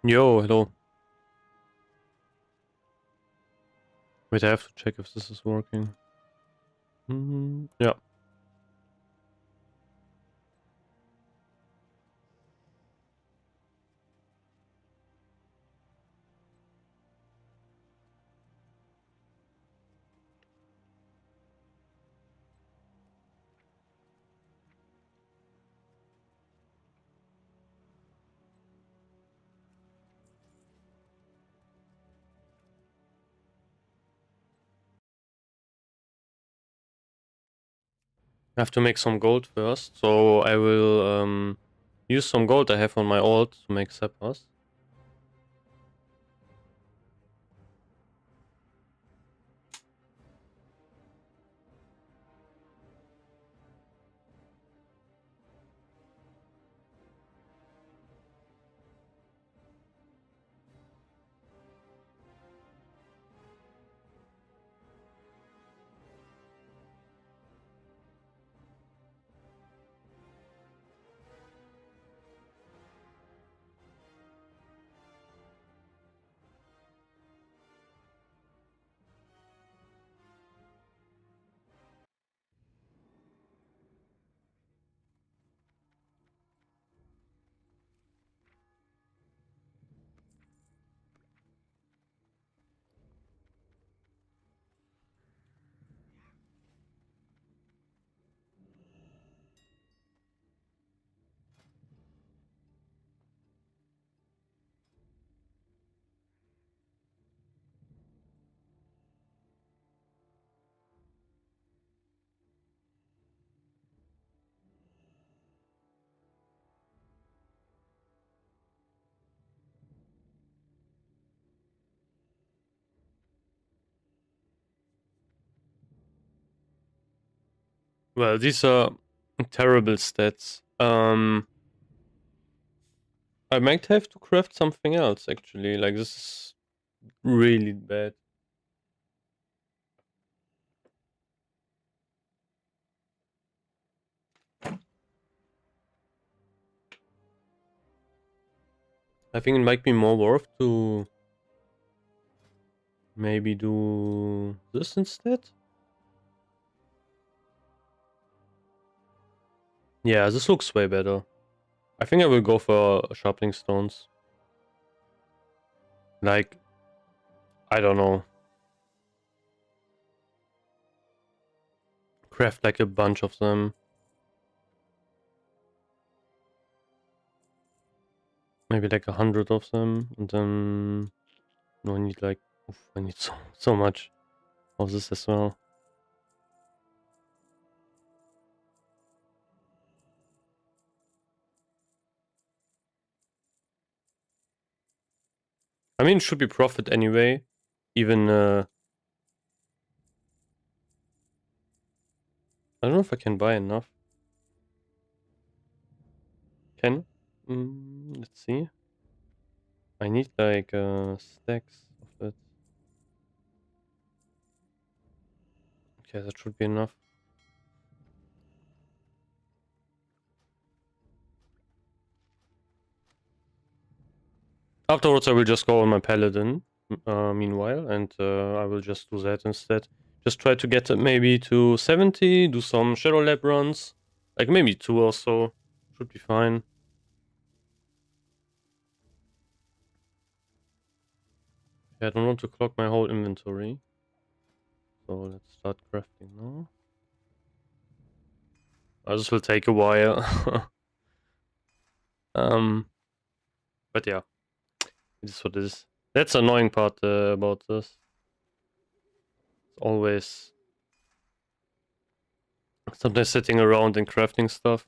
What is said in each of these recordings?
Yo, hello. Wait, I have to check if this is working. Yeah. I have to make some gold first, so I will use some gold I have on my alt to make sappers. Well, these are terrible stats. I might have to craft something else actually. Like this is really bad. I think it might be more worth to maybe do this instead. Yeah, this looks way better. I think I will go for sharpening stones. Like, I don't know. Craft like a bunch of them. Maybe like 100 of them. And then no, I need like, oof, I need so much of this as well. I mean, it should be profit anyway. Even, I don't know if I can buy enough. Can? Let's see. I need like stacks of it. Okay, that should be enough. Afterwards, I will just go on my paladin. Meanwhile, and I will just do that instead. Just try to get maybe to 70. Do some Shadow Lab runs, like maybe 2 or so. Should be fine. Yeah, I don't want to clog my whole inventory. So let's start crafting now. This will take a while. But yeah, it is what it is. That's the annoying part about this. It's always sometimes sitting around and crafting stuff.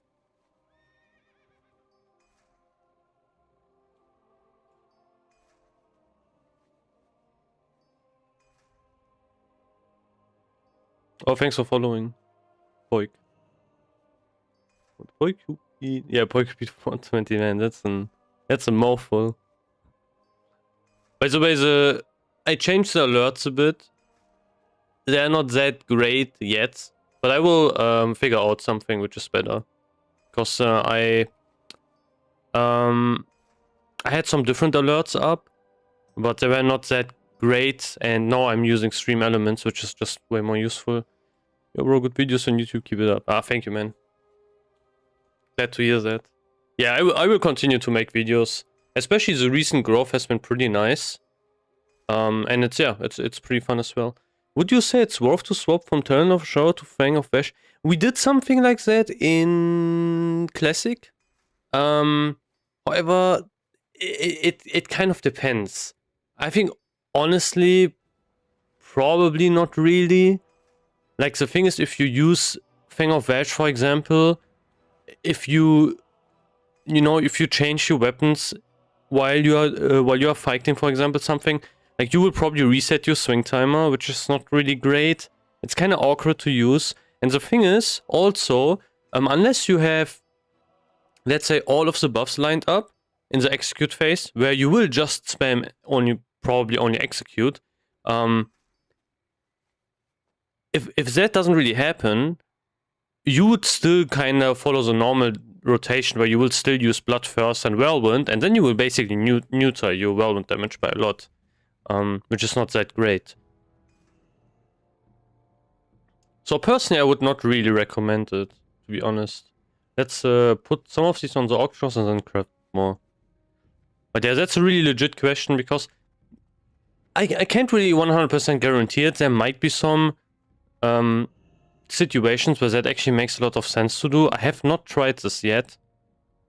Oh, thanks for following, Poik. Poikupede. Yeah, Poikupede 120, man. That's a mouthful. By the way, I changed the alerts a bit. They're not that great yet, but I will figure out something which is better. Because I had some different alerts up, but they were not that great. And now I'm using Stream Elements, which is just way more useful. Yo, bro, good videos on YouTube. Keep it up. Ah, thank you, man. Glad to hear that. Yeah, I will continue to make videos. Especially the recent growth has been pretty nice. And it's pretty fun as well. Would you say it's worth to swap from Talon of Shower to Fang of Vash? We did something like that in Classic. However, it kind of depends. I think, honestly, probably not really. Like, the thing is, if you use Fang of Vash, for example, if you change your weapons while you are fighting, for example, something, like, you will probably reset your swing timer, which is not really great. It's kind of awkward to use. And the thing is, also, unless you have, let's say, all of the buffs lined up in the execute phase, where you will just spam probably only execute, if that doesn't really happen, you would still kind of follow the normal rotation, where you will still use Blood first and Whirlwind, and then you will basically neuter your Whirlwind damage by a lot. Which is not that great. So personally, I would not really recommend it, to be honest. Let's put some of these on the auctions and then craft more. But yeah, that's a really legit question, because I can't really 100% guarantee it. There might be some situations where that actually makes a lot of sense to do. I have not tried this yet,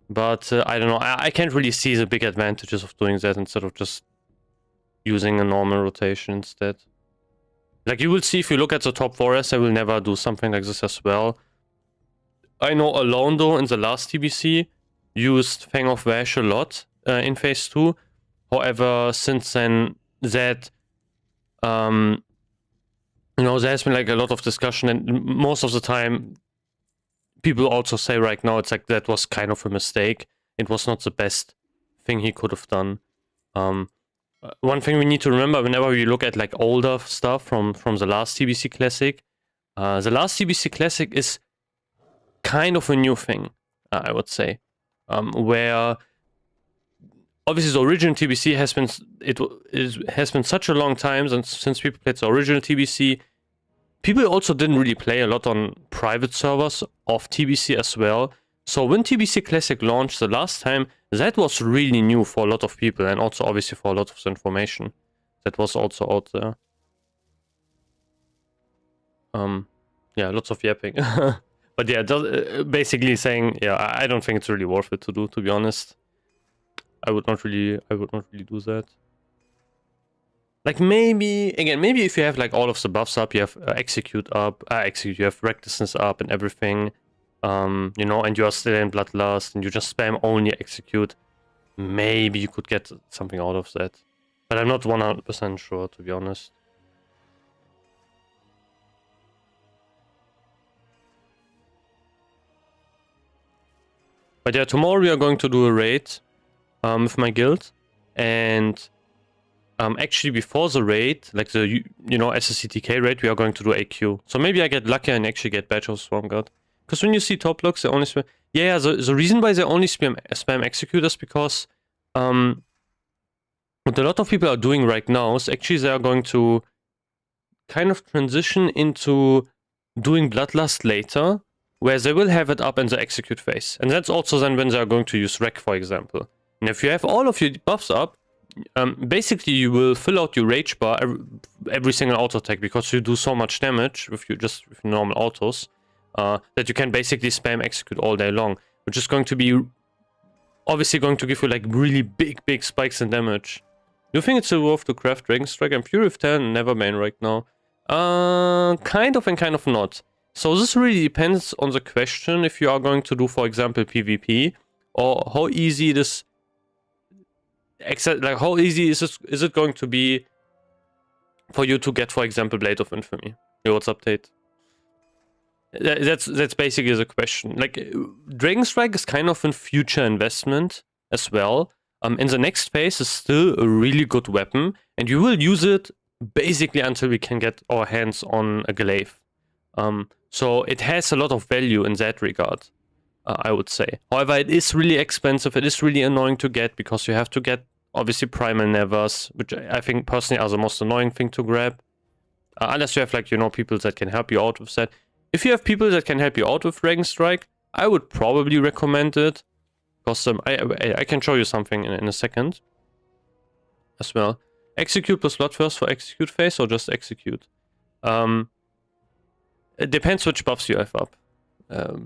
but I don't know. I can't really see the big advantages of doing that instead of just using a normal rotation instead. Like, you will see if you look at the top 4S, I will never do something like this as well. I know Alondo in the last TBC used Fang of Vash a lot in phase 2. However, since then, that there has been like a lot of discussion, and most of the time people also say right now it's like that was kind of a mistake. It was not the best thing he could have done. One thing we need to remember whenever we look at like older stuff from the last TBC Classic, the last TBC Classic is kind of a new thing, I would say, where obviously the original TBC has been such a long time since people played the original TBC. People also didn't really play a lot on private servers of TBC as well. So when TBC Classic launched the last time, that was really new for a lot of people, and also obviously for a lot of the information that was also out there. Yeah, lots of yapping. But yeah, basically saying, yeah, I don't think it's really worth it to do, to be honest. I would not really do that. Like, maybe if you have like all of the buffs up, you have execute up, you have recklessness up and everything. And you are still in Bloodlust, and you just spam only execute, maybe you could get something out of that. But I'm not 100% sure, to be honest. But yeah, tomorrow we are going to do a raid with my guild. And actually before the raid, like the SSCTK raid, we are going to do AQ. So maybe I get lucky and actually get Badge of Swarm God. Because when you see top looks, they only spam... Yeah, the reason why they only spam execute is because what a lot of people are doing right now is actually they are going to kind of transition into doing Bloodlust later, where they will have it up in the execute phase. And that's also then when they are going to use Wreck, for example. And if you have all of your buffs up, basically you will fill out your rage bar every single auto attack, because you do so much damage with normal autos. That you can basically spam execute all day long, which is going to be obviously going to give you like really big spikes in damage. Do you think it's worth to craft Dragon Strike? I'm pure with 10, never main right now. Kind of and kind of not. So this really depends on the question if you are going to do, for example, PvP, or how easy this how easy is it going to be for you to get, for example, Blade of Infamy? Yo, what's update? That's basically the question. Like, Dragon Strike is kind of a future investment as well. In the next phase is still a really good weapon, and you will use it basically until we can get our hands on a glaive. So it has a lot of value in that regard. I would say. However, it is really expensive. It is really annoying to get because you have to get, obviously, Primal Nevers, which I think personally are the most annoying thing to grab. Unless you have, like, you know, people that can help you out with that. If you have people that can help you out with Dragon Strike, I would probably recommend it. Because I can show you something in a second as well. Execute plus Bloodthirst for execute phase or just execute? It depends which buffs you have up,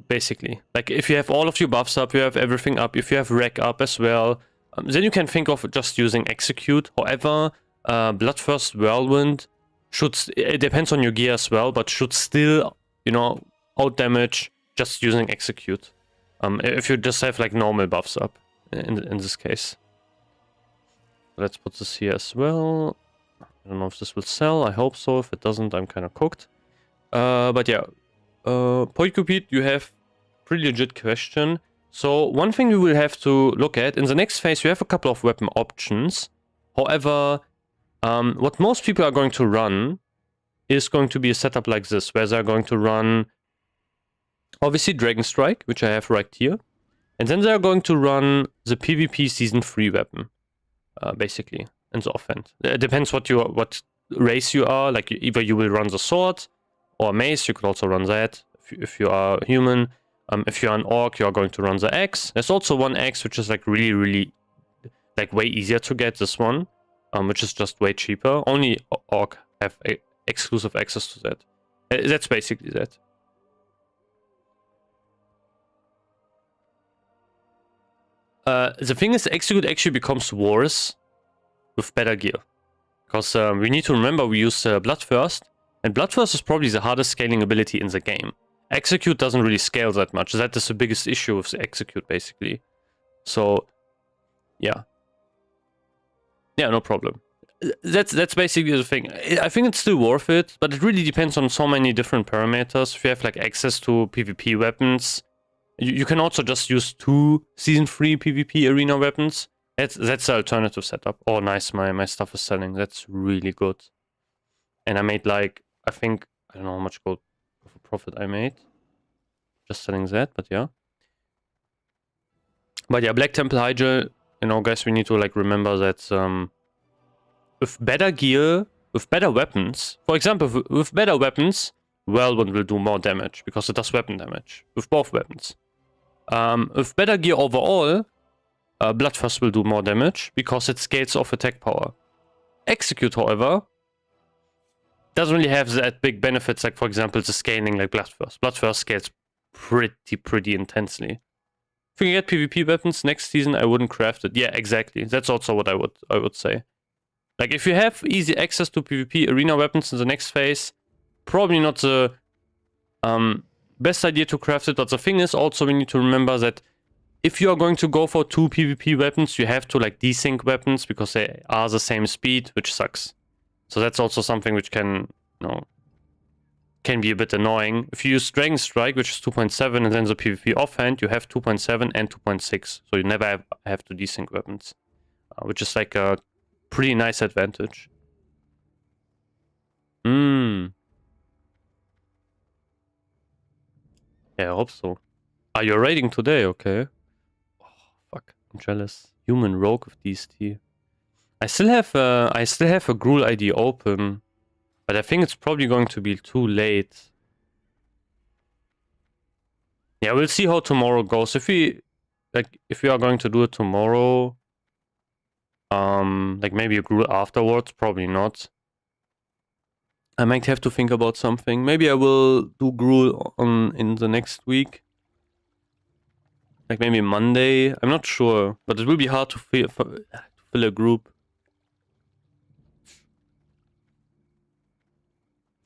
basically. Like, if you have all of your buffs up, you have everything up, if you have Wreck up as well, then you can think of just using execute. However, Bloodthirst Whirlwind it depends on your gear as well, but should still, you know, out damage just using execute. If you just have like normal buffs up in this case. Let's put this here as well. I don't know if this will sell. I hope so. If it doesn't, I'm kind of cooked. But yeah, Poikupit, you have pretty legit question. So one thing we will have to look at in the next phase, you have a couple of weapon options. However, what most people are going to run is going to be a setup like this, where they're going to run obviously Dragon Strike, which I have right here, and then they're going to run the PvP Season 3 weapon, basically, in the offhand. It depends what race you are. Like, either you will run the sword or mace. You could also run that if you are human. If you're an orc, you are going to run the axe. There's also one axe which is like really like way easier to get. This one, which is just way cheaper. Only orc have exclusive access to that. That's basically that. The thing is, execute actually becomes worse with better gear, because we need to remember we use Bloodthirst, and Bloodthirst is probably the hardest scaling ability in the game. Execute doesn't really scale that much. That is the biggest issue with the execute, basically. So, yeah, no problem. That's basically the thing. I think it's still worth it, but it really depends on so many different parameters. If you have like access to PvP weapons, you can also just use 2 Season 3 PvP arena weapons. That's the alternative setup. Oh, nice, my stuff is selling. That's really good. And I made like, I think, I don't know how much gold of profit I made. Just selling that, but yeah. But yeah, Black Temple Hydra, you know, guys, we need to like remember that with better gear, with better weapons, for example, with better weapons, Whirlwind will do more damage because it does weapon damage with both weapons. With better gear overall, Bloodthirst will do more damage because it scales off attack power. Execute, however, doesn't really have that big benefits, like for example the scaling like Bloodthirst. Bloodthirst scales pretty intensely. If we can get PvP weapons next season, I wouldn't craft it. Yeah, exactly. That's also what I would say. Like, if you have easy access to PvP arena weapons in the next phase, probably not the best idea to craft it. But the thing is also, we need to remember that if you are going to go for 2 PvP weapons, you have to like desync weapons because they are the same speed, which sucks. So that's also something which can, you know, can be a bit annoying. If you use Dragon Strike, which is 2.7, and then the PvP offhand, you have 2.7 and 2.6. So you never have to desync weapons, which is like a pretty nice advantage. Yeah, I hope so. Are you raiding today? Okay. Oh, fuck, I'm jealous. Human Rogue of DST. I still have a Gruul ID open, but I think it's probably going to be too late. Yeah, we'll see how tomorrow goes. If we are going to do it tomorrow, like maybe a Gruul afterwards, probably not. I might have to think about something. Maybe I will do Gruul in the next week. Like maybe Monday. I'm not sure, but it will be hard to fill a group.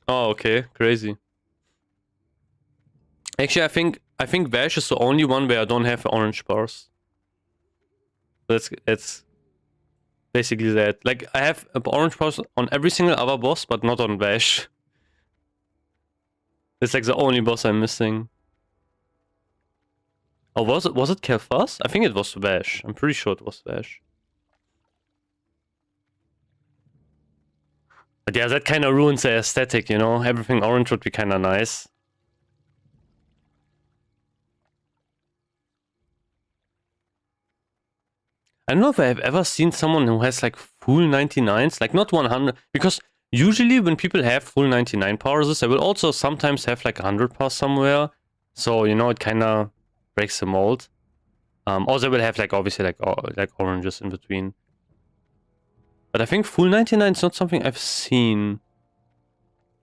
Oh, okay, crazy. Actually, I think Vash is the only one where I don't have orange bars. It's basically that. Like, I have orange bars on every single other boss, but not on Vash. It's like the only boss I'm missing. Oh, was it Kel'Thas? I think it was Vash. I'm pretty sure it was Vash. But yeah, that kind of ruins the aesthetic, you know? Everything orange would be kind of nice. don't know if I've ever seen someone who has like full 99s, like not 100, because usually when people have full 99 powers, they will also sometimes have like 100 powers somewhere. So, you know, it kind of breaks the mold. Or they will have like obviously like oranges in between. But I think full 99 is not something I've seen.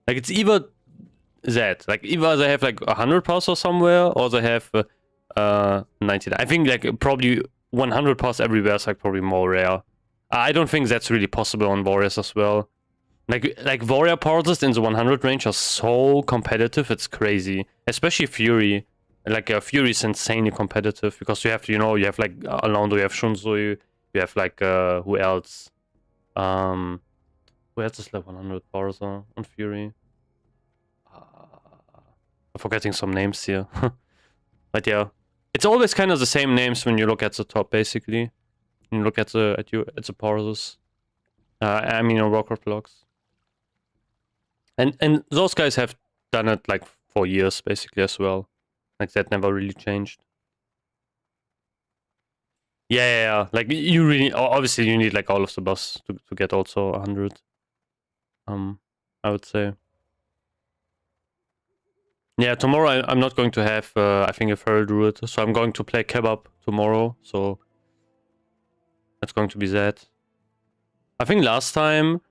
Like it's either that, like either they have like 100 powers or somewhere, or they have 99. I think like probably 100 powers everywhere is like probably more rare. I don't think that's really possible on warriors as well. Like warrior powers in the 100 range are so competitive, it's crazy. Especially Fury. Like Fury is insanely competitive because you have to, you know, you have like Alonso, you have Shunzui, you have like who else? Who else is like 100 powers on Fury? I'm forgetting some names here. But yeah, it's always kind of the same names when you look at the top, basically. When you look at the powers. I mean, on Warcraft logs. And those guys have done it like for years, basically, as well. Like that never really changed. Yeah. Like you really, obviously, you need like all of the buffs to get also 100. I would say. Yeah, tomorrow I'm not going to have, I think, a Feral Druid, so I'm going to play Kebab tomorrow, so that's going to be that. I think last time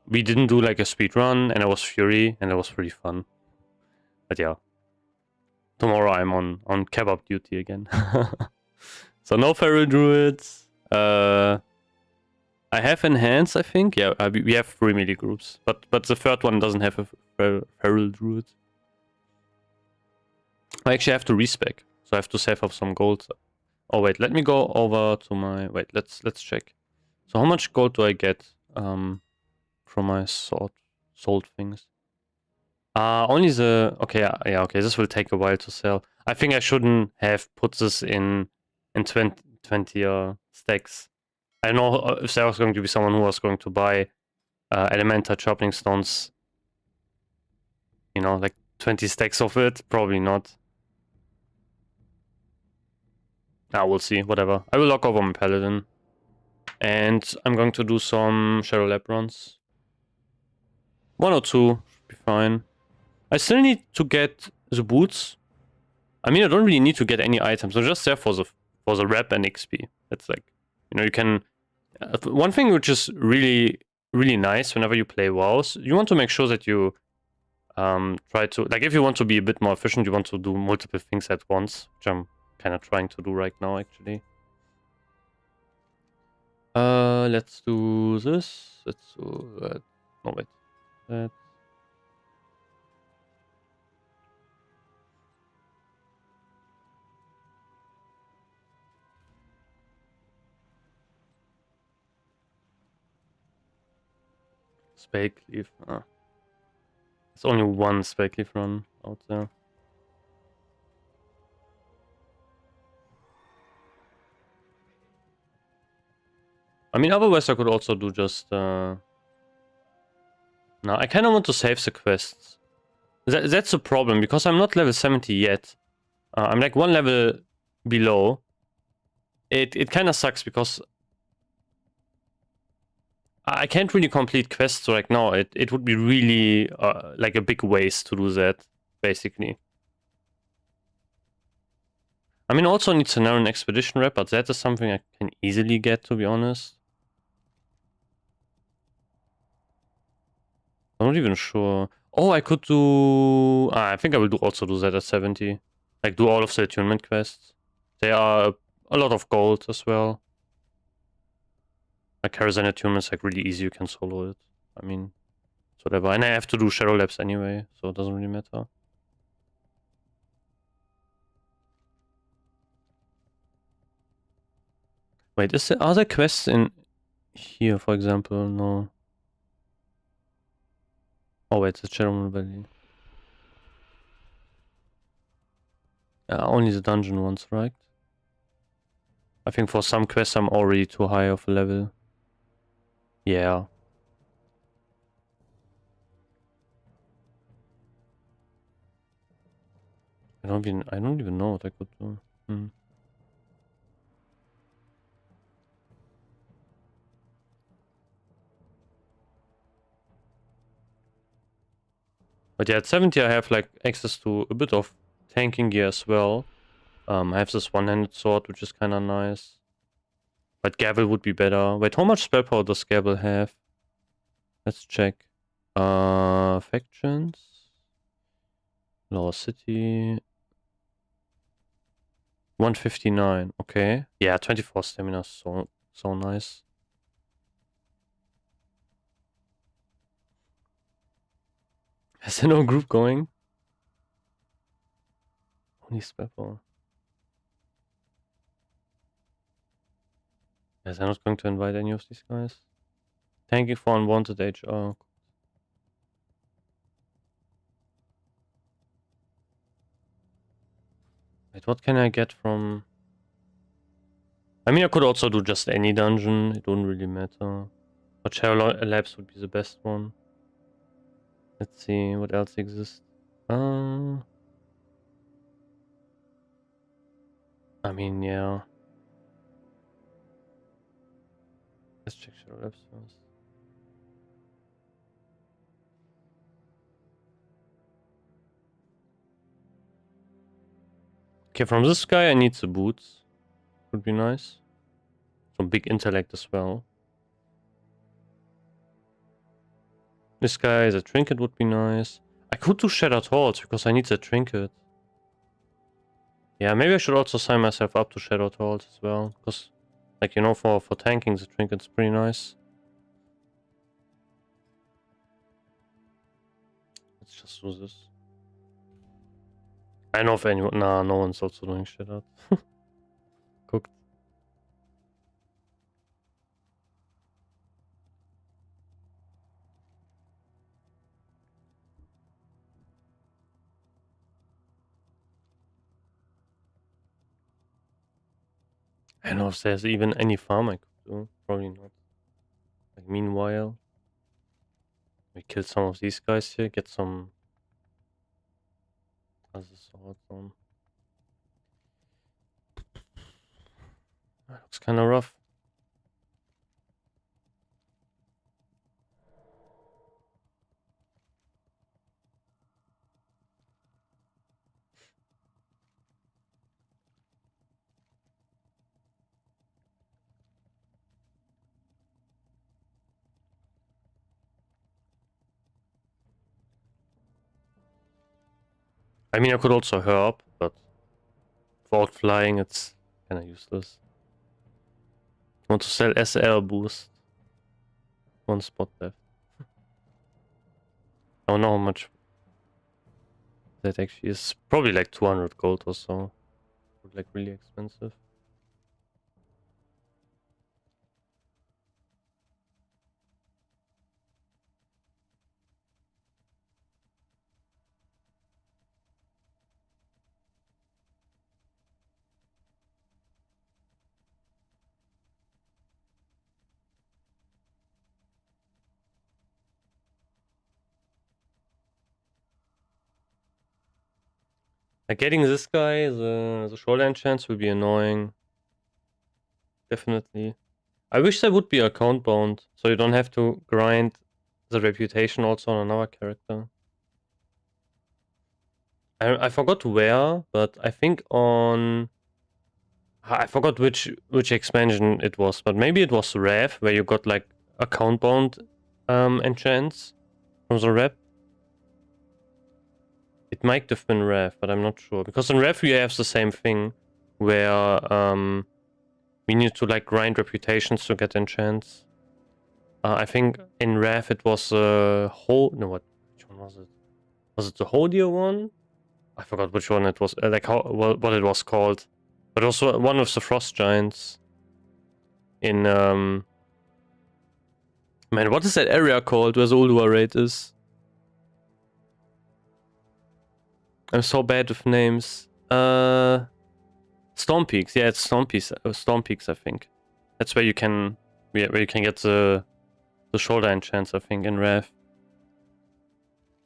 we didn't do like a speed run, and I was Fury, and it was pretty fun. But yeah, tomorrow I'm on Kebab duty again. So no Feral Druids. I have Enhance, I think. Yeah, we have 3 melee groups, but the third one doesn't have a Feral Druid. I actually have to respec, so I have to save up some gold. Oh wait, let me go over to my... Wait, let's check. So how much gold do I get from my sold things? Only the... Okay, yeah, okay, this will take a while to sell. I think I shouldn't have put this in 20 stacks. I don't know if there was going to be someone who was going to buy Elemental Sharpening Stones. You know, like 20 stacks of it. Probably not. We'll see, whatever. I will lock over my Paladin. And I'm going to do some Shadow Lab runs. 1 or 2 should be fine. I still need to get the boots. I mean, I don't really need to get any items. I'm just there for the rep and XP. It's like, you know, you can... one thing which is really, really nice whenever you play WoWs, you want to make sure that you try to... Like, if you want to be a bit more efficient, you want to do multiple things at once, which I'm kind of trying to do right now, actually. Let's do this. Let's do that. No, wait. That. Spake Leaf. There's only one Spake Leaf run out there. I mean, otherwise I could also do just... No, I kind of want to save the quests. That's the problem, because I'm not level 70 yet. I'm like 1 level below. It kind of sucks, because I can't really complete quests right now. It would be really like a big waste to do that, basically. I mean, also need Cenarion Expedition rep, but that is something I can easily get, to be honest. I'm not even sure. Oh, I could do... I think I will also do that at 70. Like, do all of the attunement quests. They are a lot of gold as well. Like, Karazhan attunement is like really easy, you can solo it. I mean, it's whatever. And I have to do Shadow Labs anyway, so it doesn't really matter. Wait, are there quests in here, for example? No. Oh wait, it's Shadowmoon Valley. Only the dungeon ones, right? I think for some quests I'm already too high of a level. Yeah. I don't even know what I could do. But yeah, at 70 I have like access to a bit of tanking gear as well. I have this one-handed sword, which is kind of nice. But Gavel would be better. Wait, how much spell power does Gavel have? Let's check. Factions. Lower City. 159. Okay. Yeah, 24 stamina. So nice. Is there no group going? Only spell power. Yes, I'm not going to invite any of these guys. Tanking for unwanted HR. Wait, what can I get from... I mean, I could also do just any dungeon. It wouldn't really matter. But Shadow Labs would be the best one. Let's see, what else exists. I mean, yeah. Let's check Shadow Labs first. Okay, from this guy I need the boots. Would be nice. Some big intellect as well. This guy, the trinket would be nice. I could do Shattered Halls because I need the trinket. Yeah, maybe I should also sign myself up to Shattered Halls as well. Because, like, you know, for tanking the trinket's pretty nice. Let's just do this. I don't know if anyone... Nah, no one's also doing Shattered. Cooked. I don't know if there's even any farm I could do. Probably not. Like, meanwhile, we kill some of these guys here, get some other swords on. That looks kind of rough. I mean, I could also herb, but without flying, it's kind of useless. Want to sell SL boost. One spot left. I don't know how much that actually is. Probably like 200 gold or so. Like really expensive. Like getting this guy, the shoreline chance will be annoying. Definitely. I wish there would be account bound, so you don't have to grind the reputation also on another character. I forgot where, but I think on... I forgot which expansion it was, but maybe it was Rev, where you got like account bound enchants from the rep. It might have been Rev, but I'm not sure. Because in Rev we have the same thing, where we need to like grind reputations to get enchants. I think in Rev it was a whole... No, which one was it? Was it the Hodier one? I forgot which one it was, like how what it was called. But also one of the Frost Giants. In man, what is that area called where the Ulduar raid is? I'm so bad with names. Storm Peaks. Yeah, it's Storm Peaks. Storm Peaks, I think. That's where you can, where you can get the shoulder enchants, I think, in Rev.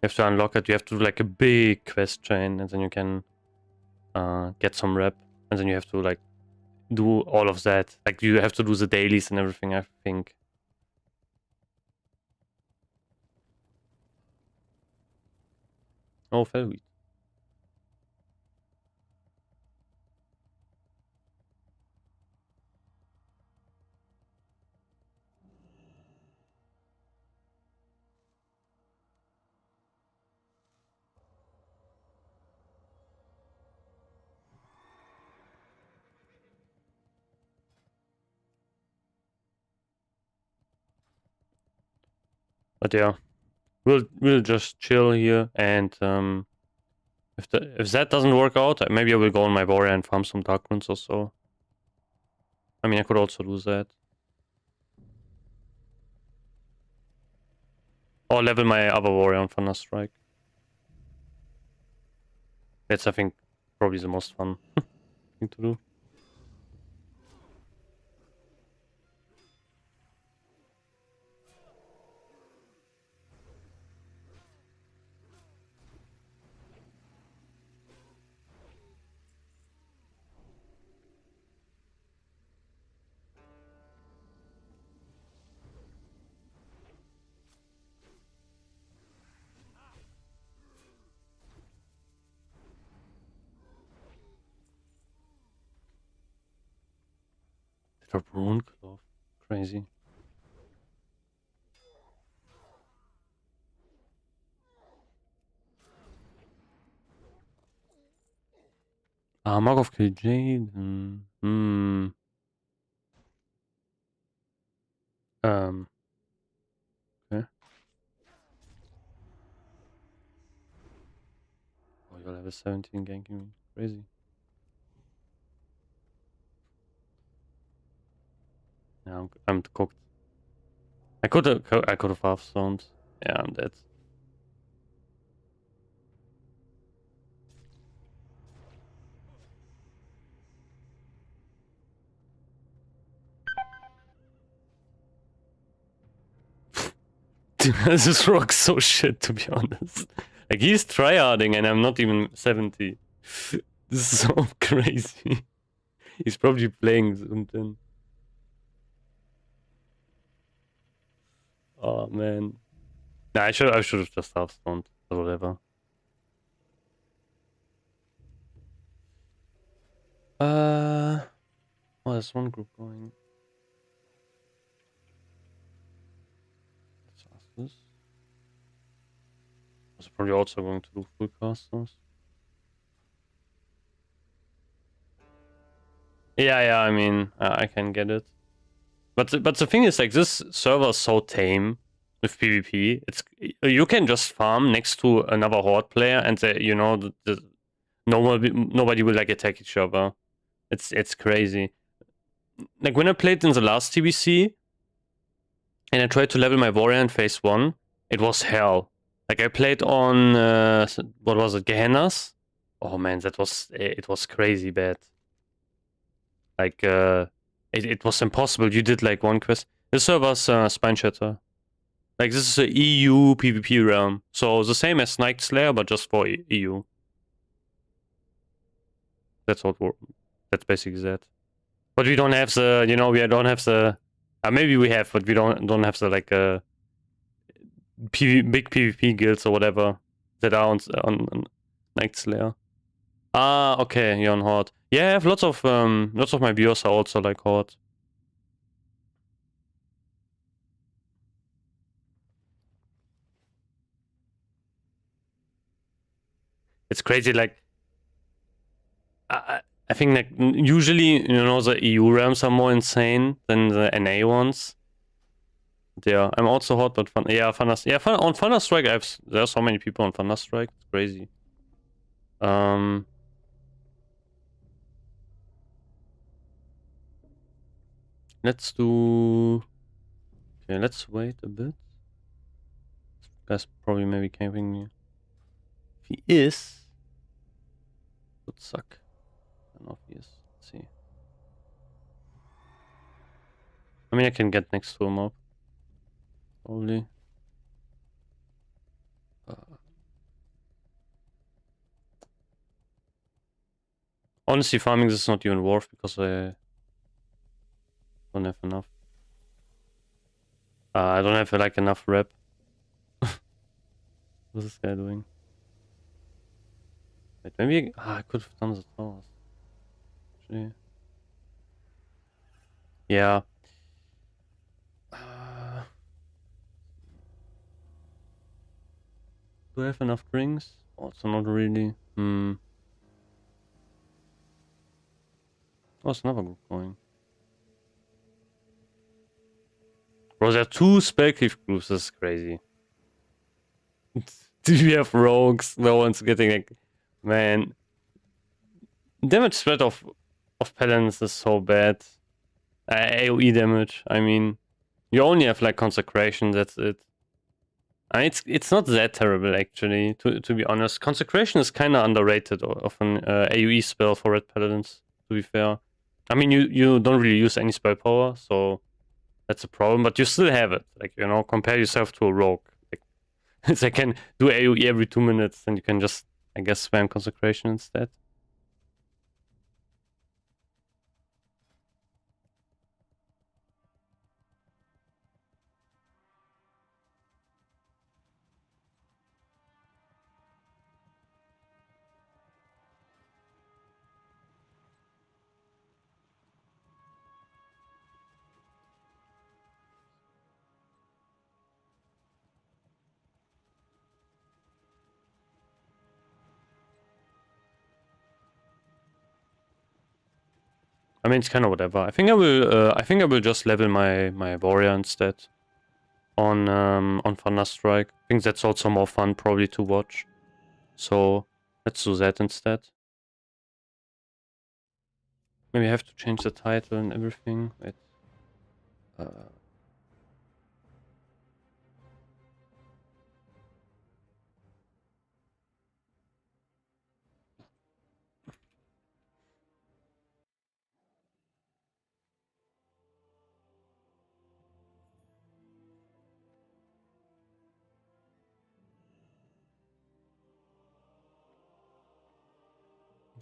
You have to unlock it. You have to do like a big quest chain, and then you can get some rep, and then you have to like do all of that. Like you have to do the dailies and everything, I think. Oh, Fellweed. But yeah, we'll just chill here, and if that doesn't work out, maybe I will go on my warrior and farm some dark runes or so. I mean, I could also do that. Or level my other warrior on Thunderstrike. That's, I think, probably the most fun thing to do. Drop Rune Cloth. Crazy. Mark of Kil'jaeden. Okay. Oh, you'll have a 17 ganking me. Crazy. Yeah, I'm cooked. I could have half stoned. Yeah, I'm dead. This rock's so shit, to be honest. Like, he's tryharding and I'm not even 70. This is so crazy. He's probably playing something. Oh man. Nah, I should have just half stoned or whatever. Oh, there's one group going. Let's ask this. I was probably also going to do full casters. Yeah, I mean, I can get it. But the thing is, like, this server is so tame with PvP. It's, you can just farm next to another horde player, and nobody will like attack each other. It's crazy. Like, when I played in the last TBC, and I tried to level my warrior in phase 1, it was hell. Like, I played on what was it, Gehennas? Oh man, it was crazy bad. Like, it was impossible. You did like one quest. This server's Spine Shatter. Like, this is a EU PvP realm. So the same as Night Slayer, but just for EU. That's that's basically that. But we don't have the, we don't have the, maybe we have, but we don't have the, like, big PvP guilds or whatever that are on Night Slayer. Ah, okay, you're on Horde. Yeah, I have lots of my viewers are also like Horde. It's crazy, like, I think, like, usually, the EU realms are more insane than the NA ones. Yeah, I'm also hot, but fun. Yeah, on Thunderstrike, there are so many people on Thunderstrike. It's crazy. Let's do. Okay, let's wait a bit. This guy's probably maybe camping me. If he is, would suck. I don't know if he is. Let's see. I mean, I can get next to him up. Probably. Honestly, farming this is not even worth because I don't have enough. I don't have like enough rep. What's this guy doing? Wait, maybe I could have done the towers. Actually. Yeah. Do I have enough drinks? Also not really. Oh, it's another group going. Bro, there are 2 Spellcleave groups, this is crazy. Do we have rogues? No one's getting like... Man. Damage spread of paladins is so bad. AoE damage, I mean. You only have like consecration, that's it. I mean, it's not that terrible actually, to be honest. Consecration is kind of underrated of an AoE spell for red paladins, to be fair. I mean, you don't really use any spell power, so that's a problem, but you still have it. Like, you know, compare yourself to a rogue. Like, they can do AoE every 2 minutes, and you can just, I guess, spam consecration instead. I mean, it's kind of whatever. I think I will. I think I will just level my warrior instead on Thunderstrike. I think that's also more fun, probably, to watch. So let's do that instead. Maybe I have to change the title and everything. Wait.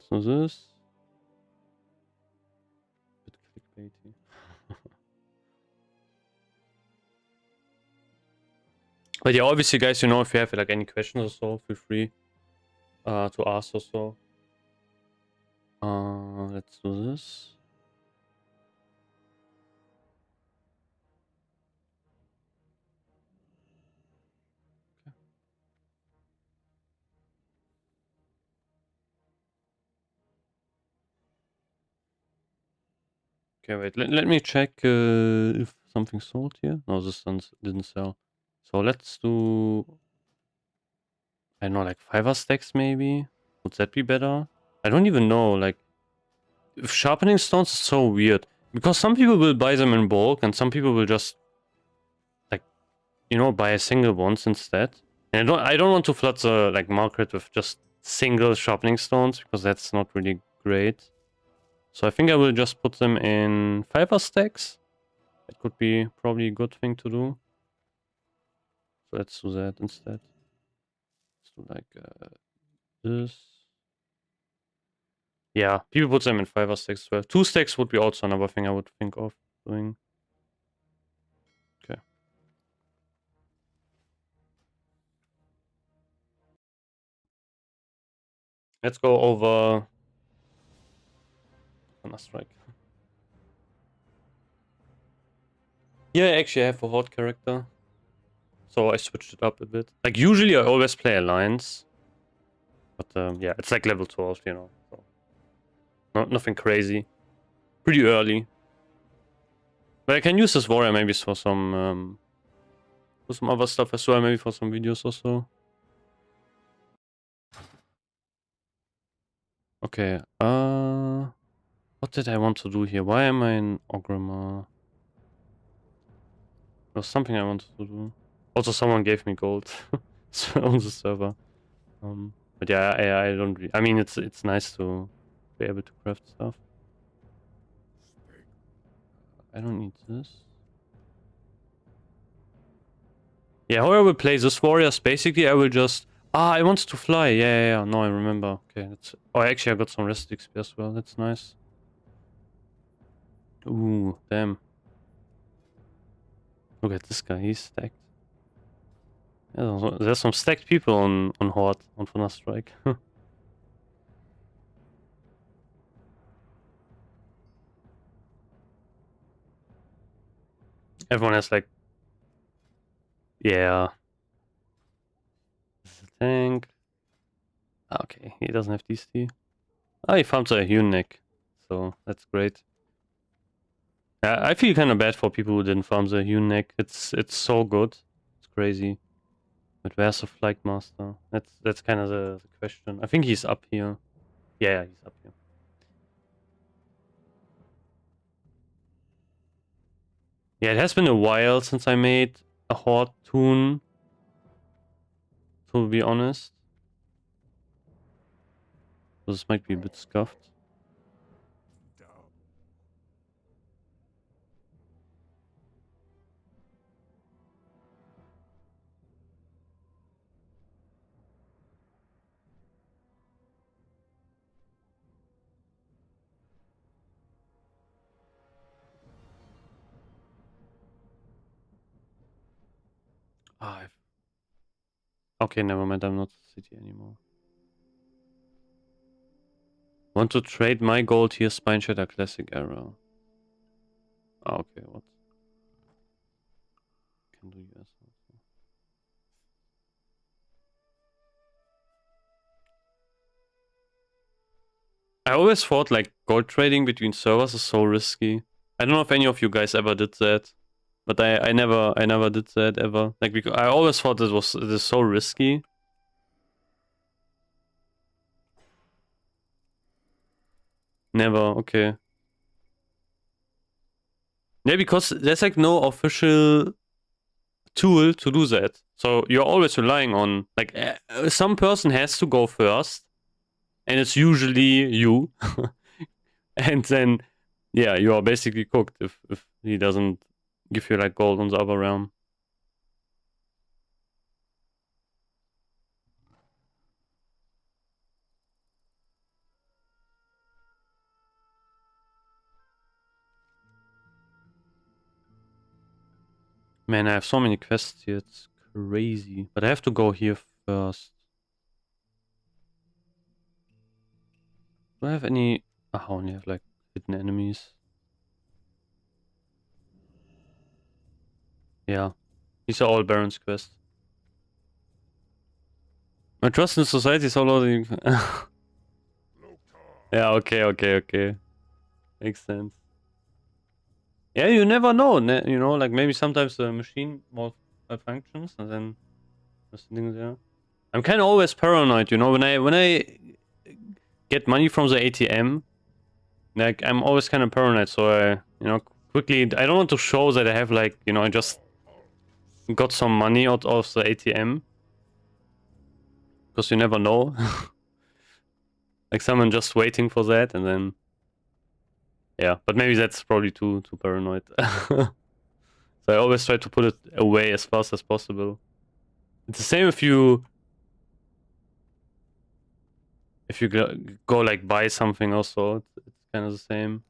So this. Bit clickbaity. But yeah, obviously, guys, you know, if you have like any questions or so, feel free to ask or so. Let's do this. Okay, wait. Let me check if something sold here. No, this didn't sell. So let's do. I don't know, like 5 stacks maybe. Would that be better? I don't even know. Like, sharpening stones is so weird because some people will buy them in bulk and some people will just, like, you know, buy a single ones instead. And I don't want to flood the like market with just single sharpening stones because that's not really great. So I think I will just put them in 5 stacks. That could be probably a good thing to do. So let's do that instead. Let's do like this. Yeah, people put them in 5 stacks as well. 2 stacks would be also another thing I would think of doing. Okay. Let's go over Thunderstrike. Yeah, actually I have a Horde character. So I switched it up a bit. Like, usually I always play Alliance. But yeah, it's like level 12, you know. So nothing crazy. Pretty early. But I can use this warrior maybe for some other stuff as well, maybe for some videos or so. Okay, what did I want to do here? Why am I in Orgrimmar? There was something I wanted to do. Also, someone gave me gold on the server. But yeah, I don't really... I mean, it's nice to be able to craft stuff. I don't need this. Yeah, how I will play this warriors, basically I will just... I want to fly. Yeah. No, I remember. Okay, that's... Oh, actually I got some rest XP as well. That's nice. Ooh, damn. Look at this guy, he's stacked. Yeah, there's some stacked people on Horde, on Thunderstrike. Everyone has like, yeah. This is a tank. Okay, he doesn't have DST. Oh, he farms a Unic, so that's great. I feel kind of bad for people who didn't farm the Unic. It's so good. It's crazy. But where's the Flight Master? That's kind of the question. I think he's up here. Yeah, he's up here. Yeah, it has been a while since I made a Horde toon, to be honest. So this might be a bit scuffed. Ah, okay, never mind. I'm not the city anymore. Want to trade my gold here, Spine Shatter Classic Arrow. Ah, okay, what? Can do US also. I always thought like gold trading between servers is so risky. I don't know if any of you guys ever did that, but I never did that ever. Like because I always thought it is so risky. Never, okay. Yeah, because there's like no official tool to do that. So you're always relying on like some person has to go first, and it's usually you. And then yeah, you are basically cooked if he doesn't give you like gold on the other realm. Man, I have so many quests here, it's crazy. But I have to go here first. Do I have any... Oh, I only have like hidden enemies. Yeah. These are all Baron's quests. My trust in society is so low. Yeah, okay. Makes sense. Yeah, you never know, you know, like maybe sometimes the machine malfunctions and then you're sitting there. I'm kind of always paranoid, you know, when I get money from the ATM, like I'm always kind of paranoid, so I, you know, quickly, I don't want to show that I have like, you know, I just got some money out of the ATM. Because you never know. Like someone just waiting for that and then... Yeah, but maybe that's probably too paranoid. So I always try to put it away as fast as possible. It's the same if you go like buy something also, it's kind of the same.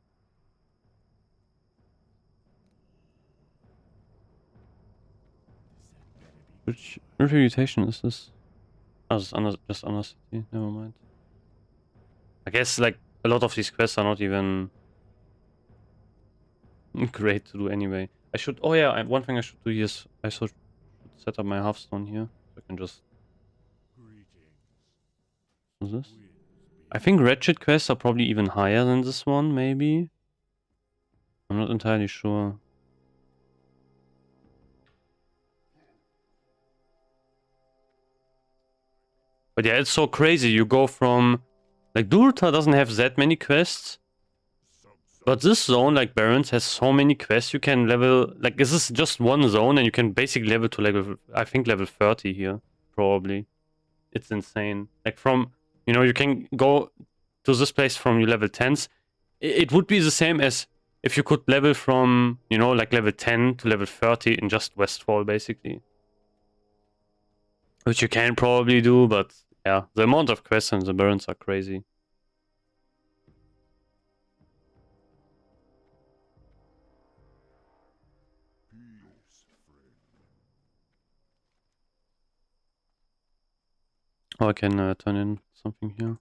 Which reputation is this? Oh, it's just Undercity, never mind. I guess like a lot of these quests are not even great to do anyway. I should, oh yeah, one thing I should do here is I should set up my Hearthstone here. So I can just... What's this? I think Ratchet quests are probably even higher than this one, maybe? I'm not entirely sure. But yeah, it's so crazy. You go from... Like, Durotar doesn't have that many quests. But this zone, like Barons, has so many quests you can level... Like, this is just one zone and you can basically level to level... I think level 30 here, probably. It's insane. Like, from... You know, you can go to this place from your level 10s. It would be the same as if you could level from, you know, like level 10 to level 30 in just Westfall, basically. Which you can probably do, but yeah, the amount of quests and the burns are crazy. Oh, I can turn in something here.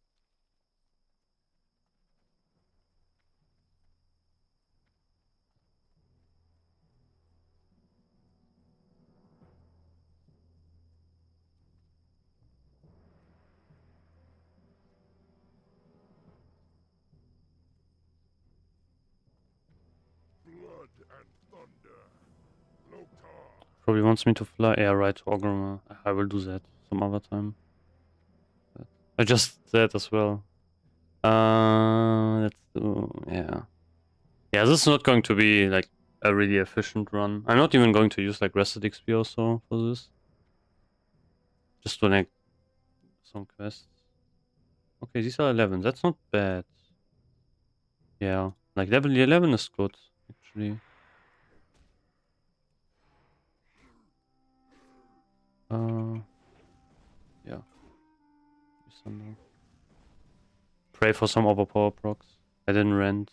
Probably wants me to fly. Yeah, right, to Orgrimmar. I will do that some other time. I just said as well. Let's do... Yeah. Yeah, this is not going to be like a really efficient run. I'm not even going to use like rested XP or so for this. Just to like some quests. Okay, these are 11. That's not bad. Yeah, like level 11 is good, actually. Yeah. Pray for some overpower procs. I didn't rent.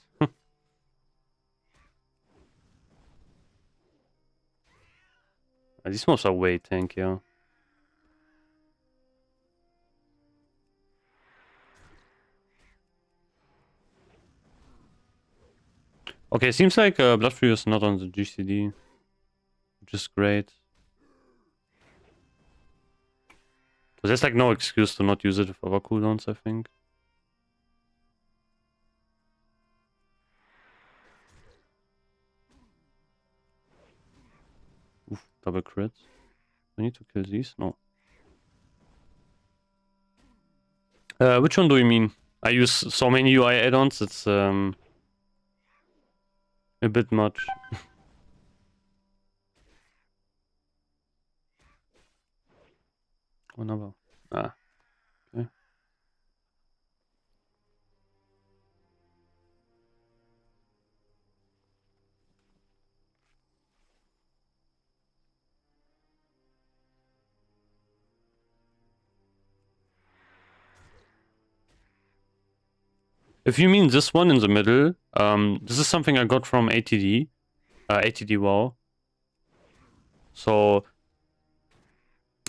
These mobs are way tankier. Okay, seems like Blood Fury is not on the GCD, which is great. So there's like no excuse to not use it with other cooldowns, I think. Oof, double crit. I need to kill these? No. Which one do you mean? I use so many UI add-ons, it's a bit much. Another. Ah, okay. If you mean this one in the middle, this is something I got from ATD, ATD WoW. So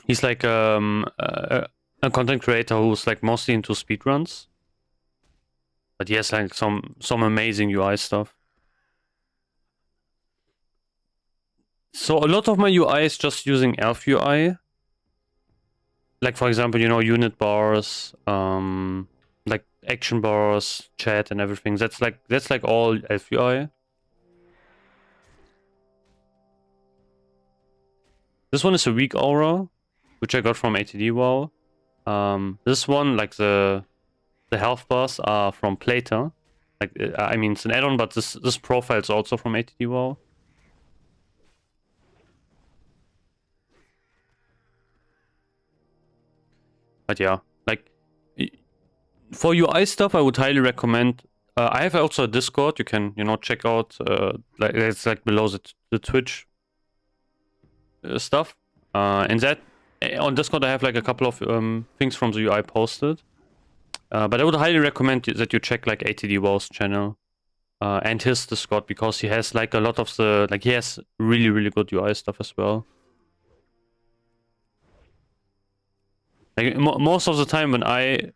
he's like a content creator who's like mostly into speedruns, but he has like some amazing UI stuff. So a lot of my UI is just using Elf UI. Like for example, you know, unit bars, like action bars, chat, and everything. That's like all Elf UI. This one is a weak aura, which I got from ATD WoW. This one, like the health bars, are from Plater. Like I mean, it's an add-on, but this profile is also from ATD WoW. But yeah, like for UI stuff, I would highly recommend. I have also a Discord. You can check out. Like it's like below the Twitch stuff. And that on Discord I have like a couple of things from the UI posted. But I would highly recommend that you check like ATD WoW's channel and his Discord, because he has like a lot of the he has really good UI stuff as well. Like most of the time when I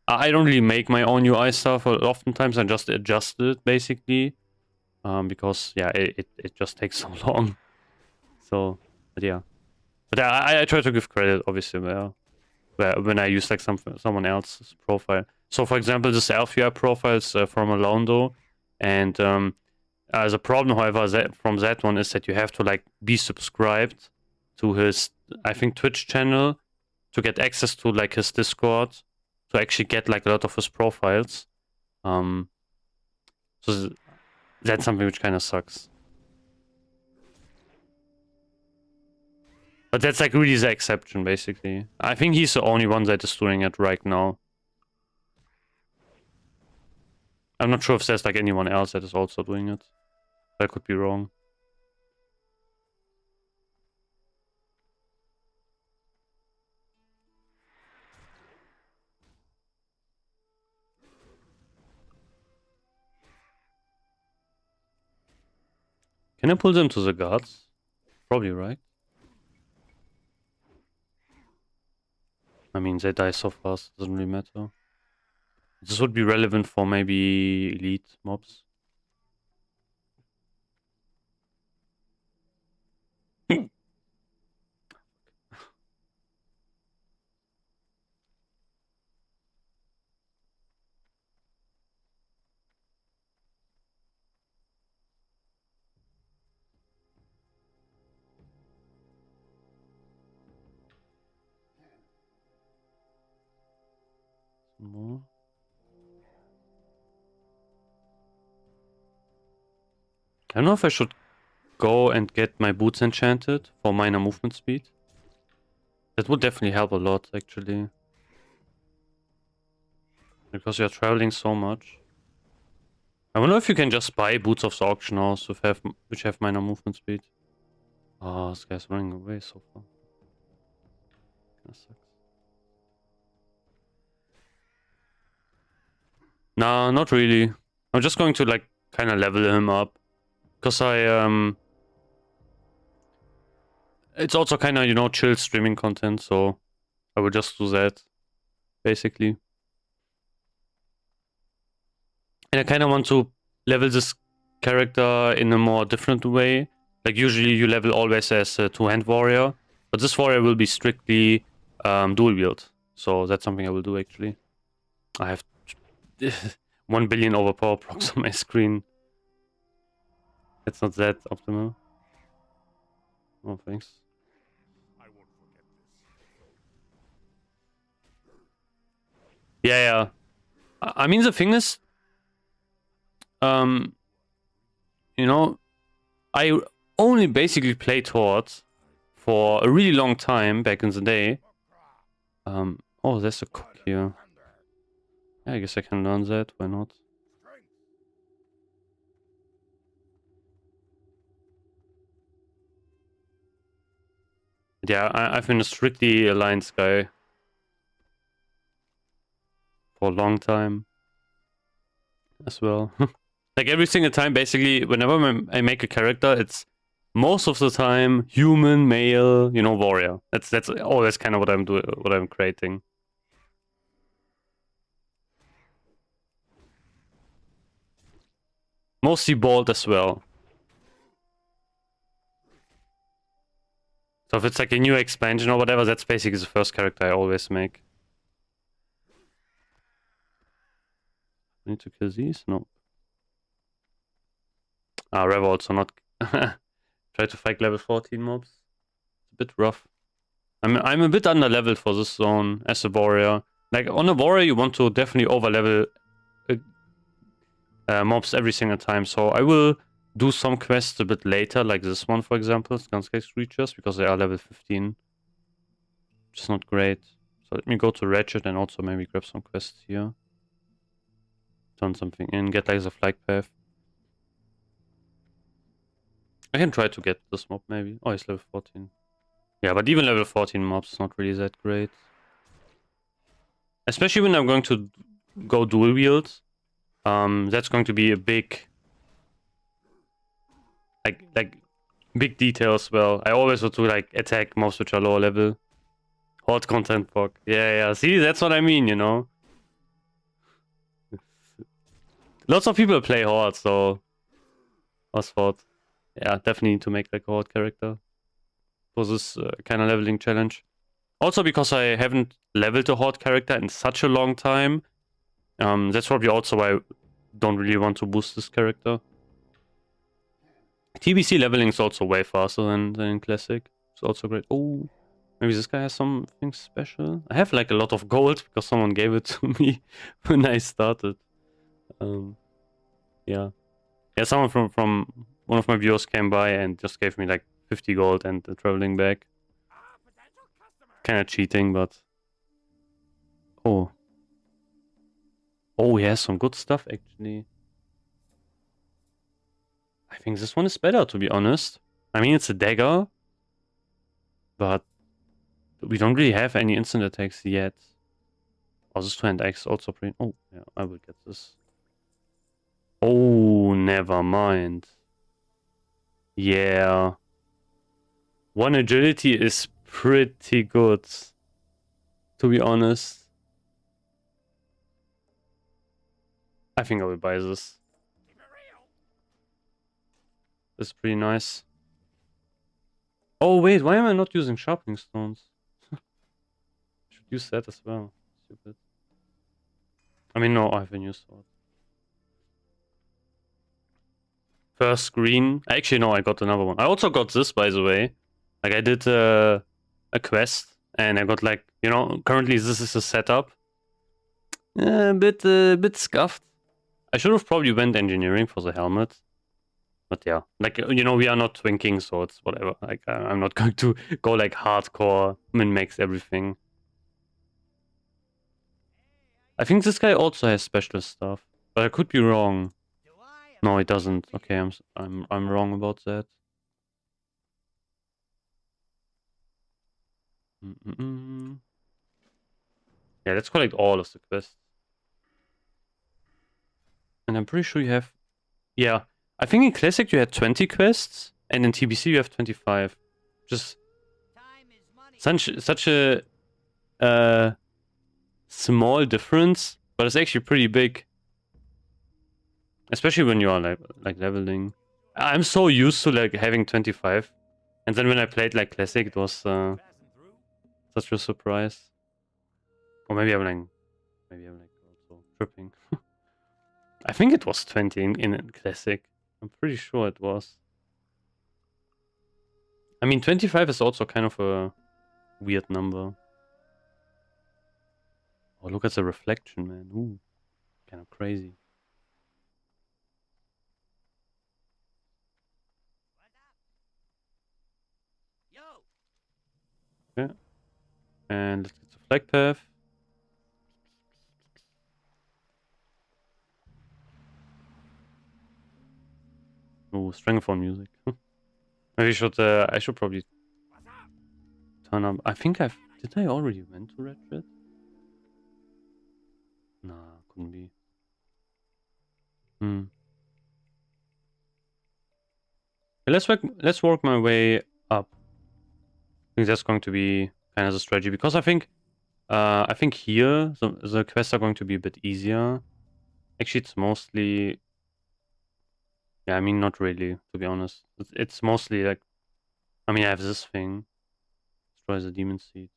don't really make my own UI stuff. Oftentimes I just adjust it basically, because yeah, it just takes so long. So, but yeah, but I try to give credit obviously where when I use like someone else's profile. So for example, this Elf UI profile is from Alondo, and the problem, however, from that one is that you have to like be subscribed to his, I think, Twitch channel to get access to like his Discord, to actually get like a lot of his profiles. So that's something which kind of sucks. But that's like really the exception, basically. I think he's the only one that is doing it right now. I'm not sure if there's like anyone else that is also doing it. I could be wrong. Can I pull them to the guards? Probably, right? I mean, they die so fast, doesn't really matter. This would be relevant for maybe elite mobs. more. I don't know if I should go and get my boots enchanted for minor movement speed. That would definitely help a lot, actually. Because you're traveling so much. I wonder if you can just buy boots off the auction house which have minor movement speed. Oh, this guy's running away so far. That sucks. Nah, not really. I'm just going to like kind of level him up. Because it's also kind of, you know, chill streaming content, so I will just do that, basically. And I kind of want to level this character in a more different way. Like usually you level always as a two-hand warrior, but this warrior will be strictly dual wield. So that's something I will do actually. I have 1 billion overpower procs on my screen. That's not that optimal. Oh, thanks. Yeah. I mean, the thing is, you know, I only basically played Horde for a really long time back in the day. Oh, there's a cook here. Yeah, I guess I can learn that. Why not? Yeah, I've been a strictly Alliance guy for a long time as well. Like every single time, basically, whenever I make a character, it's most of the time human, male, you know, warrior. That's always kind of what I'm doing, what I'm creating. Mostly bald as well. So if it's like a new expansion or whatever, that's basically the first character I always make. I need to kill these? No. Ah, Revolts are not... Try to fight level 14 mobs. It's a bit rough. I'm a bit under leveled for this zone as a warrior. Like on a warrior, you want to definitely over level mobs every single time. So I will do some quests a bit later, like this one, for example, Skunkscase Creatures, because they are level 15. Which is not great. So let me go to Ratchet and also maybe grab some quests here. Turn something in, get like the flag path. I can try to get this mob maybe. Oh, he's level 14. Yeah, but even level 14 mobs is not really that great. Especially when I'm going to go dual wield. That's going to be a big... Like big detail as well. I always want to like attack mobs which are lower level. Horde content POC. Yeah. See, that's what I mean, you know? Lots of people play Horde, so... Oswald. Yeah, definitely need to make like a Horde character for this kind of leveling challenge. Also because I haven't leveled a Horde character in such a long time. That's probably also why I don't really want to boost this character. TBC leveling is also way faster than in Classic. It's also great. Oh, maybe this guy has something special. I have like a lot of gold because someone gave it to me when I started. Yeah, someone from one of my viewers came by and just gave me like 50 gold and the traveling bag. Kind of cheating, but... Oh, he has some good stuff actually. I think this one is better, to be honest. I mean, it's a dagger, but we don't really have any instant attacks yet. Oh, this two-hand axe also pretty... Oh, yeah, I will get this. Oh, never mind. Yeah. One agility is pretty good, to be honest. I think I will buy this. It's pretty nice. Oh wait, why am I not using sharpening stones? Should use that as well. Stupid. I mean, no, I have a new sword. First screen. Actually, no, I got another one. I also got this, by the way. Like, I did a quest, and I got like, you know, currently this is a setup. A bit scuffed. I should have probably went engineering for the helmet. But yeah, like, you know, we are not twinking, so it's whatever. Like, I'm not going to go like hardcore, min-max everything. I think this guy also has specialist stuff, but I could be wrong. No, it doesn't. Okay, I'm wrong about that. Yeah, let's collect all of the quests. And I'm pretty sure you have... Yeah, I think in Classic you had 20 quests, and in TBC you have 25. Just such a small difference, but it's actually pretty big. Especially when you are like leveling. I'm so used to like having 25, and then when I played like Classic, it was such a surprise. Or maybe I'm like also tripping. I think it was 20 in Classic. I'm pretty sure it was. I mean, 25 is also kind of a weird number. Oh, look at the reflection, man. Ooh, kind of crazy. Okay. And let's get the flag path. Ooh, Strangleform music. Maybe I should probably turn up. I think did I already went to Ratchet? Nah, couldn't be. Let's work my way up. I think that's going to be kind of the strategy, because I think here the quests are going to be a bit easier. Actually, it's mostly... Yeah, I mean, not really, to be honest. It's mostly like... I mean, I have this thing. Destroy the demon seed.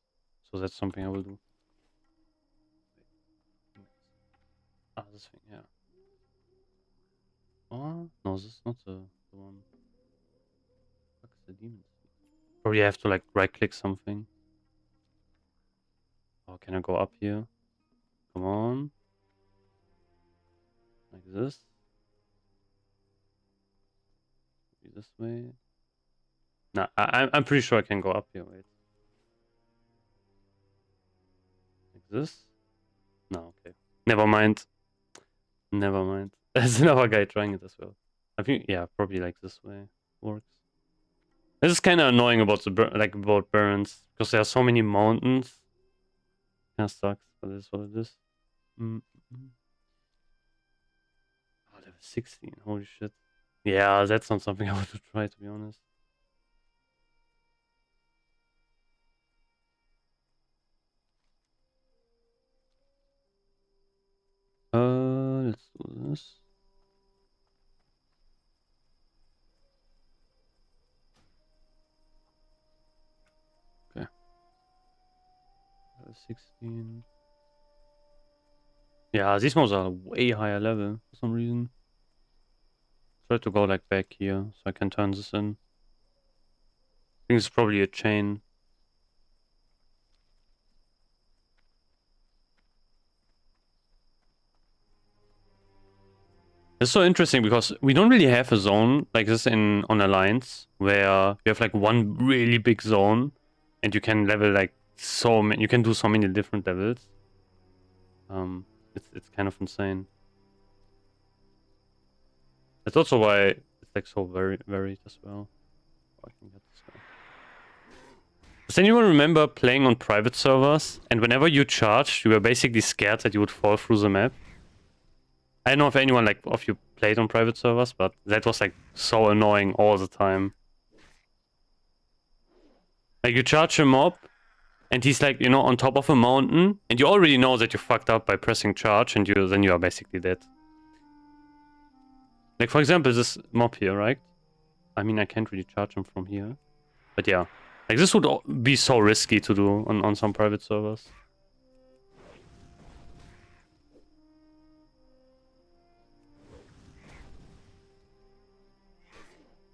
So that's something I will do. Ah, this thing, yeah. Oh, no, this is not the one. What's the demon seed? Probably I have to like right-click something. Oh, can I go up here? Come on. Like this. Maybe this way. Nah, I'm pretty sure I can go up here, wait. Like this? No, okay. Never mind. Never mind. There's another guy trying it as well. I think, yeah, probably like this way works. This is kind of annoying about about Barrens, because there are so many mountains. Kind of sucks, but it is what it is. Oh, level 16. Holy shit. Yeah, that's not something I want to try, to be honest. Let's do this. Okay. Level 16. Yeah, these modes are way higher level for some reason. Try to go like back here so I can turn this in. I think it's probably a chain. It's so interesting because we don't really have a zone like this on Alliance, where you have like one really big zone and you can level like so many, you can do so many different levels. It's kind of insane. That's also why it's like so varied as well. Oh, I can get this guy. Does anyone remember playing on private servers, and whenever you charged, you were basically scared that you would fall through the map? I don't know if anyone like of you played on private servers, but that was like so annoying all the time. Like, you charge a mob, and he's like, you know, on top of a mountain, and you already know that you fucked up by pressing charge, and then you are basically dead. Like, for example, this mob here, right? I mean, I can't really charge him from here, but yeah. Like, this would be so risky to do on some private servers.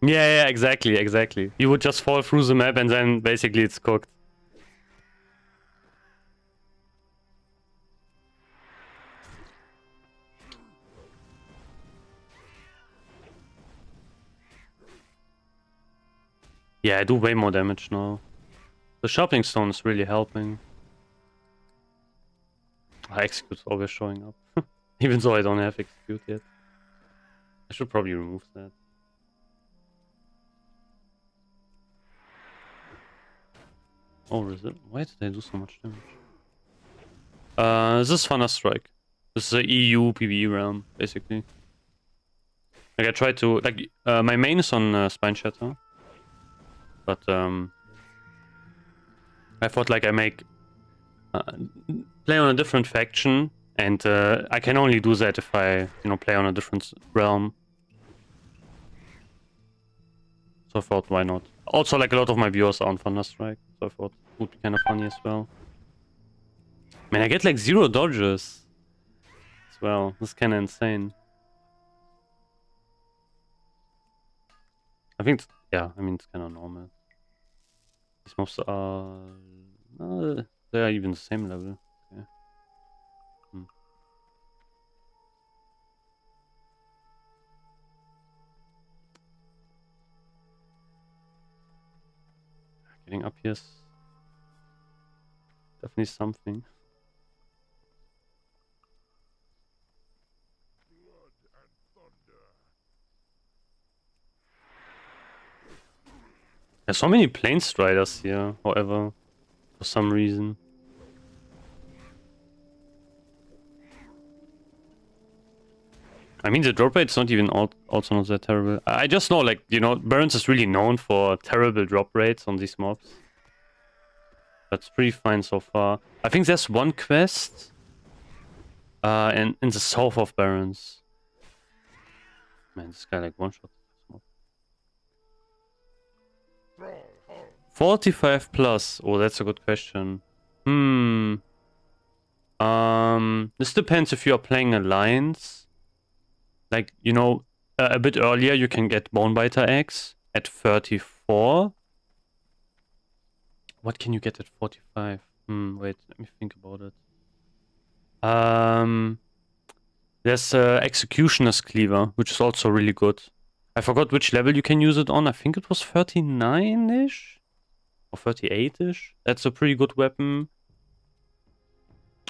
Yeah, exactly. You would just fall through the map and then basically it's cooked. Yeah, I do way more damage now. The Sharpening Stone is really helping. Execute's always showing up. Even though I don't have Execute yet. I should probably remove that. Oh, why did I do so much damage? This is Thunderstrike. This is a EU PvE realm, basically. Like, I tried to... Like, my main is on Spine Shatter. But, I thought, like, I make... play on a different faction, and I can only do that if I, play on a different realm. So I thought, why not? Also, like, a lot of my viewers are on Thunderstrike, so I thought it would be kind of funny as well. Man, I get like 0 dodges as well. This is kind of insane. I think, yeah, I mean, it's kind of normal. These mobs are... they are even the same level. Okay. Getting up here is definitely something. There's so many Plane Striders here, however, for some reason. I mean, the drop rate's not even also not that terrible. I just know, like, Barrens is really known for terrible drop rates on these mobs. That's pretty fine so far. I think there's one quest in the south of Barrens. Man, this guy like one-shot. 45 plus. Oh, that's a good question. This depends if you are playing Alliance. Like, a bit earlier you can get Bonebiter X at 34. What can you get at 45? Wait, let me think about it. There's Executioner's Cleaver, which is also really good. I forgot which level you can use it on. I think it was 39-ish? Or 38-ish? That's a pretty good weapon.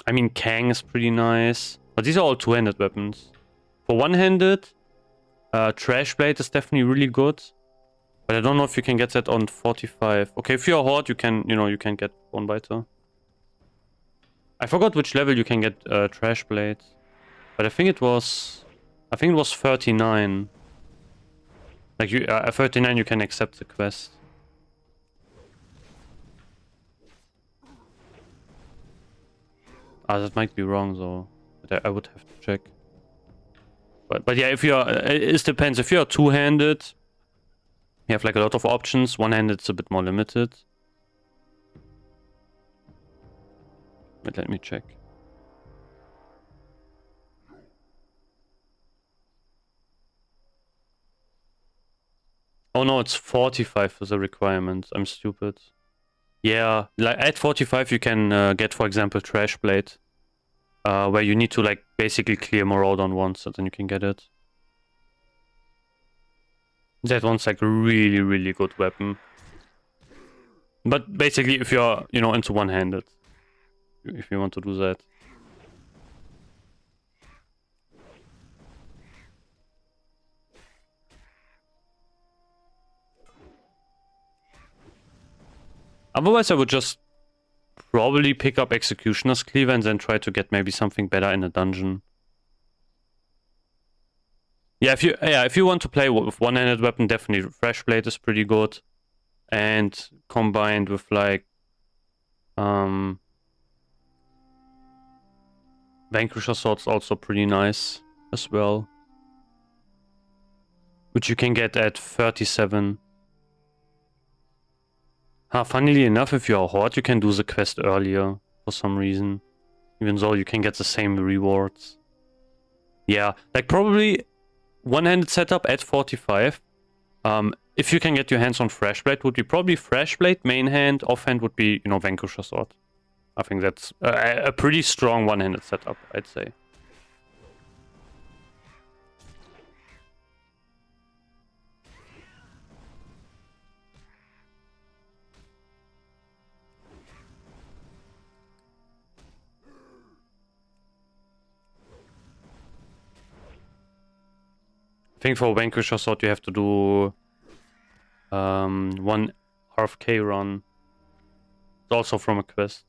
I mean, Kang is pretty nice. But these are all two-handed weapons. For one-handed, Trash Blade is definitely really good. But I don't know if you can get that on 45. Okay, if you're a Horde, you can, you can get Bonebiter. I forgot which level you can get Trash Blade. But I think it was 39. Like, at 39 you can accept the quest. That might be wrong though. But I would have to check. But yeah, if you're... it depends. If you're two-handed, you have like a lot of options. One-handed is a bit more limited. But let me check. Oh no, it's 45 for the requirement. I'm stupid. Yeah, like at 45 you can get, for example, Trash Blade. Where you need to like basically clear Maraudon once, and then you can get it. That one's like a really, really good weapon. But basically, if you're, into one-handed, if you want to do that. Otherwise, I would just probably pick up Executioner's Cleaver and then try to get maybe something better in a dungeon. Yeah, if you want to play with one-handed weapon, definitely Fresh Blade is pretty good. And combined with like Vanquisher Sword's also pretty nice as well. Which you can get at 37. Funnily enough, if you're a Horde, you can do the quest earlier for some reason. Even though you can get the same rewards. Yeah, like probably one-handed setup at 45. If you can get your hands on Fresh Blade, would be probably Fresh Blade, main hand, offhand would be, Vanquisher Sword. I think that's a pretty strong one-handed setup, I'd say. think for Vanquish Sword you have to do one RFK run. It's also from a quest.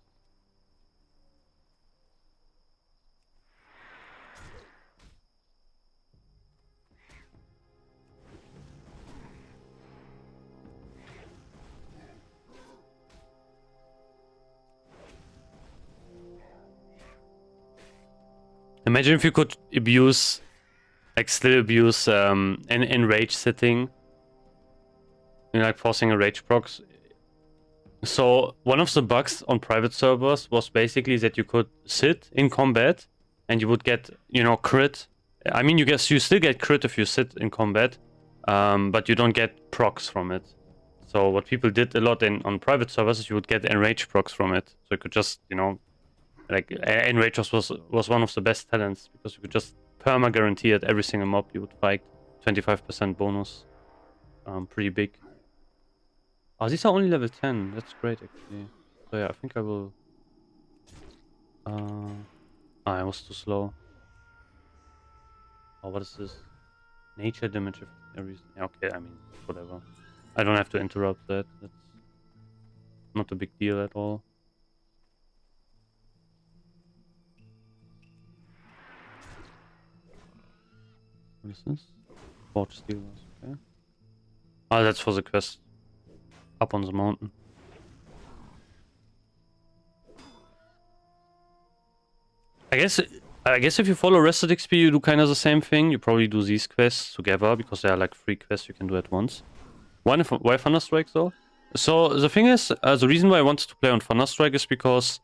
Imagine if you could abuse, like still abuse an enrage setting. You know, like forcing a rage procs. So one of the bugs on private servers was basically that you could sit in combat and you would get, you know, crit. I mean, you still get crit if you sit in combat, but you don't get procs from it. So what people did a lot on private servers is you would get enrage procs from it. So you could just, you know, like enrage was one of the best talents because you could just perma guarantee at every single mob you would fight 25% bonus. Pretty big. Oh, these are only level 10. That's great, actually. So yeah, I think I will... I was too slow. Oh, what is this? Nature damage of every... Okay, I mean, whatever. I don't have to interrupt that. That's not a big deal at all. What is this? Forge Steel, okay. Ah, that's for the quest. Up on the mountain. I guess if you follow Rested XP, you do kind of the same thing. You probably do these quests together because they are like 3 quests you can do at once. Why Thunderstrike though? So the thing is, the reason why I wanted to play on Thunderstrike is because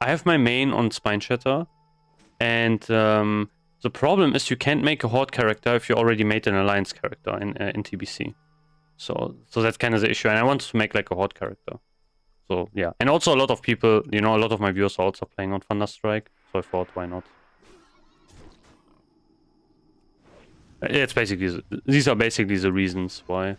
I have my main on Spine Shatter, and the problem is you can't make a Horde character if you already made an Alliance character in TBC. So that's kind of the issue, and I wanted to make like a Horde character. So yeah, and also a lot of people, you know, a lot of my viewers are also playing on Thunderstrike, so I thought, why not? It's basically these are basically the reasons why.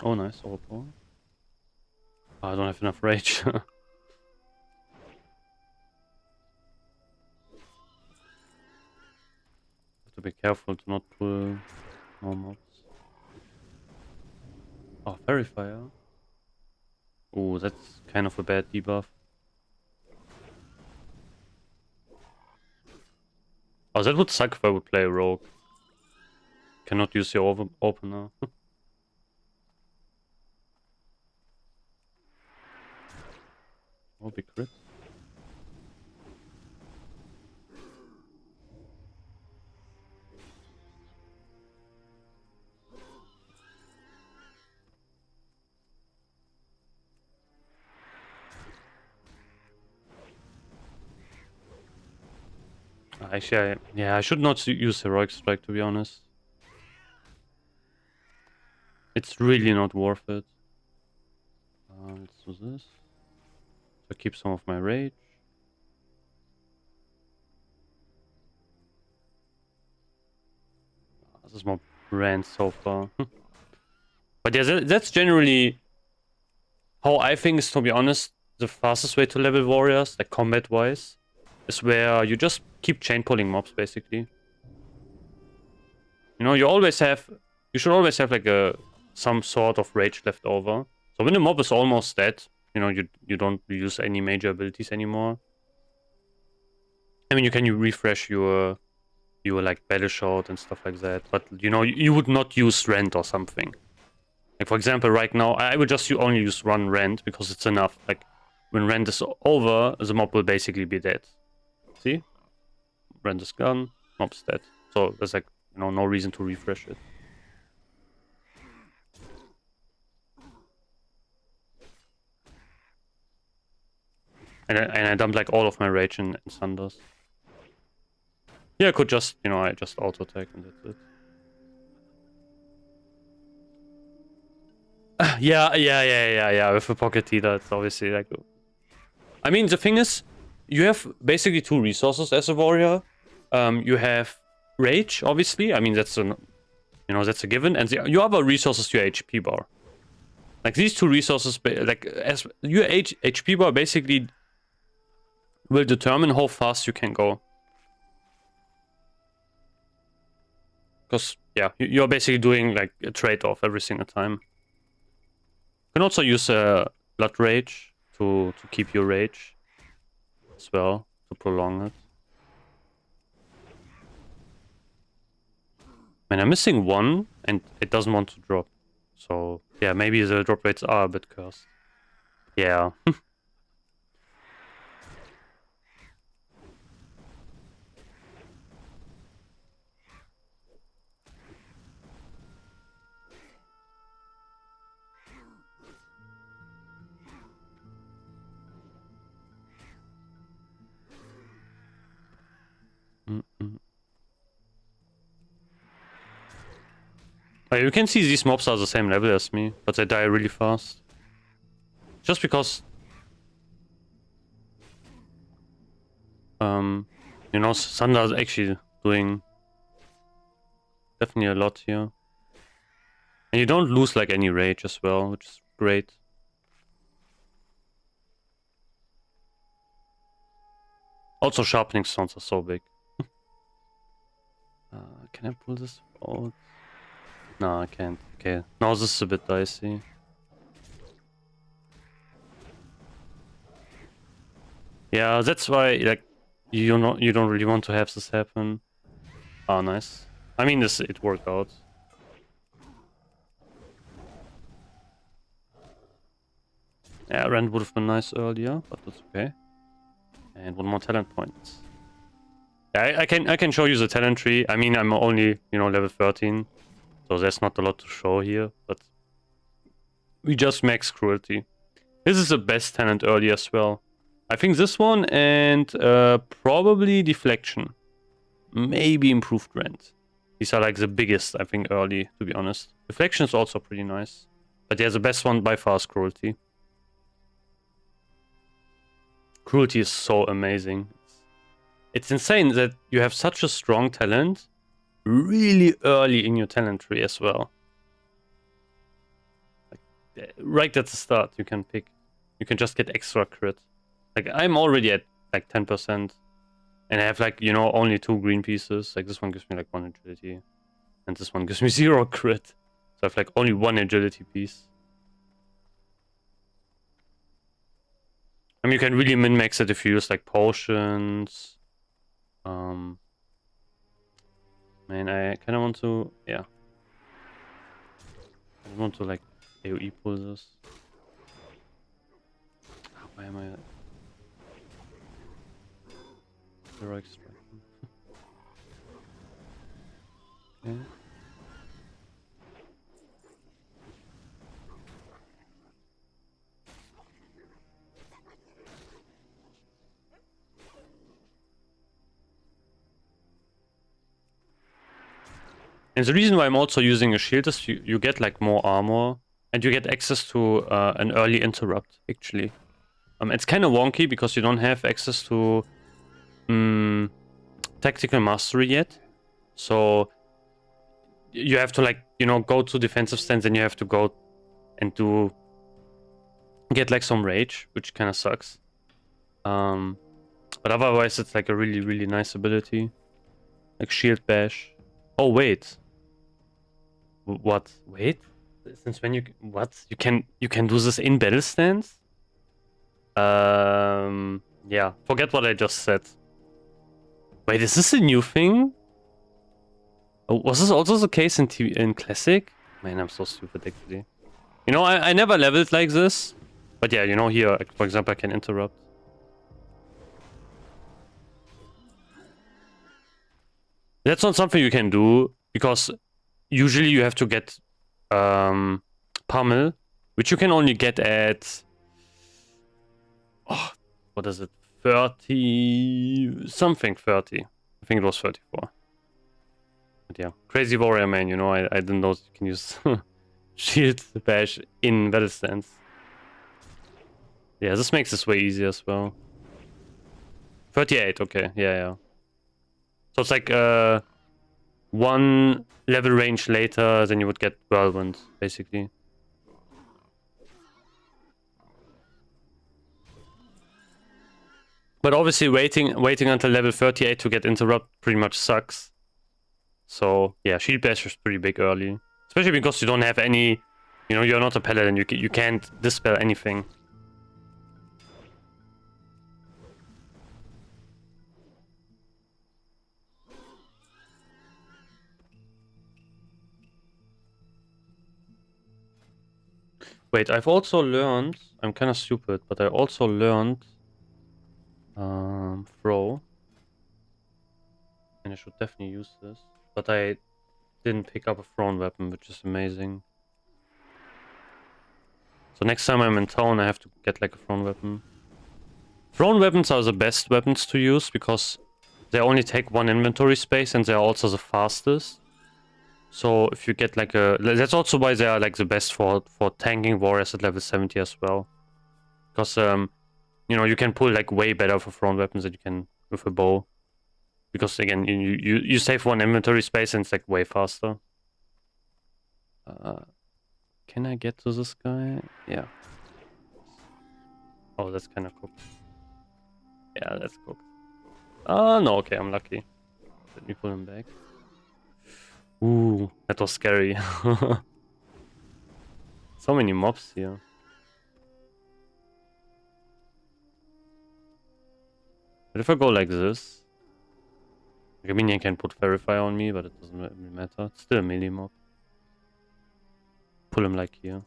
Oh, nice overpower. Oh, I don't have enough rage. Have to be careful to not pull more mobs. Oh, Fairy Fire. Oh, that's kind of a bad debuff. Oh, that would suck if I would play a rogue. Cannot use your opener. Oh, big crit. Actually, yeah, I should not use Heroic Strike, to be honest. It's really not worth it. Let's do this. So keep some of my rage. This is more brand so far. But yeah, that's generally how I think is, to be honest, the fastest way to level warriors, like combat-wise, is where you just keep chain pulling mobs, basically. You know, you should always have like some sort of rage left over. So when the mob is almost dead, you know, you don't use any major abilities anymore. I mean, you can refresh your like battle shot and stuff like that, but you know, you would not use rend or something. Like for example, right now I would just only use one rend because it's enough. Like when rend is over, the mob will basically be dead. See, rend is gone, mob's dead. So there's like, you know, no reason to refresh it. And I dumped like all of my rage in Thunders. Yeah, I could just, you know, I just auto attack and that's it. Yeah. With a pocket healer, it's obviously like I mean, the thing is, you have basically 2 resources as a warrior. You have rage, obviously. I mean, that's a given, and your other resource is your HP bar. Like these 2 resources, like as your HP bar basically will determine how fast you can go. Because yeah, you're basically doing like a trade-off every single time. You can also use blood rage to keep your rage as well, to prolong it. Man, I'm missing 1 and it doesn't want to drop. So yeah, maybe the drop rates are a bit cursed. Yeah. You can see these mobs are the same level as me, but they die really fast. Just because... you know, Thunder is actually doing definitely a lot here. And you don't lose like any rage as well, which is great. Also, sharpening stones are so big. Can I pull this out? No, I can't. Okay, now this is a bit dicey. Yeah, that's why like you don't really want to have this happen. Oh, nice. I mean, it worked out. Yeah, Rend would have been nice earlier, but that's okay. And 1 more talent point. Yeah, I can show you the talent tree. I mean, I'm only level 13, so there's not a lot to show here. But we just max cruelty. This is the best talent early as well. I think this one and probably deflection, maybe improved Rend. These are like the biggest, I think, early, to be honest. Deflection is also pretty nice, but yeah, the best one by far is cruelty. Cruelty is so amazing. It's insane that you have such a strong talent really early in your talent tree as well. Like, right at the start, you can pick. You can just get extra crit. Like, I'm already at like 10%. And I have like, only 2 green pieces. Like, this one gives me like 1 agility. And this one gives me 0 crit. So I have like only 1 agility piece. I mean, you can really min-max it if you use like potions. Man, I kind of want to, yeah. I don't want to like AoE pull this. Why am I? Heroic striking. Okay. And the reason why I'm also using a shield is you get like more armor and you get access to an early interrupt, actually. It's kind of wonky because you don't have access to tactical mastery yet. So you have to like, go to defensive stance and you have to go and get like some rage, which kind of sucks. But otherwise it's like a really, really nice ability. Like shield bash. Oh, wait. What? Wait? Since when what? You can do this in battle stance? Yeah, forget what I just said. Wait, is this a new thing? Oh, was this also the case in Classic? Man, I'm so stupid actually. I never leveled like this. But yeah, here, for example, I can interrupt. That's not something you can do, because usually you have to get Pummel, which you can only get at... Oh, what is it? 30... something 30. I think it was 34. But yeah, crazy warrior man, I didn't know you can use shield bash in battle stance. Yeah, this makes this way easier as well. 38, okay, yeah. So it's like one level range later, then you would get Whirlwind, basically. But obviously waiting until level 38 to get Interrupt pretty much sucks. So yeah, Shield Bash is pretty big early. Especially because you don't have any, you know, you're not a paladin, you can't dispel anything. Wait, I've also learned, I'm kind of stupid, but I also learned throw. And I should definitely use this. But I didn't pick up a thrown weapon, which is amazing. So next time I'm in town, I have to get like a thrown weapon. Thrown weapons are the best weapons to use because they only take one inventory space and they're also the fastest. So if you get like a... That's also why they are like the best for tanking warriors at level 70 as well. Because, you know, you can pull like way better for thrown weapons than you can with a bow. Because again, you save one inventory space and it's like way faster. Can I get to this guy? Yeah. Oh, that's kind of cooked. Yeah, that's cooked. Oh, no, okay, I'm lucky. Let me pull him back. Ooh, that was scary. So many mobs here. But if I go like this... Like, a minion can put Fairy Fire on me, but it doesn't really matter. It's still a melee mob. Pull him like here.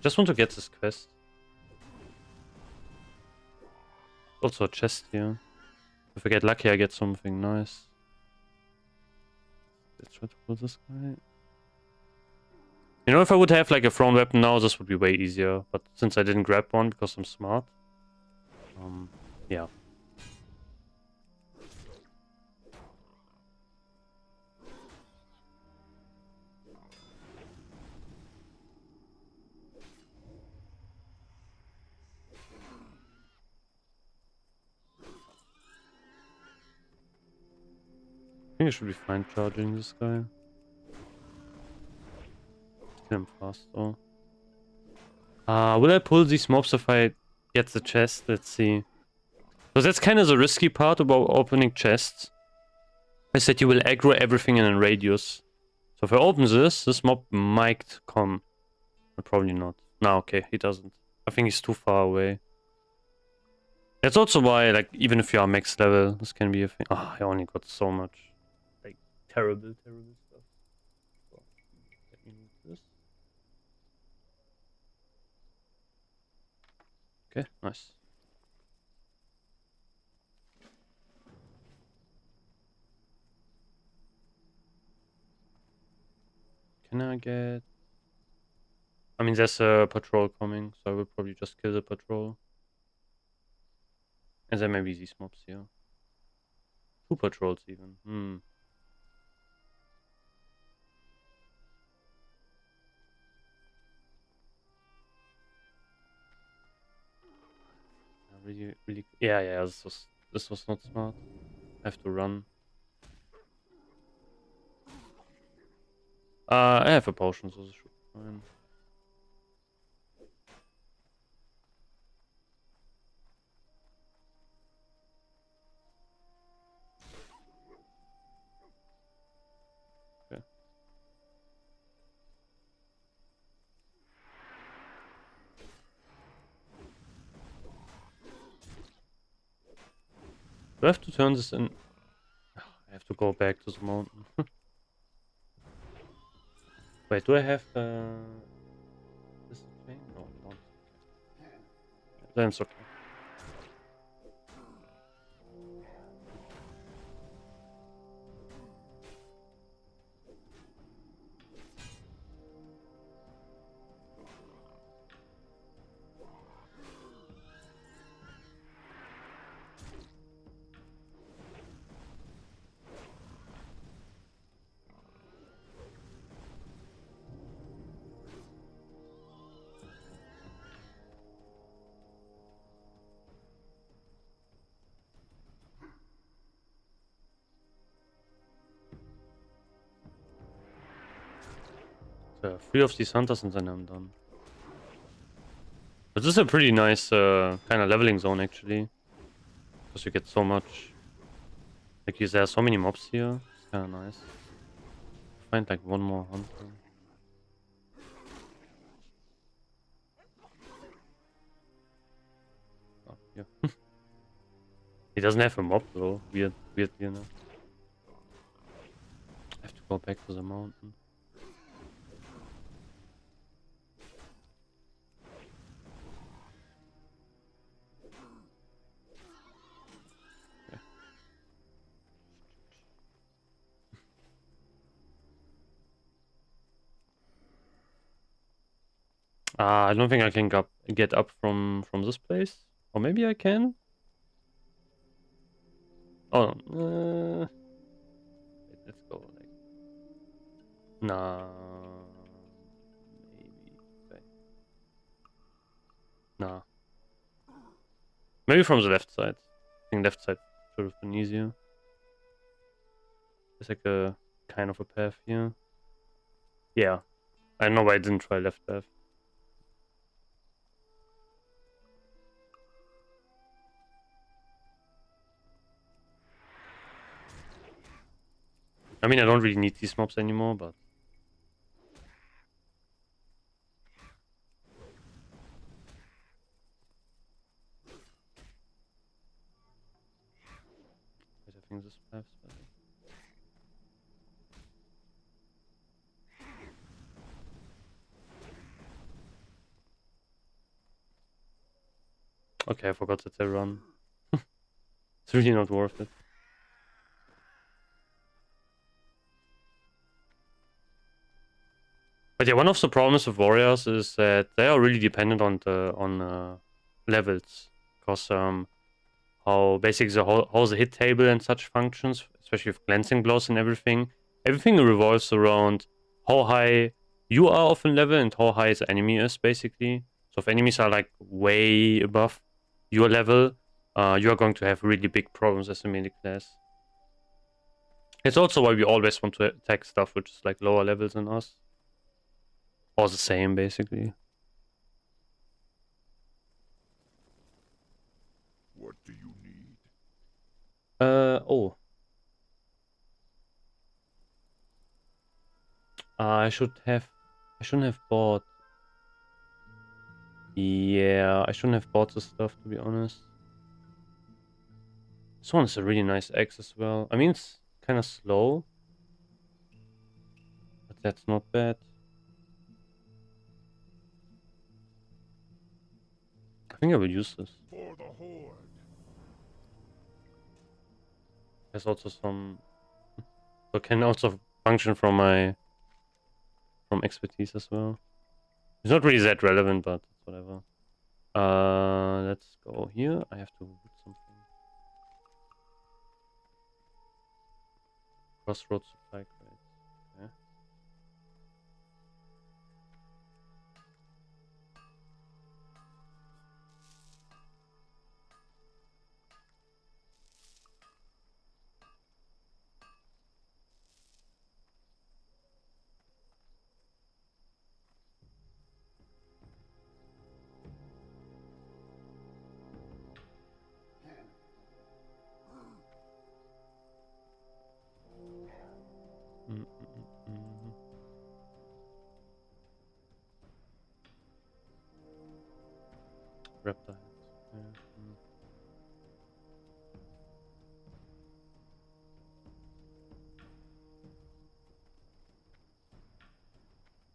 Just want to get this quest. Also a chest here. If I get lucky, I get something nice. Let's try to pull this guy. You know, if I would have like a thrown weapon now, this would be way easier. But since I didn't grab one because I'm smart, yeah. I think I should be fine charging this guy. Kill him fast though. Will I pull these mobs if I get the chest? Let's see. So that's kind of the risky part about opening chests. Is that you will aggro everything in a radius. So if I open this mob might come. But probably not. No, okay, he doesn't. I think he's too far away. That's also why, like, even if you are max level, this can be a thing. Oh, I only got so much. Like, terrible stuff. So, let me move this. Okay, nice. Can I get... I mean, there's a patrol coming, so I will probably just kill the patrol. And then maybe these mobs here. 2 patrols even. Really... Yeah, this was not smart. I have to run. I have a potion, so this should be fine. Okay. Do I have to turn this in? I have to go back to the mountain. Wait, do I have this thing? No, I don't. Then it's okay. So 3 of these hunters and then I'm done. But this is a pretty nice kind of leveling zone actually. Because you get so much. Like there are so many mobs here. It's kind of nice. Find like one more hunter. Oh, yeah. He doesn't have a mob though. Weird, you know. I have to go back to the mountain. Yeah. I don't think I can get up from this place. Or maybe I can. Oh, wait, let's go like. Nah. Maybe. Okay. Nah. Maybe from the left side. I think left side should have been easier. There's like a kind of a path here. Yeah. I know why I didn't try left path. I mean, I don't really need these mobs anymore, but... Wait, I think this path's better. Okay, I forgot that they run. It's really not worth it. But yeah, one of the problems with warriors is that they are really dependent on levels, because how basically how the hit table and such functions, especially with glancing blows and everything, everything revolves around how high you are of a level and how high the enemy is, basically. So if enemies are like way above your level, you are going to have really big problems as a melee class. It's also why we always want to attack stuff which is like lower levels than us. Or the same, basically. What do you need? Oh. I shouldn't have bought. Yeah, I shouldn't have bought this stuff, to be honest. This one is a really nice axe as well. I mean, it's kind of slow, but that's not bad. I think I will use this. For the Horde. There's also some... So can also function from expertise as well. It's not really that relevant, but whatever. Let's go here. I have to put something. Crossroads supply crates. Okay. Mm, mm, mm, mm. Raptor heads. Okay. Mm.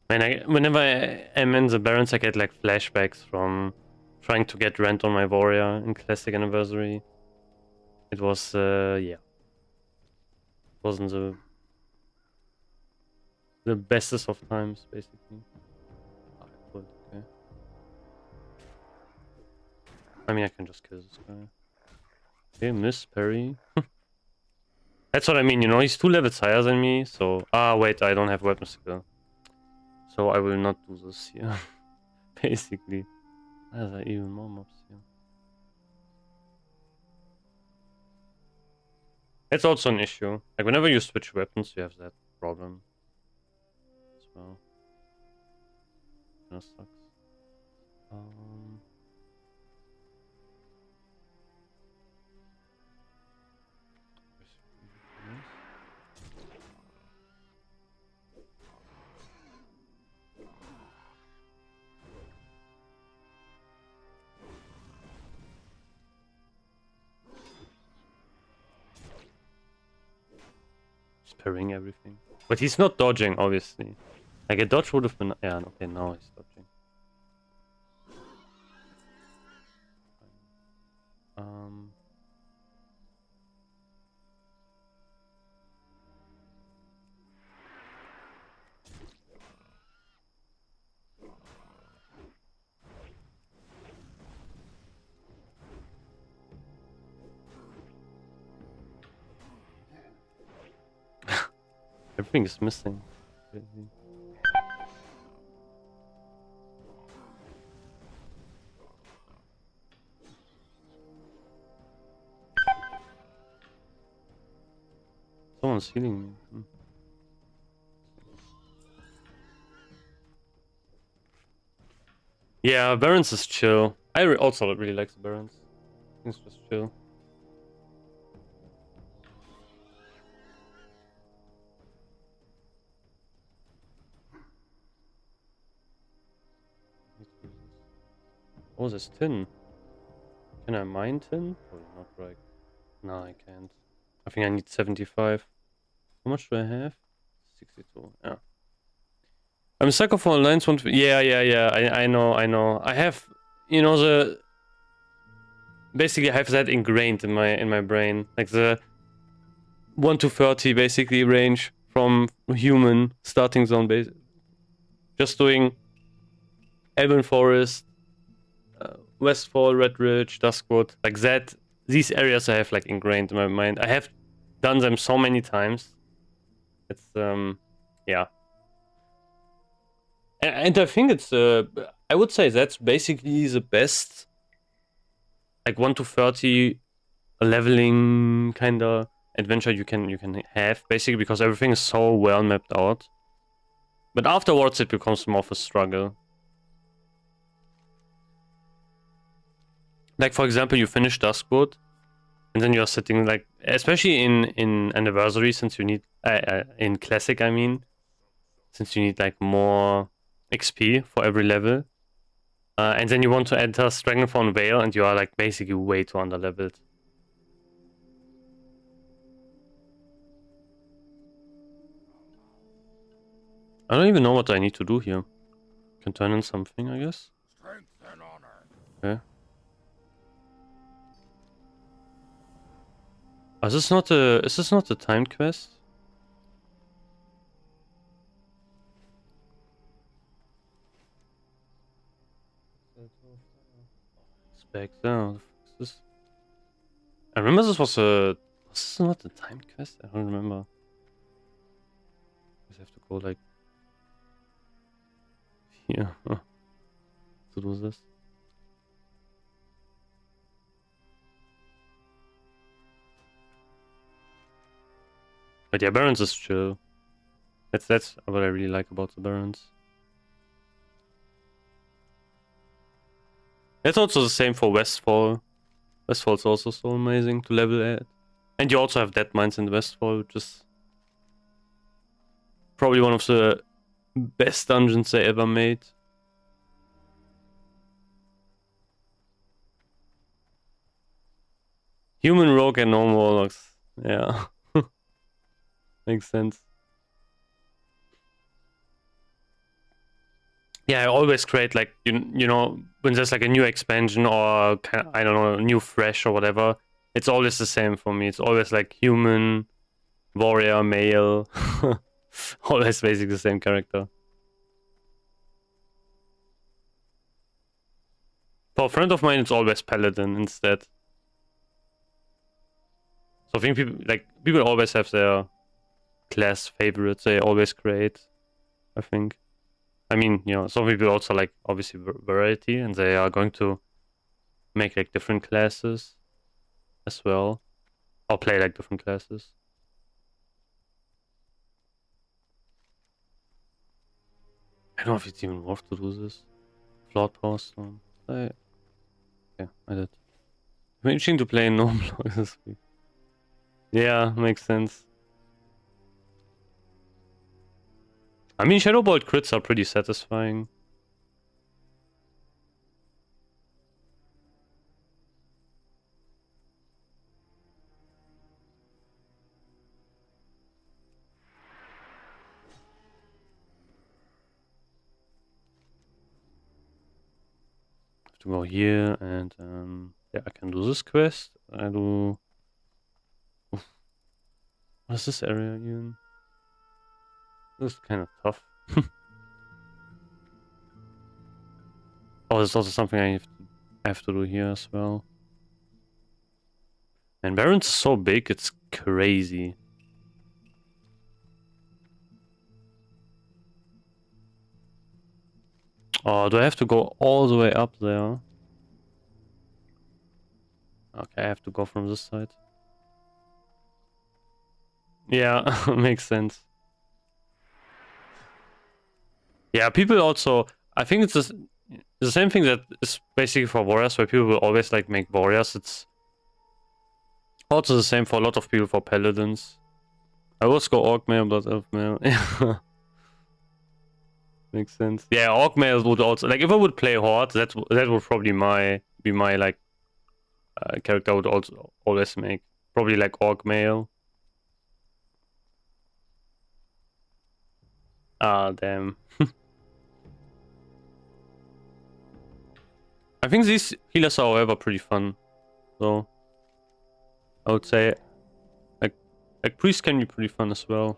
Man, whenever I am in the Barrens, I get like flashbacks from trying to get rent on my warrior in Classic Anniversary. It was, yeah. Wasn't the bestest of times, basically. Ah, cool, okay. I mean, I can just kill this guy. Okay, miss, parry. That's what I mean, you know, he's 2 levels higher than me, so... Ah, wait, I don't have weapon skill. So I will not do this here, basically. There's even more mobs here. It's also an issue. Like, whenever you switch weapons, you have that problem as well. kinda sucks. Parrying everything. But he's not dodging, obviously. Like a dodge would have been... Yeah, okay, now he's dodging. Everything is missing. Someone's healing me. Yeah, Barons is chill. I also really like the Barons. It's just chill. Oh, there's tin. Can I mine tin? Oh, not right. No, I can't. I think I need 75. How much do I have? 62. Yeah. I'm a sucker for Alliance 1. Yeah. I know. I have, you know, the basically I have that ingrained in my brain, like the 1 to 30 basically range from human starting zone base. Just doing Elven Forest, Westfall, Red Ridge, Duskwood, like that. These areas I have like ingrained in my mind. I have done them so many times. It's yeah. And I think it's I would say that's basically the best, like 1 to 30 leveling kind of adventure you can have, basically, because everything is so well mapped out. But afterwards it becomes more of a struggle. Like, for example, you finish Duskwood, and then you're sitting, like, especially in Anniversary, since you need in Classic, I mean, since you need like more XP for every level, and then you want to enter Stranglethorn Vale, and you are like basically way too underleveled. I don't even know what I need to do here. Can turn in something, I guess. Strength and honor. Okay. Oh, is this not a timed quest? It's back down. Is this? I remember this was a. Was this not a timed quest? I don't remember. I have to go like here to do this. But yeah, Barons is chill. That's what I really like about the Barons. It's also the same for Westfall. Westfall's also so amazing to level at. And you also have Dead Mines in Westfall, which is probably one of the best dungeons they ever made. Human Rogue and no Warlocks. Yeah. Makes sense. Yeah, I always create like you know, when there's like a new expansion or I don't know, new fresh or whatever, it's always the same for me. It's always like human, warrior, male. Always basically the same character. For a friend of mine, it's always paladin instead. So I think people always have their class favorites they always create, I think. I mean, you know, some people also like obviously variety, and they are going to make like different classes as well, or play like different classes. I don't know if it's even worth to do this. Flood Power Stone. Yeah, I did. Interesting to play no block this week. Yeah, makes sense. I mean, Shadow Bolt crits are pretty satisfying. Have to go here and yeah, I can do this quest. I do. Oof. What is this area again? This is kind of tough. Oh, there's also something I have to do here as well. And Baron's so big, it's crazy. Oh, do I have to go all the way up there? Okay, I have to go from this side. Yeah, makes sense. Yeah, people also... I think it's the same thing that is basically for warriors, where people will always like make warriors. It's also the same for a lot of people for paladins. I always go Orc Mail, Blood Elf Mail. Yeah. Makes sense. Yeah, Orc Mail would also... Like, if I would play Horde, that would probably be my, like, character I would also always make. Probably, like, Orc Mail. Ah, damn. I think these healers are, however, pretty fun. So, I would say, like Priest can be pretty fun as well.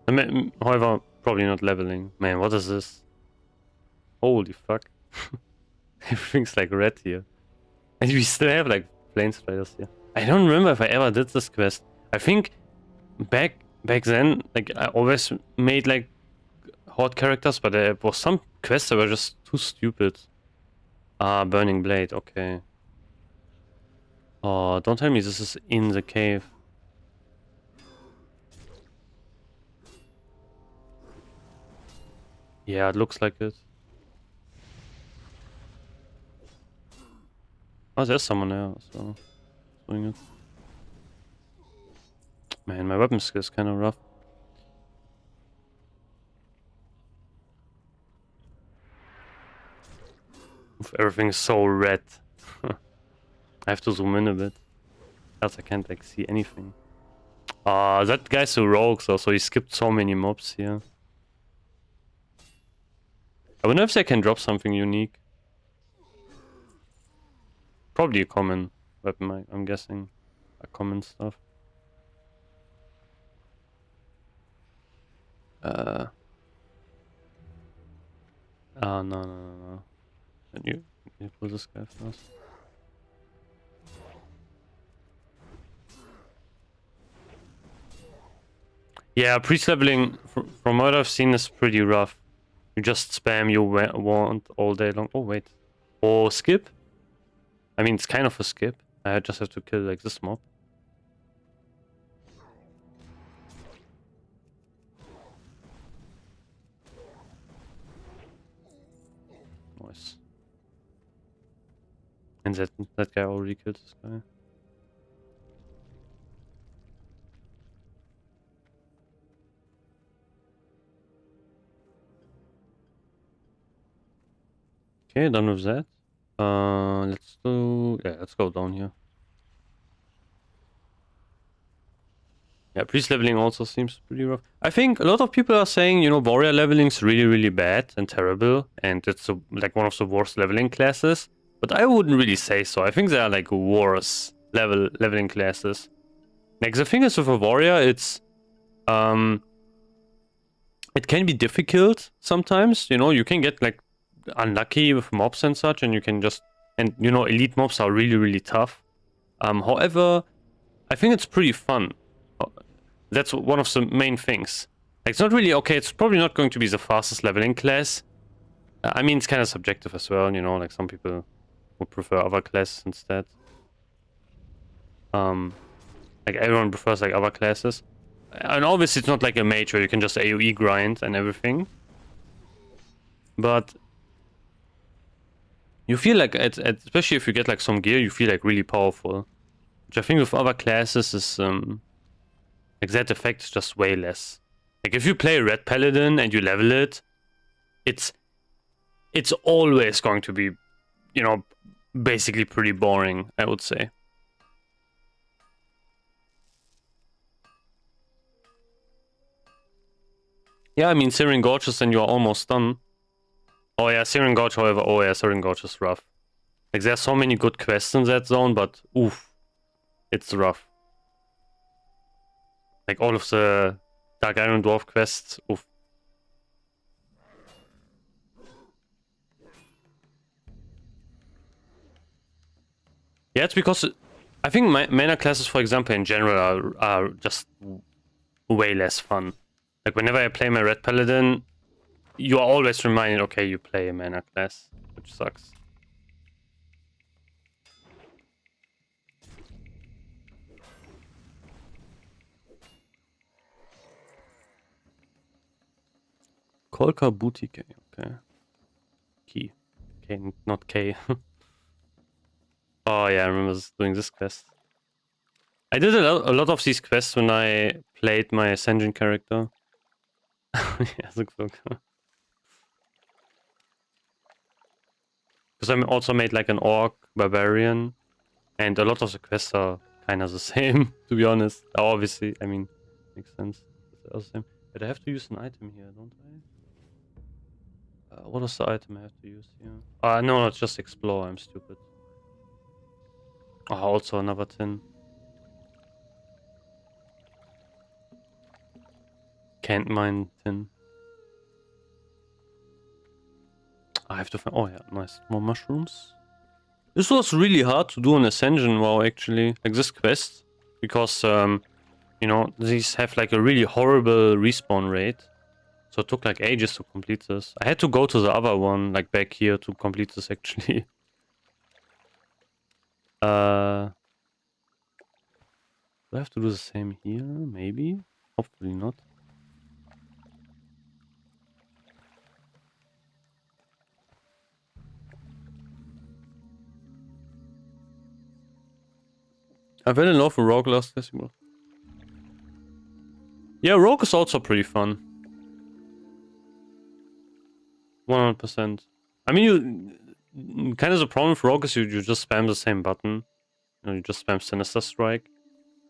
I mean, however, probably not leveling. Man, what is this? Holy fuck. Everything's like red here. And we still have like Plane Striders here. I don't remember if I ever did this quest. I think back then, like, I always made like Horde characters, but there was some quests that were just too stupid. Burning Blade, okay. Oh, don't tell me this is in the cave. Yeah, it looks like it. Oh, there's someone there, so doing it. Man, my weapon skill is kind of rough. Oof, everything's so red. I have to zoom in a bit. Else I can't like see anything. That guy's a rogue, so he skipped so many mobs here. I wonder if they can drop something unique. Probably a common weapon, I'm guessing. A common stuff. No. You pull this guy first. Yeah, priest leveling, from what I've seen, is pretty rough. You just spam your wand all day long. Oh, wait. Or skip? I mean, it's kind of a skip. I just have to kill, like, this mob. Nice. And that guy already killed this guy. Okay, done with that. Let's go down here. Yeah, priest leveling also seems pretty rough. I think a lot of people are saying, you know, warrior leveling is really, really bad and terrible, and it's like one of the worst leveling classes. But I wouldn't really say so. I think there are like worse leveling classes. Like the thing is with a warrior, it can be difficult sometimes. You know, you can get like unlucky with mobs and such, and you know, elite mobs are really, really tough. However, I think it's pretty fun. That's one of the main things. Like, it's not really okay. It's probably not going to be the fastest leveling class. I mean, it's kind of subjective as well. You know, like some people would prefer other classes instead. Like everyone prefers like other classes. And obviously it's not like a mage where you can just AoE grind and everything. But you feel like, especially if you get like some gear, you feel like really powerful. Which I think with other classes is, like that effect is just way less. Like if you play Red Paladin and you level it, it's always going to be, you know, basically pretty boring, I would say. Yeah, I mean, Searing Gorges and you're almost done. Oh yeah, Searing Gorge, however, oh yeah, Searing Gorge is rough. Like, there's so many good quests in that zone, but oof, it's rough. Like, all of the Dark Iron Dwarf quests, oof. Yeah, it's because I think mana classes, for example, in general are just way less fun. Like, whenever I play my Red Paladin, you are always reminded, okay, you play a mana class, which sucks. Kolka Boutique, okay. Key. Okay, not K. Oh yeah, I remember doing this quest. I did a lot of these quests when I played my Ascension character. Yeah, so cool. Because I also made like an Orc Barbarian, and a lot of the quests are kind of the same, to be honest. Obviously, I mean, makes sense. They're the same. But I have to use an item here, don't I? What is the item I have to use here? No, it's just explore. I'm stupid. Oh, also another tin. Can't mine tin. I have to find. Oh yeah, nice. More mushrooms. This was really hard to do on Ascension, WoW, actually. Like this quest. Because, you know, these have like a really horrible respawn rate. So it took like ages to complete this. I had to go to the other one, like back here, to complete this actually. Do I have to do the same here? Maybe? Hopefully not. I fell in love with Rogue last festival. Yeah, Rogue is also pretty fun. 100%. I mean, kind of the problem with Rogue is you just spam the same button. You know, you just spam Sinister Strike.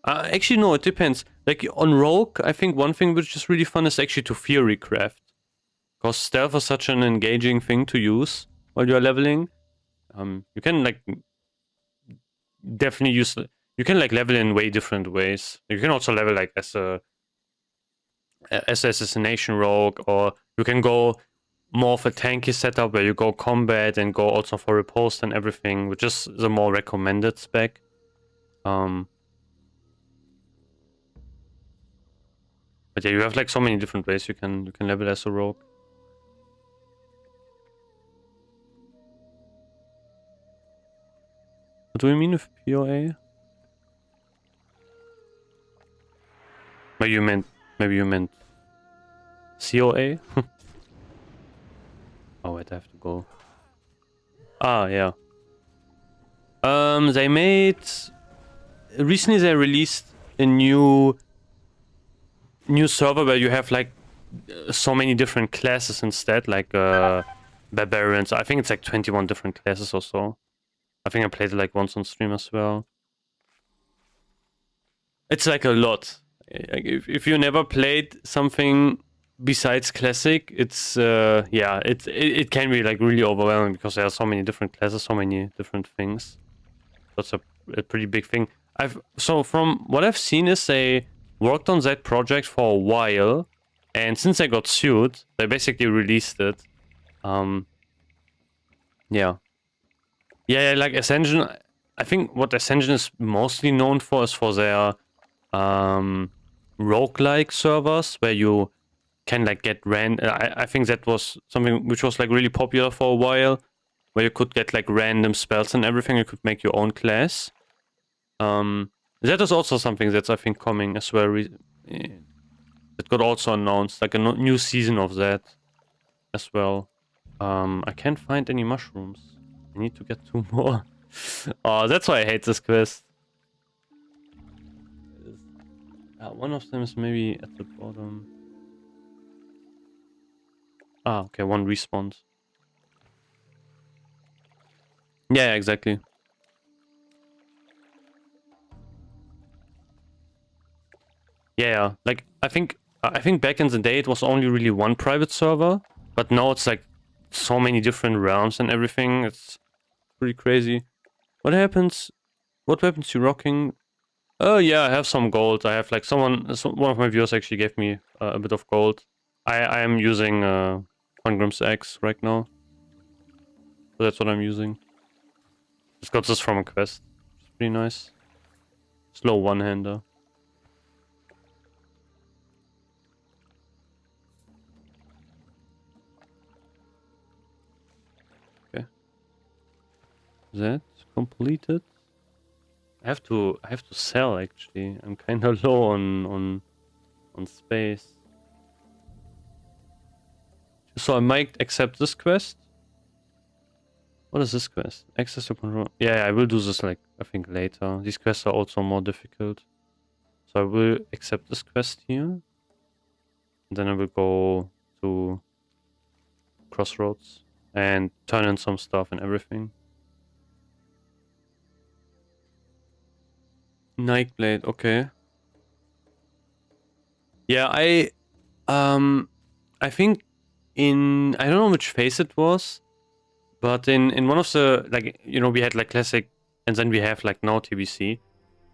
Actually, no, it depends. Like, on Rogue, I think one thing which is really fun is actually to Fury Craft. Because stealth is such an engaging thing to use while you're leveling. You can, like, definitely use... You can, like, level in way different ways. You can also level, like, as a assassination rogue, or you can go more of a tanky setup where you go combat and go also for riposte and everything, which is the more recommended spec. But yeah, you have like so many different ways you can level as a rogue. What do you mean with POA? Maybe you meant COA? Oh wait, I have to go. Ah, yeah. They made... Recently they released a new server where you have like so many different classes instead, like barbarians. I think it's like 21 different classes or so. I think I played it like once on stream as well. It's like a lot. If you never played something besides classic, it's yeah, it can be like really overwhelming because there are so many different classes, so many different things. That's a pretty big thing. So from what I've seen is they worked on that project for a while, and since they got sued, they basically released it. Yeah, like Ascension. I think what Ascension is mostly known for is for their roguelike servers where you can like get I think that was something which was like really popular for a while, where you could get like random spells and everything. You could make your own class. That is also something that's I think coming as well It got also announced, like a new season of that as well. I can't find any mushrooms. I need to get 2 more. Oh, that's why I hate this quest. One of them is maybe at the bottom. Ah, okay, one respawns. Yeah, exactly. Yeah, like I think back in the day it was only really one private server, but now it's like so many different realms and everything. It's pretty crazy. What happens? What weapons you rocking? Oh yeah, I have some gold. I have like one of my viewers actually gave me a bit of gold. I am using Hungrim's Axe right now. So that's what I'm using. Just got this from a quest. It's pretty nice. Slow one-hander. Okay. That completed. I have to sell actually. I'm kind of low on space. So I might accept this quest. What is this quest? Access to control. Yeah, I will do this like I think later. These quests are also more difficult. So I will accept this quest here. And then I will go to Crossroads and turn in some stuff and everything. Nightblade, okay. Yeah, I think I don't know which phase it was, but in one of the, like, you know, we had like Classic and then we have like now TBC.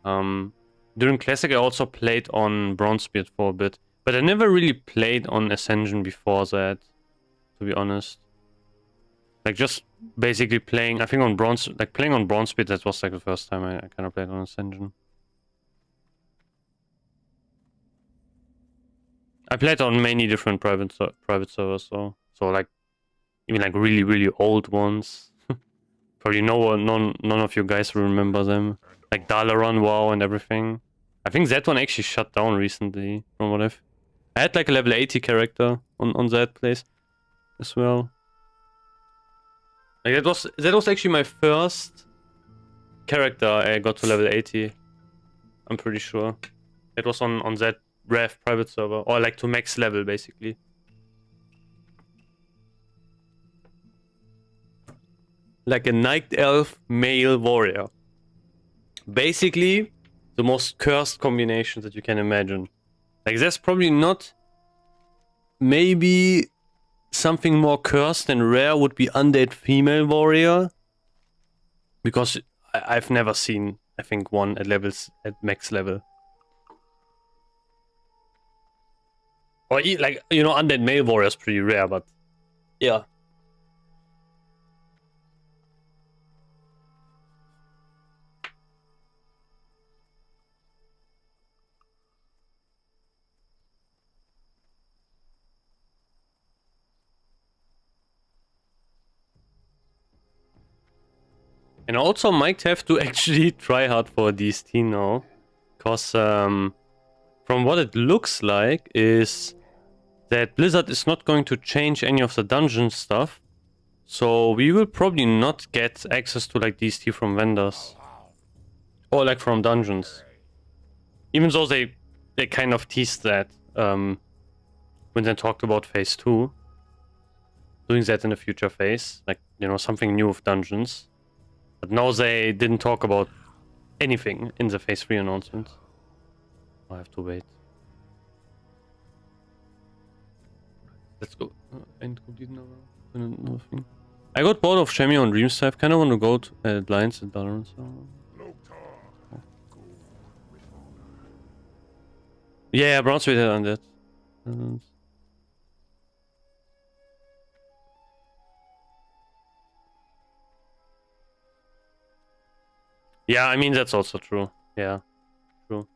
During Classic I also played on Bronzebeard for a bit, but I never really played on Ascension before that, to be honest. Like just basically playing, I think on playing on Bronzebeard, that was like the first time I kind of played on Ascension. I played on many different private servers, so like even like really old ones. Probably none of you guys will remember them. Like Dalaran, WoW, and everything. I think that one actually shut down recently, from what I had like a level 80 character on that place as well. Like that was actually my first character I got to level 80. I'm pretty sure. It was on that Rev private server, or like to max level basically. Like a Night Elf male warrior. Basically, the most cursed combination that you can imagine. Like there's probably not... Maybe something more cursed and rare would be Undead female warrior. Because I've never seen, I think, one at max level. Or like, you know, Undead male warrior is pretty rare, but... Yeah. And I also might have to actually try hard for DST now. Because from what it looks like is that Blizzard is not going to change any of the dungeon stuff. So we will probably not get access to like DST from vendors. Or like from dungeons. Even though they kind of teased that when they talked about phase 2. Doing that in the future phase. Like, you know, something new with dungeons. But now they didn't talk about anything in the phase 3 announcement. I have to wait. Let's go. End complete now. Nothing. I got bored of Shemio and Dreamstar. I kind of want to go to Lions and Dalaran. Oh. Yeah, Bronzebeard had on that. Yeah, I mean, that's also true. Yeah, true.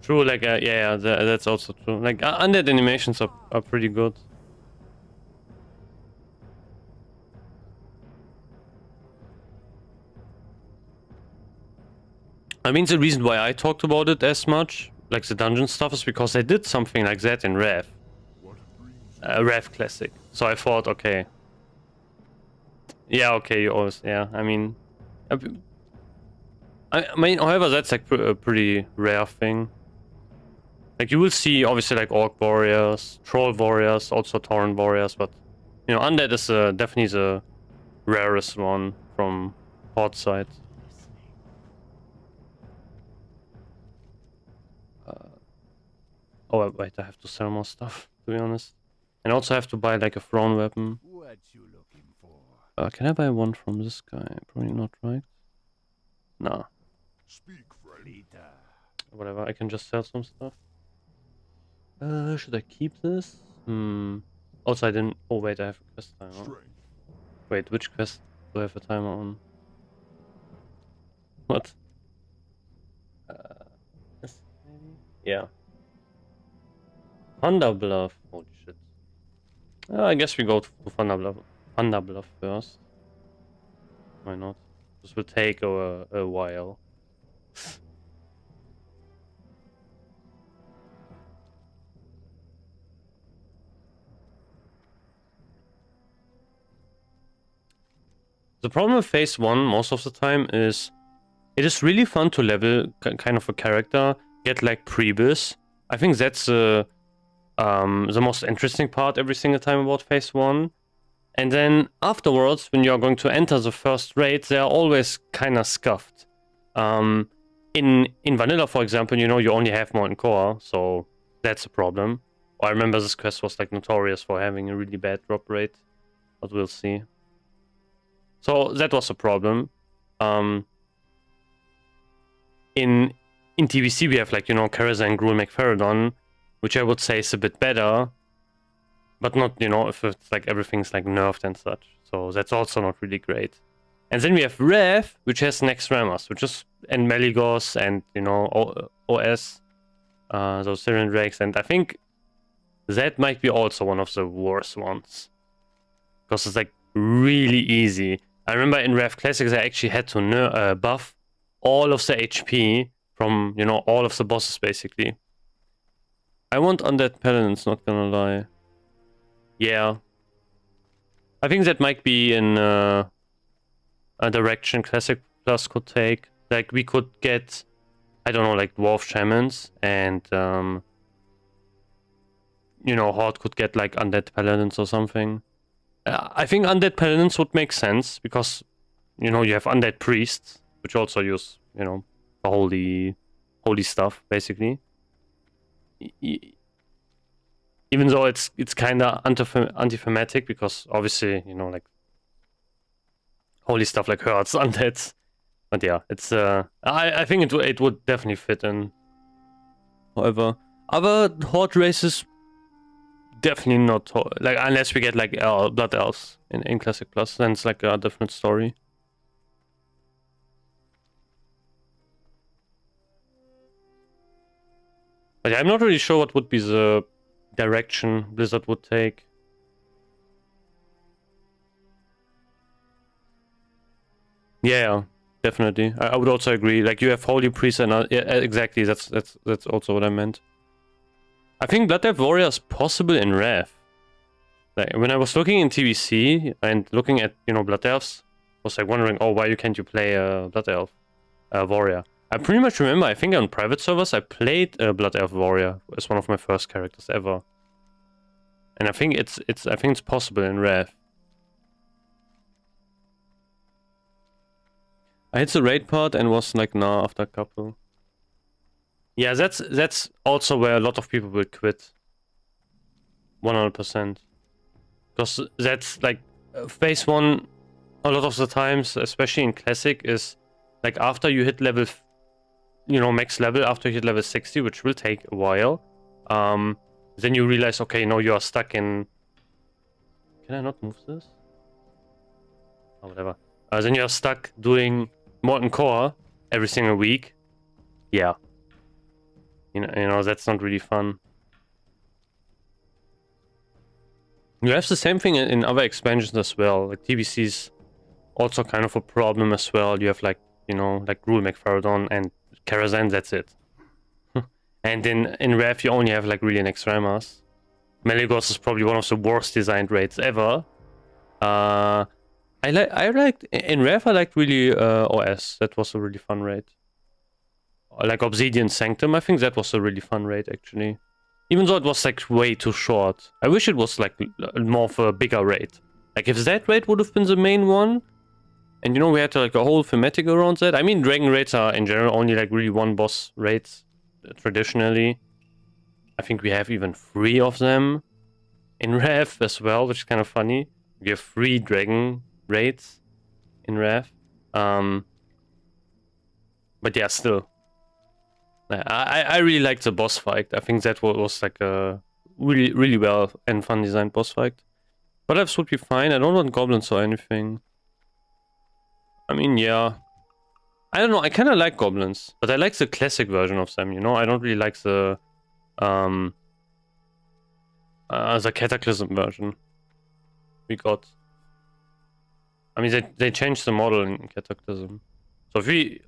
True, like, yeah, that's also true. Like, undead animations are pretty good. I mean, the reason why I talked about it as much, like the dungeon stuff, is because I did something like that in Rev. What brings you? Rev Classic. So I thought, okay. Yeah, okay, you always, yeah, I mean... I mean, however, that's like a pretty rare thing. Like, you will see, obviously, like, Orc Warriors, Troll Warriors, also Tauren Warriors, but, you know, Undead is definitely the rarest one from Horde side. Oh, wait, I have to sell more stuff, to be honest. And also have to buy, like, a thrown weapon. What you looking for? Can I buy one from this guy? Probably not, right? Nah. Speak, friend. Whatever, I can just sell some stuff. Should I keep this? Also, I didn't... Oh, wait, I have a quest timer. Strength. Wait, which quest do I have a timer on? What? This maybe? Yeah. Thunder Bluff. Holy shit. I guess we go to Thunder Bluff. Thunder Bluff first. Why not? This will take a while. The problem with phase 1 most of the time is it is really fun to level kind of a character, get like prebis. I think that's the most interesting part every single time about phase 1. And then afterwards, when you're going to enter the first raid, they are always kind of scuffed. In vanilla, for example, you know, you only have Molten Core, so that's a problem. I remember this quest was like notorious for having a really bad drop rate, but we'll see. So that was a problem. In TBC we have like, you know, Karazhan, Gruul, Mechpharadon, which I would say is a bit better, but not, you know, if it's like everything's like nerfed and such. So that's also not really great. And then we have Rev, which has Naxxramas, which is, and Malygos and, you know, OS, those Syrian Drakes, and I think that might be also one of the worst ones. Because it's like really easy. I remember in Rev Classics I actually had to buff all of the HP from, you know, all of the bosses basically. I want Undead Paladins, not gonna lie. Yeah. I think that might be in a direction Classic Plus could take. Like, we could get, I don't know, like Dwarf Shamans, and, you know, Horde could get like Undead Paladins or something. I think Undead Paladins would make sense, because, you know, you have Undead Priests, which also use, you know, the holy stuff, basically. Even though it's kind of anti-thematic, because obviously, you know, like, holy stuff like hurts undeads. But yeah, it's I think it would definitely fit in. However, other Horde races definitely not, like, unless we get like Blood Elves in Classic Plus, then it's like a different story. But yeah, I'm not really sure what would be the direction Blizzard would take. Yeah, definitely. I would also agree. Like, you have Holy Priest and yeah, exactly. That's also what I meant. I think Blood Elf Warrior is possible in Rev. Like, when I was looking in TBC and looking at, you know, Blood Elves, I was like wondering, oh, why can't you play Blood Elf Warrior? I pretty much remember, I think on private servers, I played Blood Elf Warrior as one of my first characters ever. And I think it's possible in Rev. I hit the raid part and was like, nah, after a couple. Yeah, that's also where a lot of people will quit. 100%. Because that's like, phase 1, a lot of the times, especially in Classic, is like after you hit level, you know, max level, after you hit level 60, which will take a while, then you realize, okay, no, you are stuck in... Can I not move this? Oh, whatever. Then you're stuck doing Molten Core every single week. Yeah. You know, that's not really fun. You have the same thing in other expansions as well. Like, TBC's also kind of a problem as well. You have, like, you know, like Gruul, Mechpharadon, and Karazhan, that's it. And in Rev, you only have like really an Extremas. Malygos is probably one of the worst designed raids ever. I liked in Rev. I liked really OS. That was a really fun raid. Like Obsidian Sanctum, I think that was a really fun raid actually. Even though it was like way too short. I wish it was like more of a bigger raid. Like if that raid would have been the main one, and you know we had like a whole thematic around that. I mean, Dragon raids are in general only like really one boss raids traditionally. I think we have even 3 of them in Rev as well, which is kind of funny. We have 3 Dragon raids in Rev. But yeah, still. I really liked the boss fight. I think that was like a really well and fun designed boss fight. But that would be fine. I don't want goblins or anything. I mean, yeah. I don't know. I kind of like goblins, but I like the classic version of them. You know, I don't really like the Cataclysm version we got. I mean, they changed the model in Cataclysm. So if we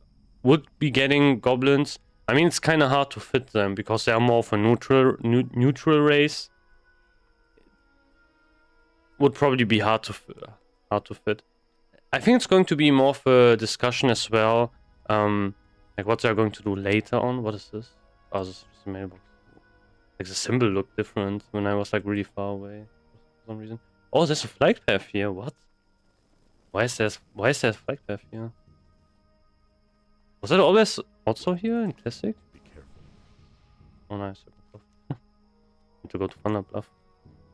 would be getting goblins, I mean, it's kind of hard to fit them because they are more of a neutral race. Would probably be hard to fit. I think it's going to be more of a discussion as well. Like what they're going to do later on. What is this? Oh, this is the mailbox. Like the symbol looked different when I was like really far away for some reason. Oh, there's a flight path here. What? Why is there a flight path here? Was that always also here in Classic? Be careful. Oh, nice. Need to go to Thunder Bluff.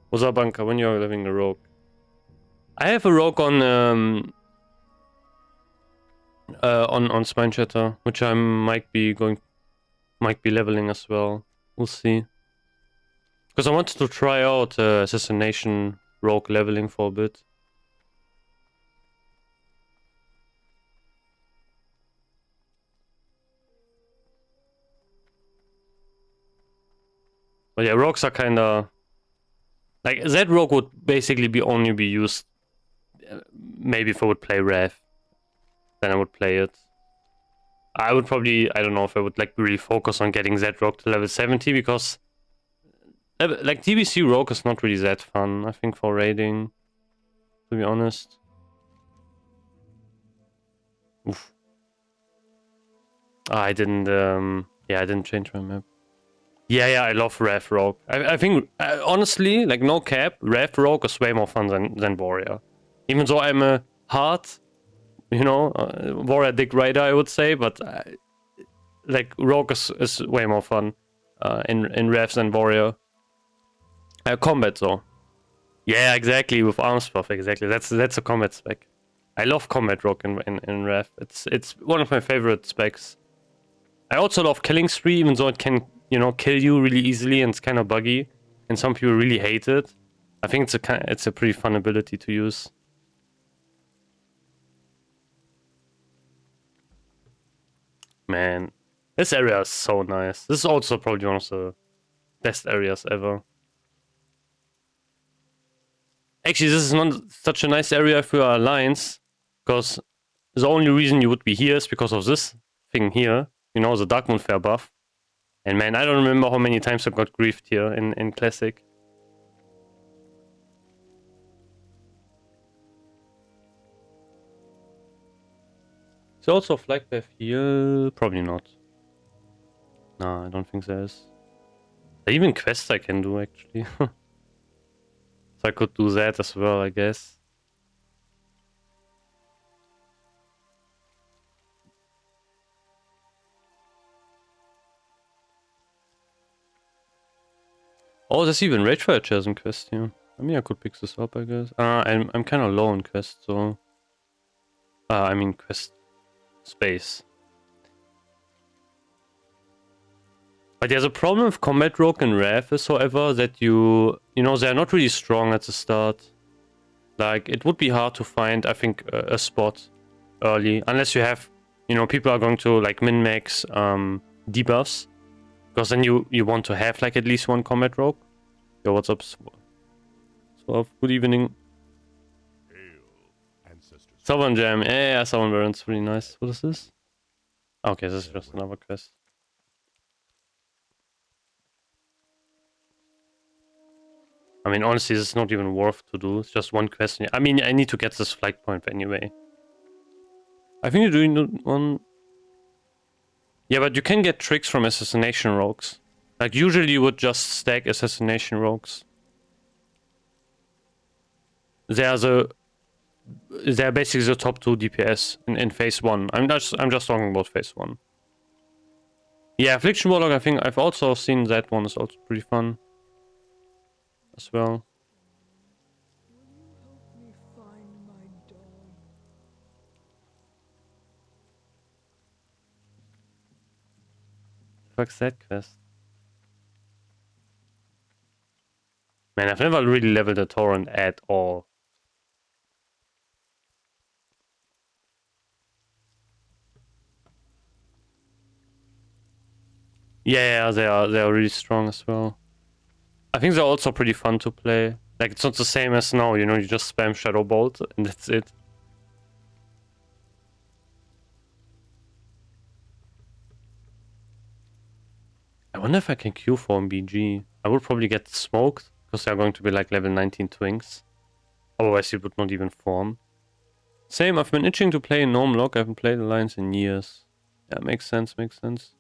What's up, Bunker? When you're living a rogue? I have a rogue on Spine Shatter, which I might be leveling as well. We'll see. Because I wanted to try out Assassination rogue leveling for a bit. But yeah, rogues are kinda... Like, that rogue would basically only be used... maybe if I would play Rev. Then I would play it. I would probably... I don't know if I would like really focus on getting that rogue to level 70, because... like, TBC rogue is not really that fun, I think, for raiding. To be honest. Oof. I didn't... yeah, I didn't change my map. Yeah, I love Rev Rogue. I think, honestly, like, no cap, Rev Rogue is way more fun than Warrior. Even though I'm a hard, you know, Warrior Dick Rider, I would say, but, like, Rogue is way more fun in Rev than Warrior. Combat, though. Yeah, exactly, with arms buff, exactly. That's a combat spec. I love Combat Rogue in Rev. It's one of my favorite specs. I also love Killing Spree, even though it can... you know, kill you really easily and it's kind of buggy, and some people really hate it. I think it's a pretty fun ability to use. Man, this area is so nice. This is also probably one of the best areas ever. Actually, this is not such a nice area if you are Alliance, because the only reason you would be here is because of this thing here. You know, the Darkmoon Fair buff. And man, I don't remember how many times I got griefed here in Classic. Is there also a flag path here? Probably not. No, I don't think there is. There are even quests I can do, actually. So I could do that as well, I guess. Oh, there's even Ragefire Chasm quest here. I mean, I could pick this up, I guess. I'm kind of low on quest, so... I mean, quest space. But there's a problem with Combat Rogue and Rev is, however, that you know, they're not really strong at the start. Like, it would be hard to find, I think, a spot early. Unless you have, you know, people are going to, like, min-max debuffs. Because then you want to have like at least one Combat Rogue. Yo, what's up? Swap. Good evening. Hail, ancestors. Southern Jam. Yeah, Southern Baron's pretty nice. What is this? Okay, this is just another quest. I mean, honestly, this is not even worth to do. It's just one quest. I mean, I need to get this flag point anyway. I think you're doing one... Yeah, but you can get tricks from assassination rogues. Like, usually you would just stack assassination rogues. They're basically the top 2 DPS in phase 1. I'm just talking about phase 1. Yeah, Affliction Warlock, I think I've also seen that one is also pretty fun. As well. Help me find my dog. Fuck's that quest? Man, I've never really leveled a torrent at all. Yeah, they are really strong as well. I think they're also pretty fun to play. Like, it's not the same as now, you know, you just spam Shadow Bolt and that's it. I wonder if I can queue for BG. I would probably get smoked, because they're going to be like level 19 twinks. Otherwise it would not even form. Same, I've been itching to play Gnome Lock. I haven't played Alliance in years. Yeah, makes sense, makes sense.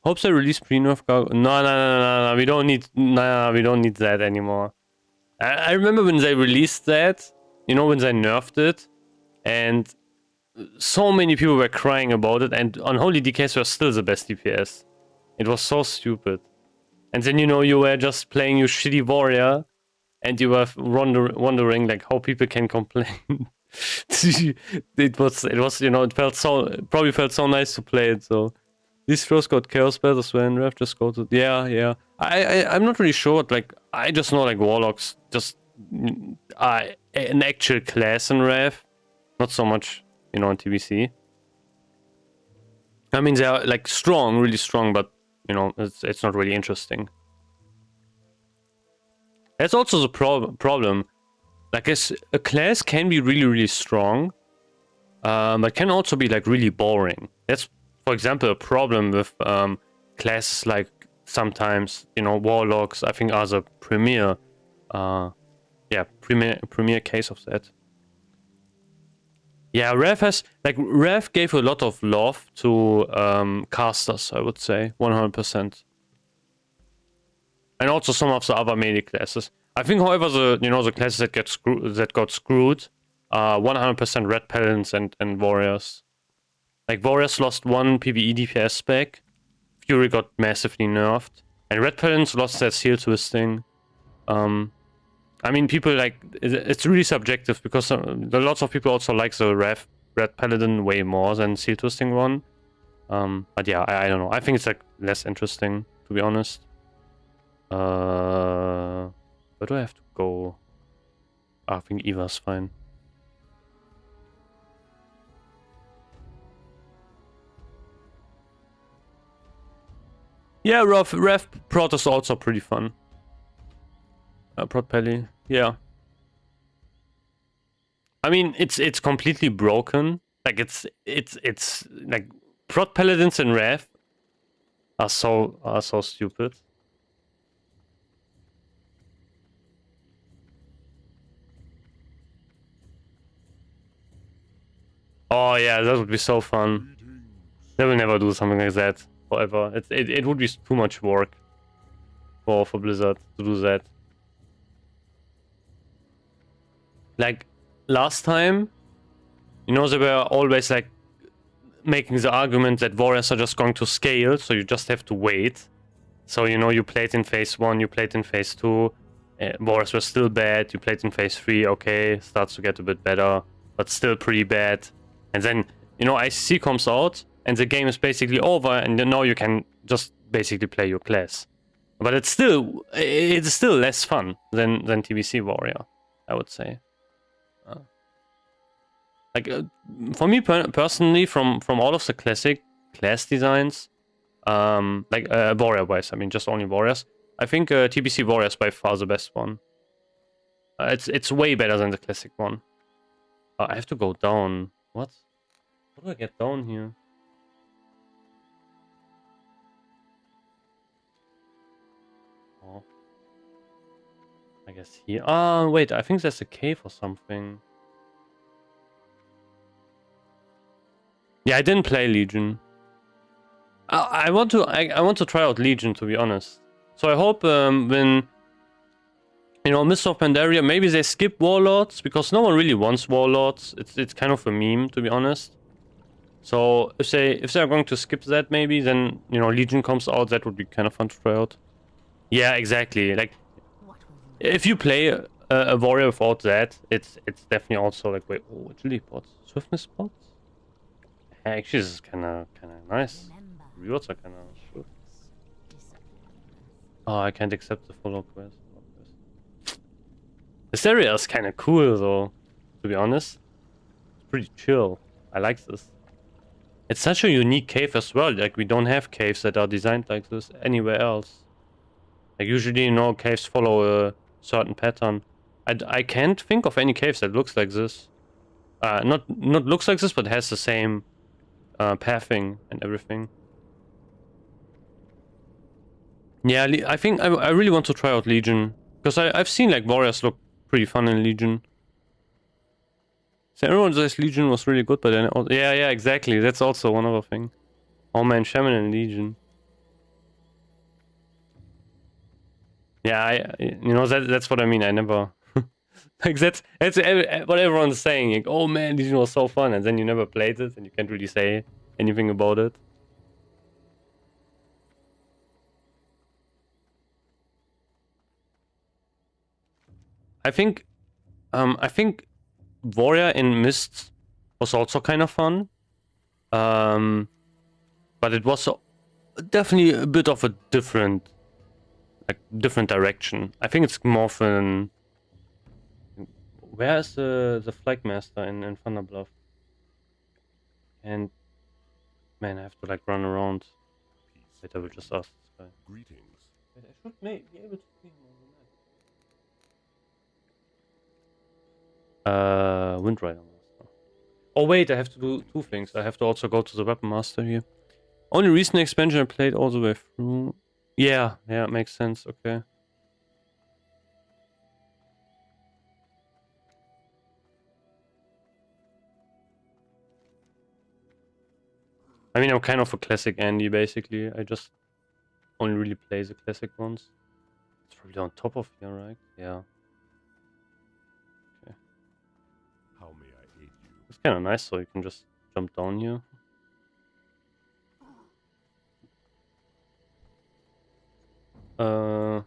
Hopes they release pre-nerf Gargoyle. No, we don't need... Nah, we don't need that anymore. I remember when they released that, you know, when they nerfed it, and so many people were crying about it, and Unholy DKs were still the best DPS. It was so stupid. And then, you know, you were just playing your shitty warrior, and you were wondering like how people can complain. it was, you know, it probably felt so nice to play it. So these throws got chaos spells as well, and Rev just go to yeah. I'm not really sure. Like, I just know like warlocks just an actual class in Rev, not so much, you know, in TBC. I mean, they are like strong, really strong, but you know, it's not really interesting. That's also the problem. Like, a class can be really, really strong, but can also be like really boring. That's, for example, a problem with classes like sometimes, you know, warlocks. I think are the premier case of that. Yeah, Rev gave a lot of love to casters, I would say, 100%. And also some of the other melee classes. I think, however, the classes that got screwed are 100% red paladins and warriors. Like, warriors lost one PvE DPS spec, Fury got massively nerfed, and red paladins lost their seal twisting. I mean, people like it's really subjective because lots of people also like the red paladin way more than seal twisting one. But yeah, I don't know. I think it's like less interesting, to be honest. Where do I have to go? Oh, I think Eva's fine. Yeah, Rev Prot is also pretty fun. Prot Pelly, yeah. I mean, it's completely broken. Like, it's like Prot Paladins and Rev are so stupid. Oh yeah, that would be so fun. They will never do something like that forever. It would be too much work for Blizzard to do that. Like, last time, you know, they were always like making the argument that warriors are just going to scale, so you just have to wait. So, you know, you played in phase 1, you played in phase 2, warriors were still bad, you played in phase 3, okay, starts to get a bit better, but still pretty bad. And then, you know, ICC comes out, and the game is basically over, and then now you can just basically play your class. But it's still less fun than TBC Warrior, I would say. For me personally, from all of the classic class designs, like warrior wise, I mean just only warriors, I think TBC Warrior is by far the best one. It's way better than the classic one. I have to go down. What? How do I get down here? I guess here. Oh, wait, I think there's a cave or something. Yeah, I didn't play Legion. I want to try out Legion, to be honest. So I hope when Mists of Pandaria, maybe they skip Warlords, because no one really wants Warlords. It's kind of a meme, to be honest. So if they're going to skip that, maybe then Legion comes out. That would be kind of fun to try out. Yeah, exactly. Like if you play a warrior without that, it's definitely also like wait, oh, agility pots, swiftness pots. Actually, this is kind of nice. Rewards are kind of good. Oh, I can't accept the follow quest. This area is kind of cool, though. To be honest, it's pretty chill. I like this. It's such a unique cave as well. Like we don't have caves that are designed like this anywhere else. Like usually, caves follow a certain pattern. I can't think of any caves that looks like this. Not looks like this, but has the same pathing and everything. Yeah, I think I really want to try out Legion because I've seen like warriors look pretty fun in Legion. So everyone says Legion was really good, but then yeah, exactly. That's also one other thing. Oh man, Shaman and Legion. Yeah, that's what I mean. I never like that's what everyone's saying. Like, oh man, Legion was so fun, and then you never played it, and you can't really say anything about it. I think Warrior in Mist was also kind of fun. But it was definitely a bit of a different direction. I think it's more fun. Where is the Flag Master in Thunderbluff? And man, I have to like run around. Wait, I will just ask this guy. Greetings. Wait, I should be able to see him on the map. Windrider Master. Oh wait, I have to do two things. I have to also go to the Weapon Master here. Only recent expansion I played all the way through. Yeah, it makes sense. Okay. I mean, I'm kind of a classic Andy, basically. I just only really play the classic ones. It's probably on top of here, right? Yeah. Okay. How may I aid you? It's kind of nice, so you can just jump down here. Okay,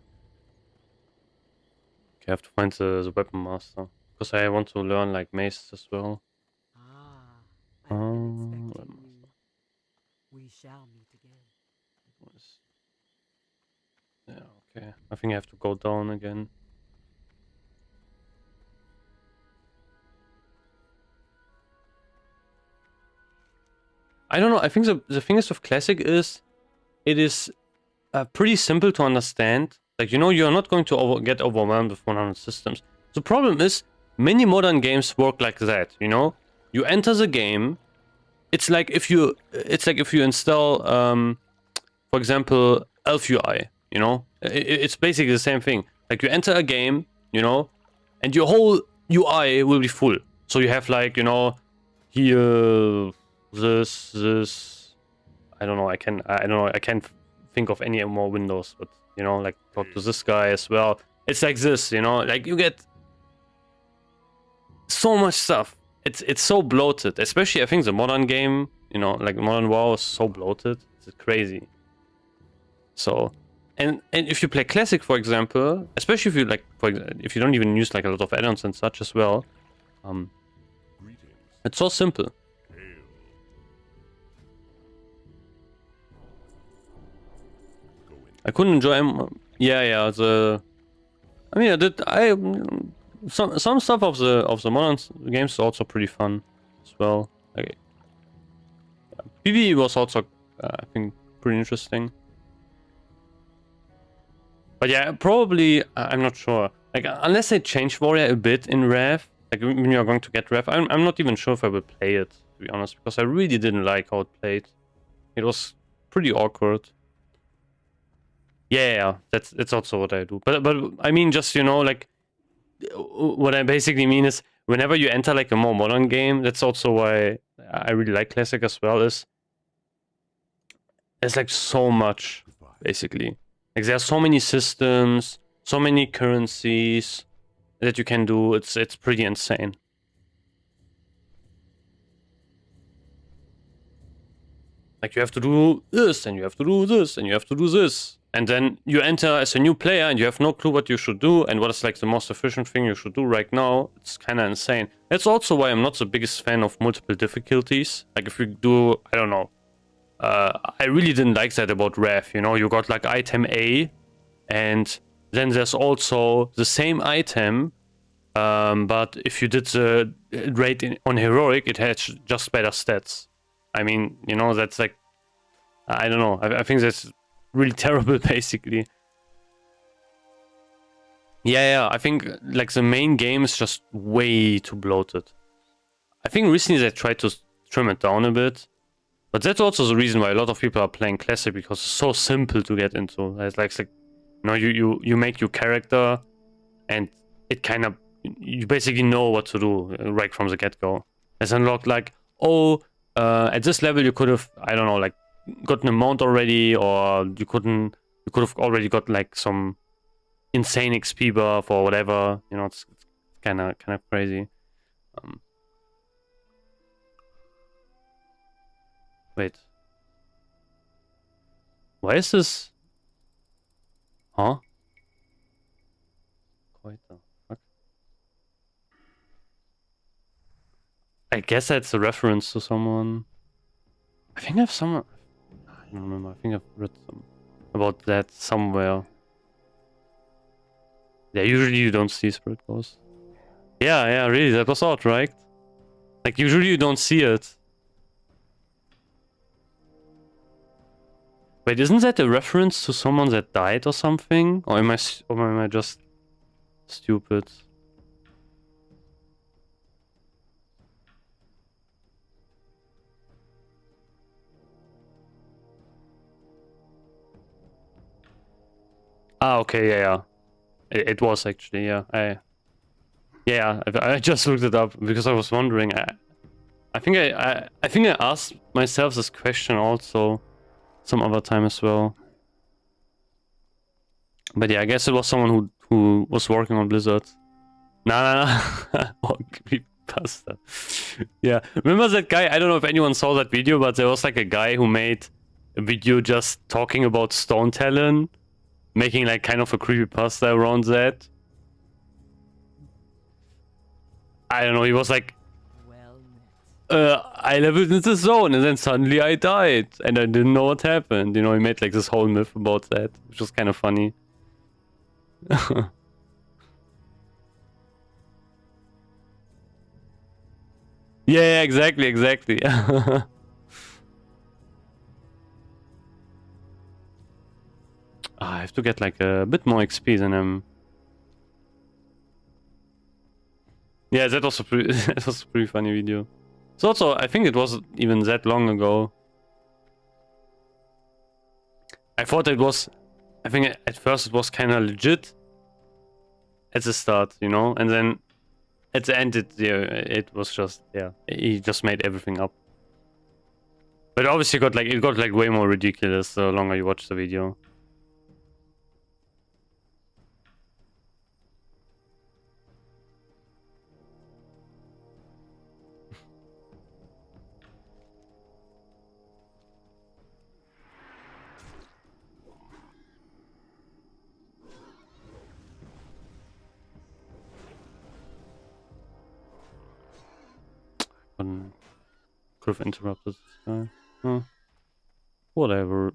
I have to find the Weapon Master. Because I want to learn, like, mace as well. I've been expecting you. We shall meet again. Yeah, okay. I think I have to go down again. I don't know. I think the thing is with Classic is it is pretty simple to understand. Like, you're not going to get overwhelmed with 100 systems. The problem is many modern games work like that, You enter the game. It's like if you install, for example, ElfUI, It's basically the same thing. Like you enter a game, and your whole UI will be full. So you have like, here, this. I don't know. I can't think of any more windows, but like talk to this guy as well. It's like this, like you get so much stuff. It's so bloated, especially I think the modern game, like Modern WoW is so bloated. It's crazy. So, and if you play Classic, for example, especially if you if you don't even use like a lot of add-ons and such as well, it's so simple. I couldn't enjoy yeah. I mean, some stuff of the modern games is also pretty fun as well. Like, PvE was also I think pretty interesting. But yeah, probably I'm not sure. Like unless they change Warrior a bit in Rev, like when you're going to get Rev, I'm not even sure if I will play it, to be honest, because I really didn't like how it played. It was pretty awkward. Yeah, that's also what I do. But I mean, just like what I basically mean is whenever you enter like a more modern game, that's also why I really like Classic as well, is there's like so much basically. Like there are so many systems, so many currencies that you can do. It's pretty insane. Like you have to do this, and you have to do this, and you have to do this. And then you enter as a new player and you have no clue what you should do and what is like the most efficient thing you should do right now. It's kind of insane. That's also why I'm not the biggest fan of multiple difficulties. Like if you do, I don't know. I really didn't like that about Rev, you know, you got like item A and then there's also the same item, but if you did the rate on heroic, it has just better stats. I mean, you know, that's like, I don't know. I think that's really terrible, basically. Yeah, I think like the main game is just way too bloated. I think recently they tried to trim it down a bit, but that's also the reason why a lot of people are playing Classic, because it's so simple to get into. It's like you know, you make your character, and it kind of, you basically know what to do right from the get-go. It's unlocked like, oh, at this level you could have, I don't know, like gotten a mount already, or you could have already got like some insane XP buff or whatever. You know, it's kind of crazy. Wait, why is this? Huh? Quite the fuck. I guess that's a reference to someone. I think I've someone. I don't remember. I think I've read about that somewhere. Yeah, usually you don't see Spirit Ghost. Yeah, really, that was odd, right? Like usually you don't see it. Wait, isn't that a reference to someone that died or something? Or am I just stupid? Ah, okay, yeah. It was actually, yeah. I just looked it up because I was wondering. I think I asked myself this question also some other time as well. But yeah, I guess it was someone who was working on Blizzard. Nah. Oh, creepypasta. Yeah, remember that guy? I don't know if anyone saw that video, but there was like a guy who made a video just talking about Stone Talon, making like kind of a creepypasta around that. I don't know, he was like, Well met. I leveled into the zone and then suddenly I died and I didn't know what happened. You know, he made like this whole myth about that, which was kind of funny. Yeah, exactly. I have to get like a bit more XP than him. Yeah, that was a pretty, that was a pretty funny video. So also, I think it wasn't even that long ago. I thought it was, I think at first it was kind of legit at the start, you know, and then at the end it was just, yeah, he just made everything up. But obviously it got like way more ridiculous the longer you watch the video. Could have interrupted this guy. Huh. Whatever.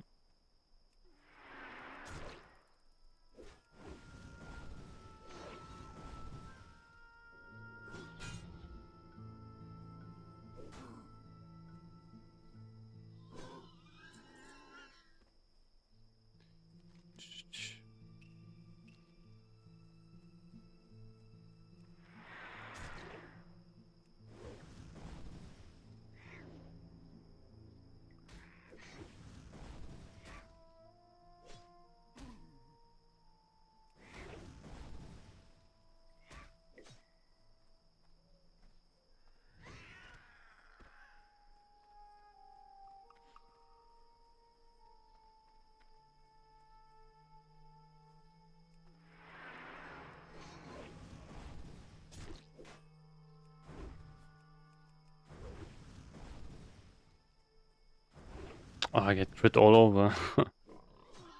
Oh, I get crit all over.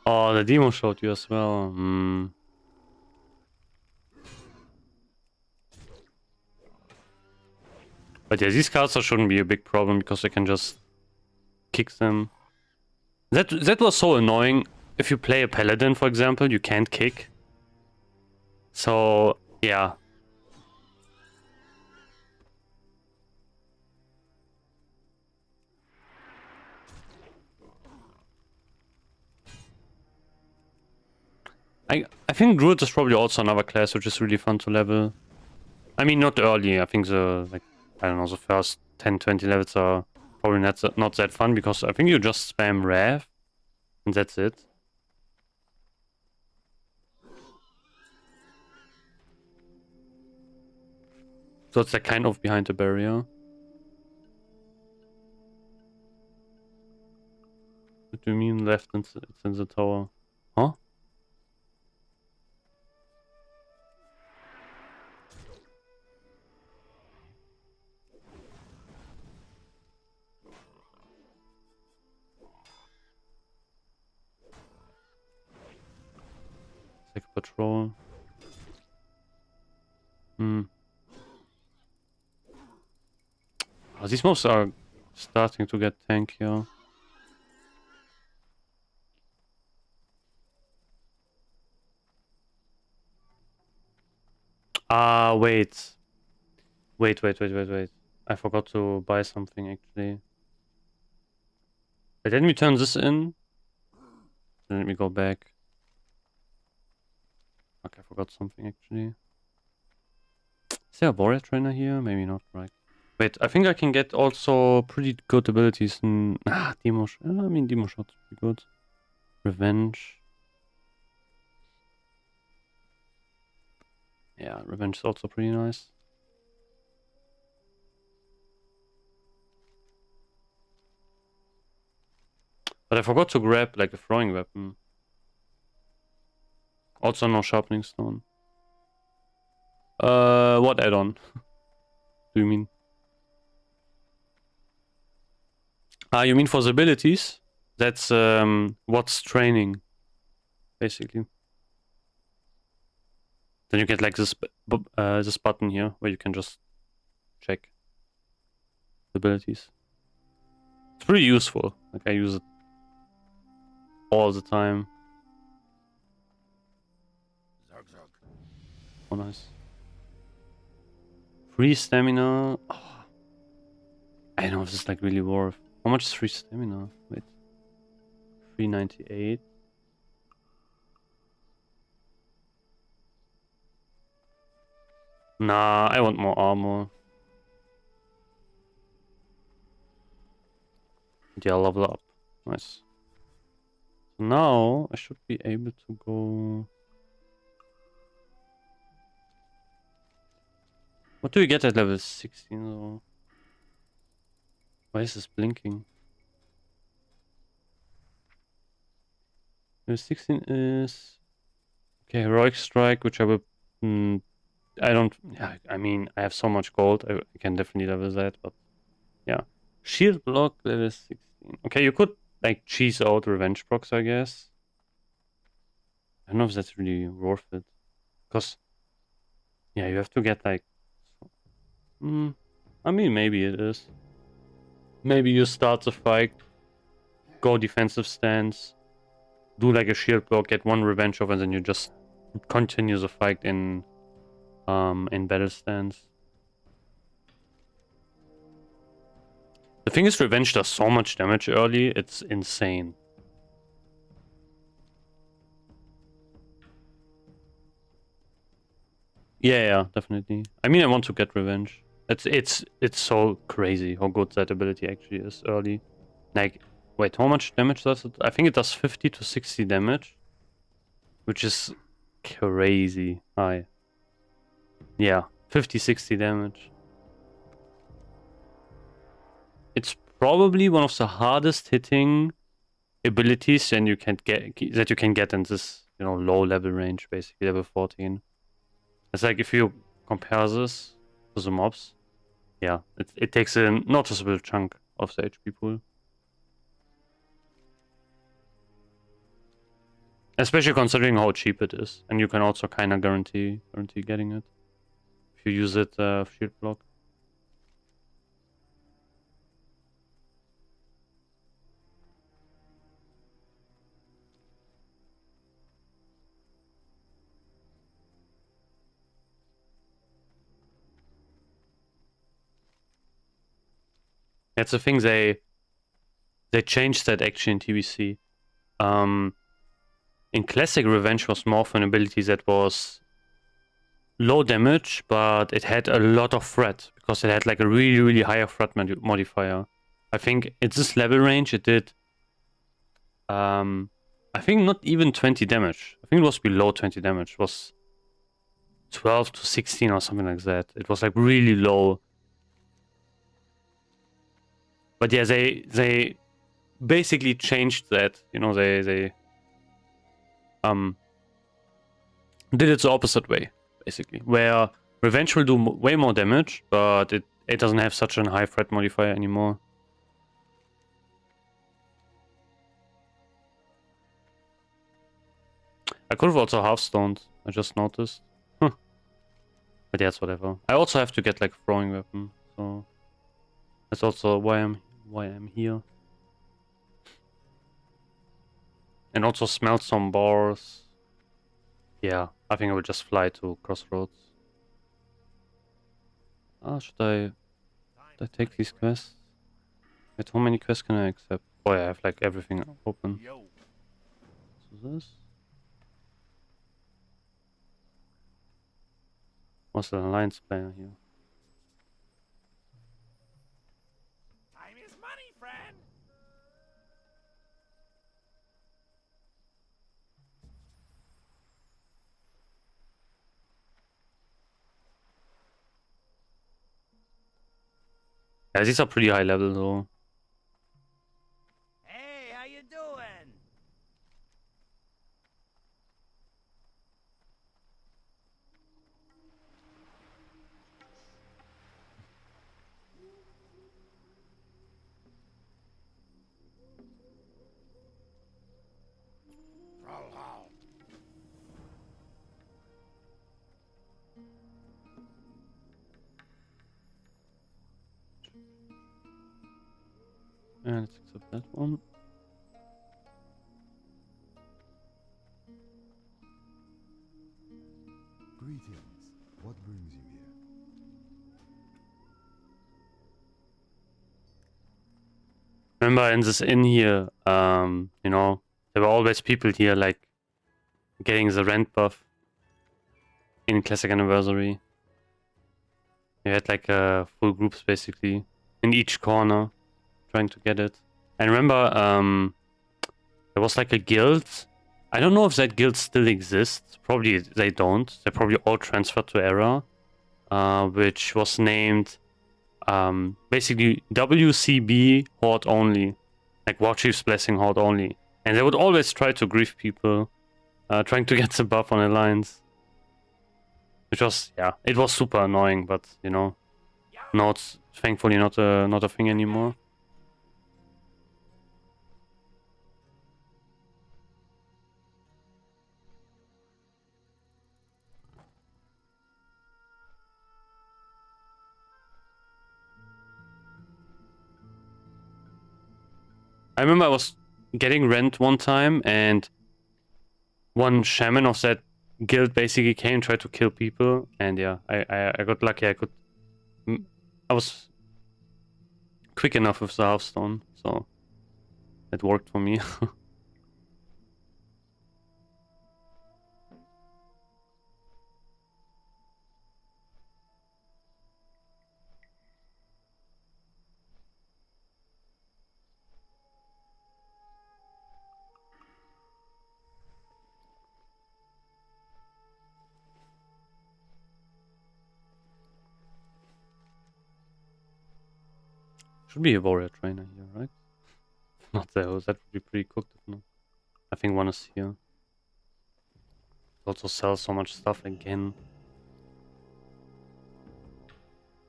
Oh, the demo showed you as well. But yeah, these cards shouldn't be a big problem because I can just kick them. That was so annoying. If you play a paladin, for example, you can't kick. So yeah. I think Druid is probably also another class which is really fun to level. I mean, not early. I think the, like, I don't know, the first 10-20 levels are probably not that fun because I think you just spam Wrath and that's it. So it's like kind of behind the barrier. What do you mean left and it's in the tower? Huh? Like a patrol. Oh, these mobs are starting to get tankier. Wait. Wait. I forgot to buy something actually. Wait, let me turn this in. Then let me go back. Okay, I forgot something actually. Is there a warrior trainer here? Maybe not, right? Wait, I think I can get also pretty good abilities in... Demo Shot. I mean, Demo Shot's pretty good. Revenge. Yeah, Revenge is also pretty nice. But I forgot to grab like a throwing weapon. Also no sharpening stone. What add-on do you mean? You mean for the abilities? That's what's training, basically. Then you get like this button here where you can just check the abilities. It's pretty useful. Like I use it all the time. Oh, nice. Free stamina. Oh. I don't know if this is like really worth. How much is free stamina? Wait. 398. Nah, I want more armor. Yeah, level up. Nice. So now I should be able to go. What do you get at level 16 though? Why is this blinking? Level 16 is... Okay, Heroic Strike, which I will... I don't... Yeah, I mean, I have so much gold, I can definitely level that, but... Yeah. Shield Block, level 16. Okay, you could, like, cheese out Revenge procs, I guess. I don't know if that's really worth it. Because... Yeah, you have to get, like... I mean, maybe it is. Maybe you start the fight, go defensive stance, do like a shield block, get one revenge off, and then you just continue the fight in battle stance. The thing is, revenge does so much damage early, it's insane. Yeah, definitely. I mean, I want to get revenge. It's so crazy how good that ability actually is early. Like, wait, how much damage does it? I think it does 50 to 60 damage, which is crazy high. Yeah, 50-60 damage. It's probably one of the hardest hitting abilities that you can get in this, you know, low level range, basically level 14. It's like if you compare this to the mobs, yeah, it takes a noticeable chunk of the HP pool. Especially considering how cheap it is, and you can also kind of guarantee getting it if you use it shield block. That's the thing, they changed that actually in TBC. In Classic, Revenge was more of an ability that was low damage, but it had a lot of threat because it had like a really, really higher threat modifier. I think at this level range it did, I think not even 20 damage. I think it was below 20 damage. It was 12 to 16 or something like that. It was like really low. But yeah, they basically changed that. You know, they did it the opposite way, basically, where Revenge will do way more damage, but it doesn't have such a high threat modifier anymore. I could have also half-stoned, I just noticed. Huh. But yeah, it's whatever. I also have to get like a throwing weapon, so that's also why I'm here. And also smelt some bars. Yeah, I think I will just fly to Crossroads. Should I take these quests? Wait, how many quests can I accept? Oh yeah, I have like everything open. So this? What's the alliance player here? Time is money, friend. Yeah, these are pretty high level though. Hey, how you doing? Trollhall. Yeah, let's accept that one. Greetings. What brings you here? Remember in this inn here, you know, there were always people here like getting the rent buff in Classic Anniversary. You had like full groups basically in each corner trying to get it. And remember, there was like a guild. I don't know if that guild still exists. Probably they don't. They probably all transferred to Era, which was named basically WCB Horde only, like War Chief's Blessing Horde only. And they would always try to grief people, trying to get the buff on Alliance. Which was, yeah, it was super annoying, but you know, now it's thankfully not a thing anymore. I remember I was getting rent one time, and one shaman of that guild basically came, tried to kill people, and yeah, I got lucky. I was quick enough with the Hearthstone, so it worked for me. Should be a warrior trainer here, right? Not there, that would be pretty cooked if not. I think one is here. Also sell so much stuff again.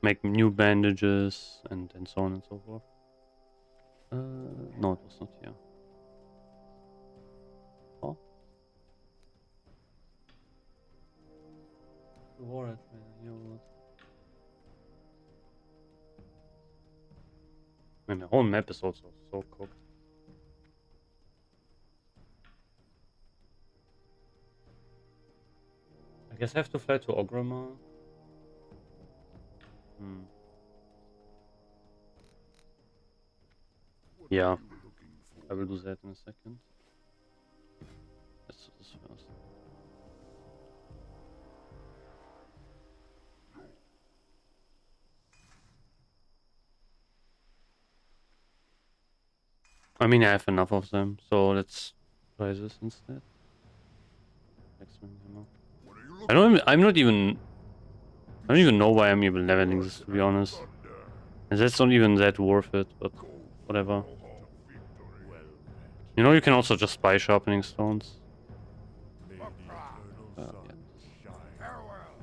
Make new bandages and so on and so forth. No, it was not here. Oh. I mean, the whole map is also so cooked. I guess I have to fly to Ogrima. Hmm. Yeah, I will do that in a second. Let's do this first. I mean, I have enough of them, so let's try this instead. Blacksmithing hammer. I'm not even. I don't even know why I'm even leveling this, to be honest. And that's not even that worth it, but whatever. You know, you can also just buy sharpening stones. Yeah. Farewell.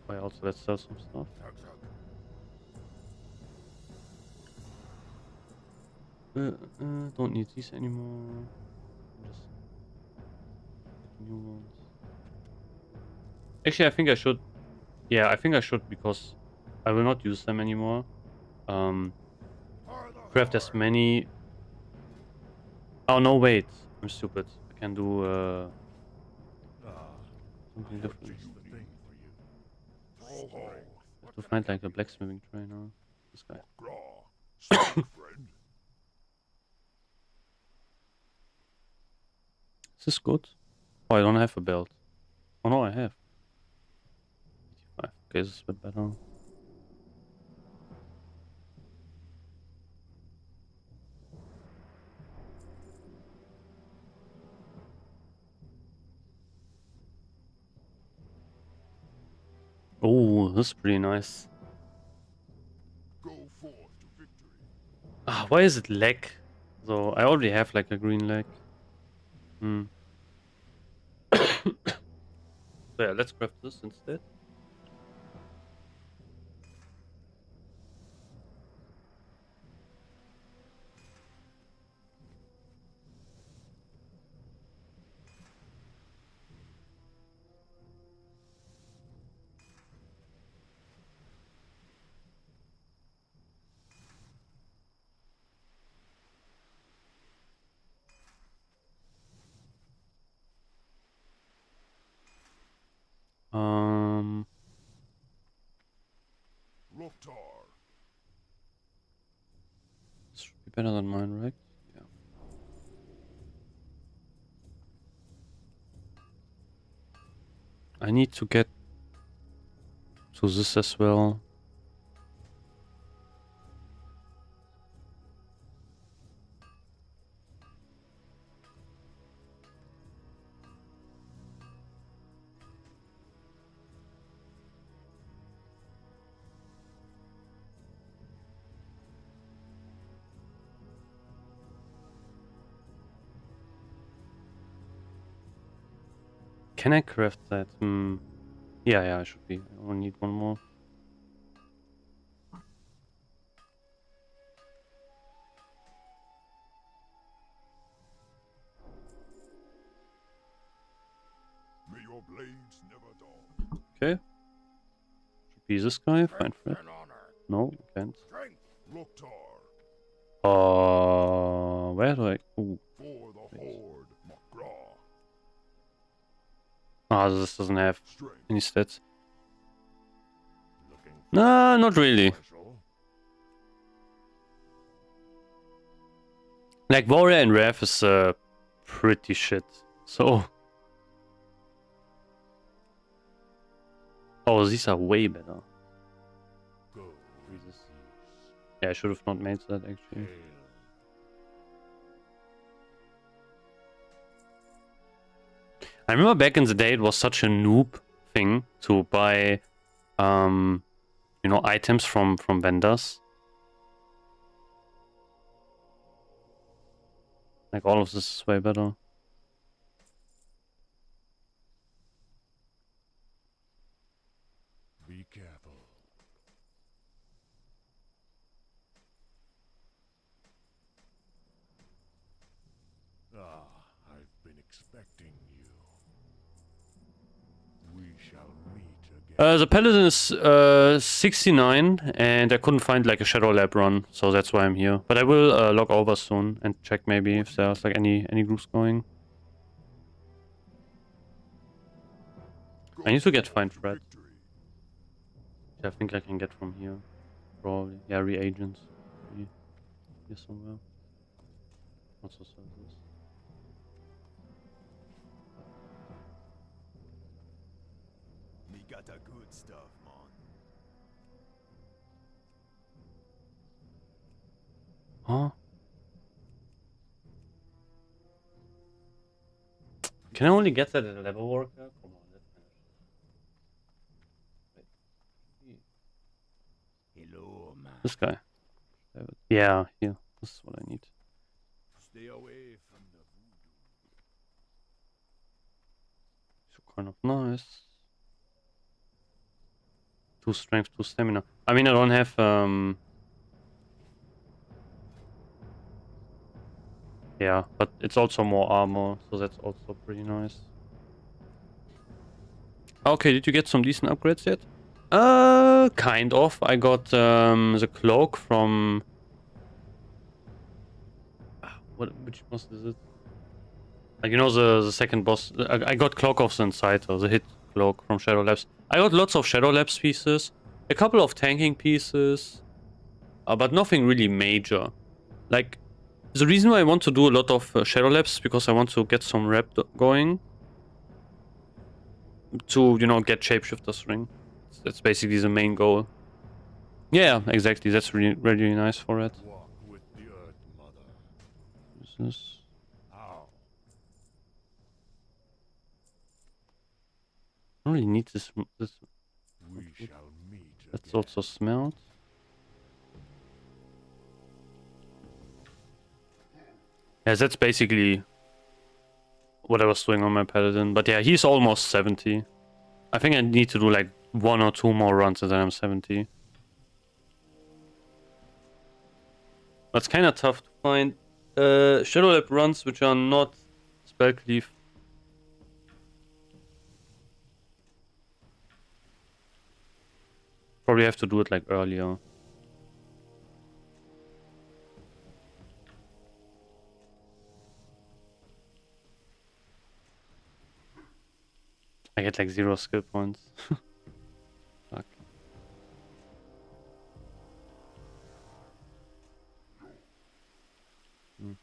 Why also let's sell some stuff. Don't need these anymore. Just get new ones. Actually, I think I should. Yeah, I think I should because I will not use them anymore. Craft as many. Oh no, wait, I'm stupid. I can do something different. I have to find like a blacksmithing trainer. This guy. Is this good? Oh, I don't have a belt. Oh no, I have. 85. Okay, this is a bit better. Oh, this is pretty nice. Ah, why is it leg? So I already have like a green leg. Hmm. So yeah, let's craft this instead. This should be better than mine, right? Yeah. I need to get to this as well. Can I craft that? Hmm. Yeah, I should be. I only need one more. May your blades never dull. Okay. Should be this guy. Fine for it. An honor. No, can't. Drink. Loktar, Where do I? Ooh. for the Horde, Makra. Ah, this doesn't have Strength, any stats. Looking Nah, not really. special. Like Warrior and Rev is pretty shit. So. Oh, these are way better. Go. Jesus. Yeah, I should have not made that actually. Hail. I remember back in the day it was such a noob thing to buy you know, items from vendors. Like all of this is way better. Be careful. I've been expecting you. We shall meet again. The Paladin is 69, and I couldn't find like a Shadow Lab run, so that's why I'm here. But I will log over soon and check maybe if there's like any groups going. I need to get Find Thread. Victory. I think I can get from here. Probably. Yeah, reagents. Maybe here somewhere. Also services. Me got the good stuff, man. Huh? Can I only get that at a level worker? Come on, let's finish. Hello, man. This guy. Yeah, here. This is what I need. Stay away from the voodoo. So kind of nice. 2 strength, 2 stamina. I mean, I don't have yeah, but it's also more armor, so that's also pretty nice. Okay, did you get some decent upgrades yet? Kind of. I got the cloak from which boss is it? Like, you know, the second boss. I got Cloak of the Inciter, the hit cloak from Shadow Labs. I got lots of Shadow Labs pieces, a couple of tanking pieces, but nothing really major. Like, the reason why I want to do a lot of Shadow Labs is because I want to get some rep going to, you know, get Shapeshifter's Ring. That's basically the main goal. Yeah, exactly. That's really, really nice for it. Walk with the Earth Mother. This is... How? I don't really need this. We shall meet Let's again. also smelt. Yeah, that's basically what I was doing on my Paladin. But yeah, he's almost 70. I think I need to do like 1 or 2 more runs and then I'm 70. That's kind of tough to find. Shadow Lab runs which are not Spell Cleave. Probably have to do it like earlier. I get like 0 skill points. Fuck. Hmm.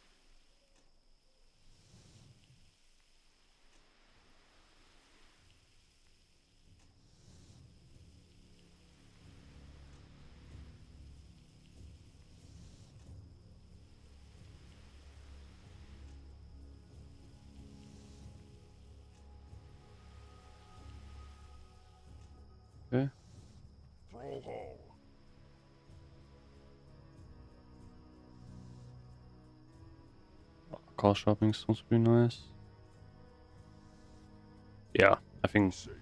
Okay. Thrallhall. Car shopping sounds pretty nice. Yeah, I think Safe.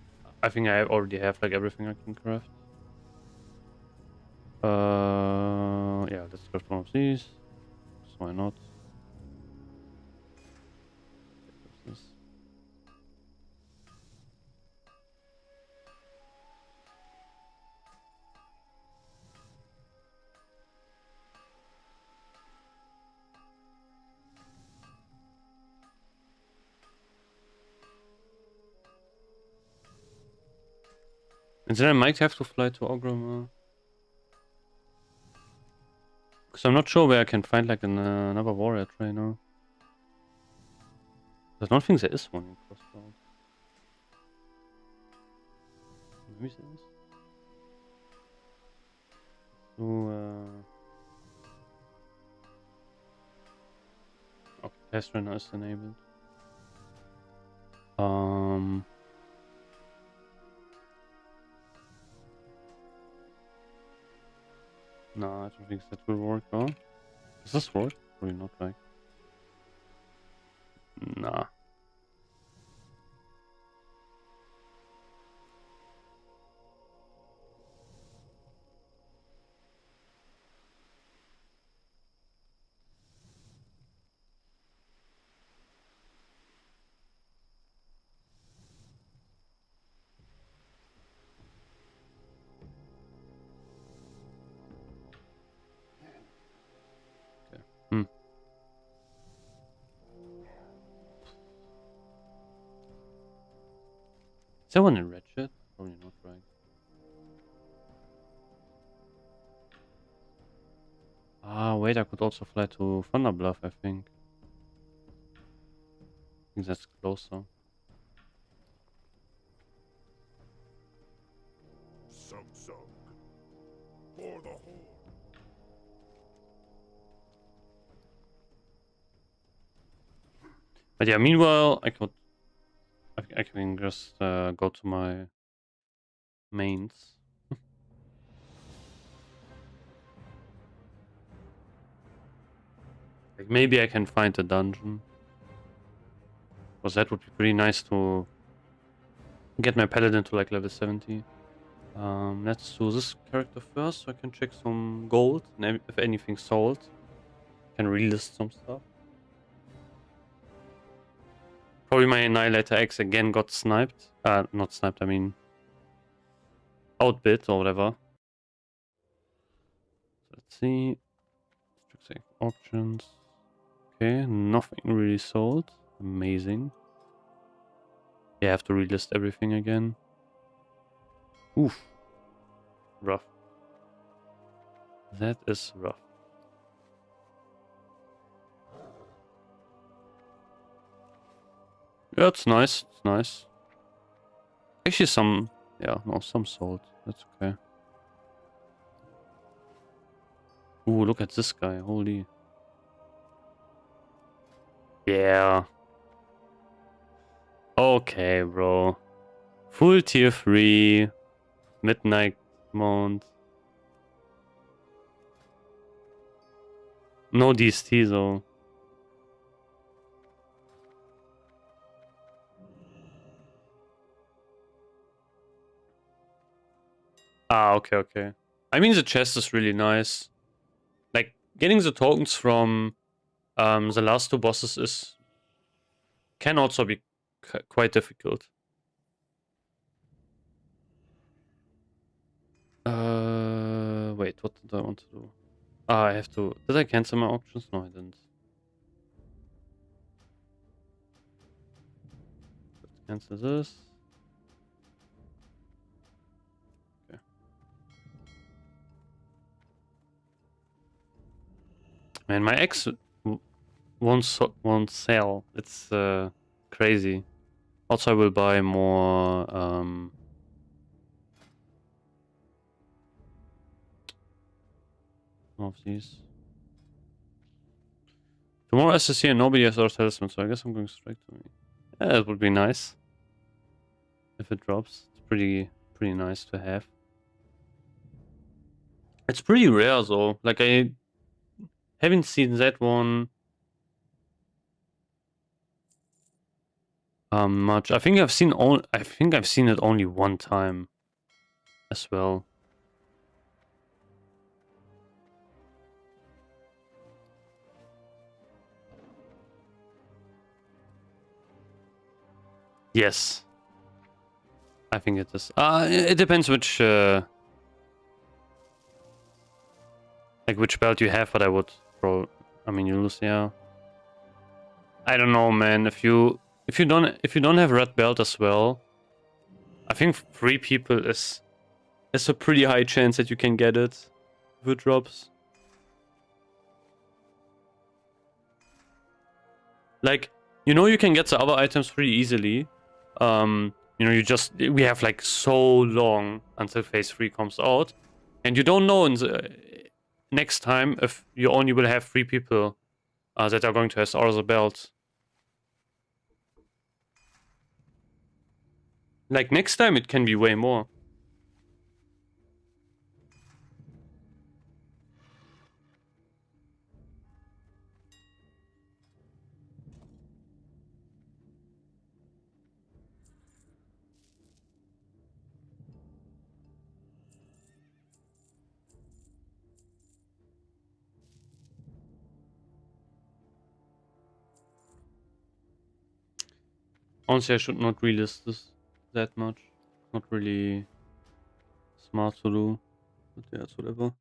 I already have like everything I can craft. Yeah, let's craft one of these. So why not? What's this? And then I might have to fly to Ogrimmar. Because I'm not sure where I can find like another warrior trainer. I don't think there is one in Crossroads. Maybe there is. So, okay, test trainer is enabled. No, I don't think that will work, huh? Does this work? Probably not, like. Nah. there one in Ratchet? Probably not, right? Ah, wait, I could also fly to Thunderbluff, I think. I think that's closer. Sung sung. For the Horde. But yeah, meanwhile, I can just go to my mains. Like maybe I can find a dungeon. Because that would be pretty nice to get my paladin to like level 70. Let's do this character first so I can check some gold and if anything's sold. Can relist some stuff. Probably my Annihilator X again got sniped. Not sniped, I mean outbid or whatever. Let's see. Auctions. Okay, nothing really sold. Amazing. Yeah, I have to relist everything again. Oof. Rough. That is rough. Yeah, it's nice. It's nice. Actually, some... Yeah, no, some sold. That's okay. Ooh, look at this guy. Holy... Yeah. Okay, bro. Full tier 3. Midnight mount. No DST though. Ah, okay, okay. I mean, the chest is really nice. Like, getting the tokens from the last two bosses can also be quite difficult. Wait, what did I want to do? Ah, I have to... Did I cancel my auctions? No, I didn't. Let's cancel this. Okay. Man, my X won't sell. It's crazy. Also, I will buy more of these. Tomorrow SSC and nobody has our talisman, so I guess I'm going straight to me. Yeah, that would be nice. If it drops. It's pretty nice to have. It's pretty rare though. Like I haven't seen that one much. I think I've seen it only one time as well. Yes. I think it is. It depends which like which belt you have, but I would I mean you lose, yeah. I don't know, man. If you don't have red belt as well, I think 3 people is a pretty high chance that you can get it if it drops. Like, you know, you can get the other items pretty easily. You know, we have like so long until phase 3 comes out, and you don't know in the next time if you only will have 3 people that are going to SR the belt. Like next time it can be way more. Honestly, I should not relist this that much. Not really smart to do. But yeah, it's whatever.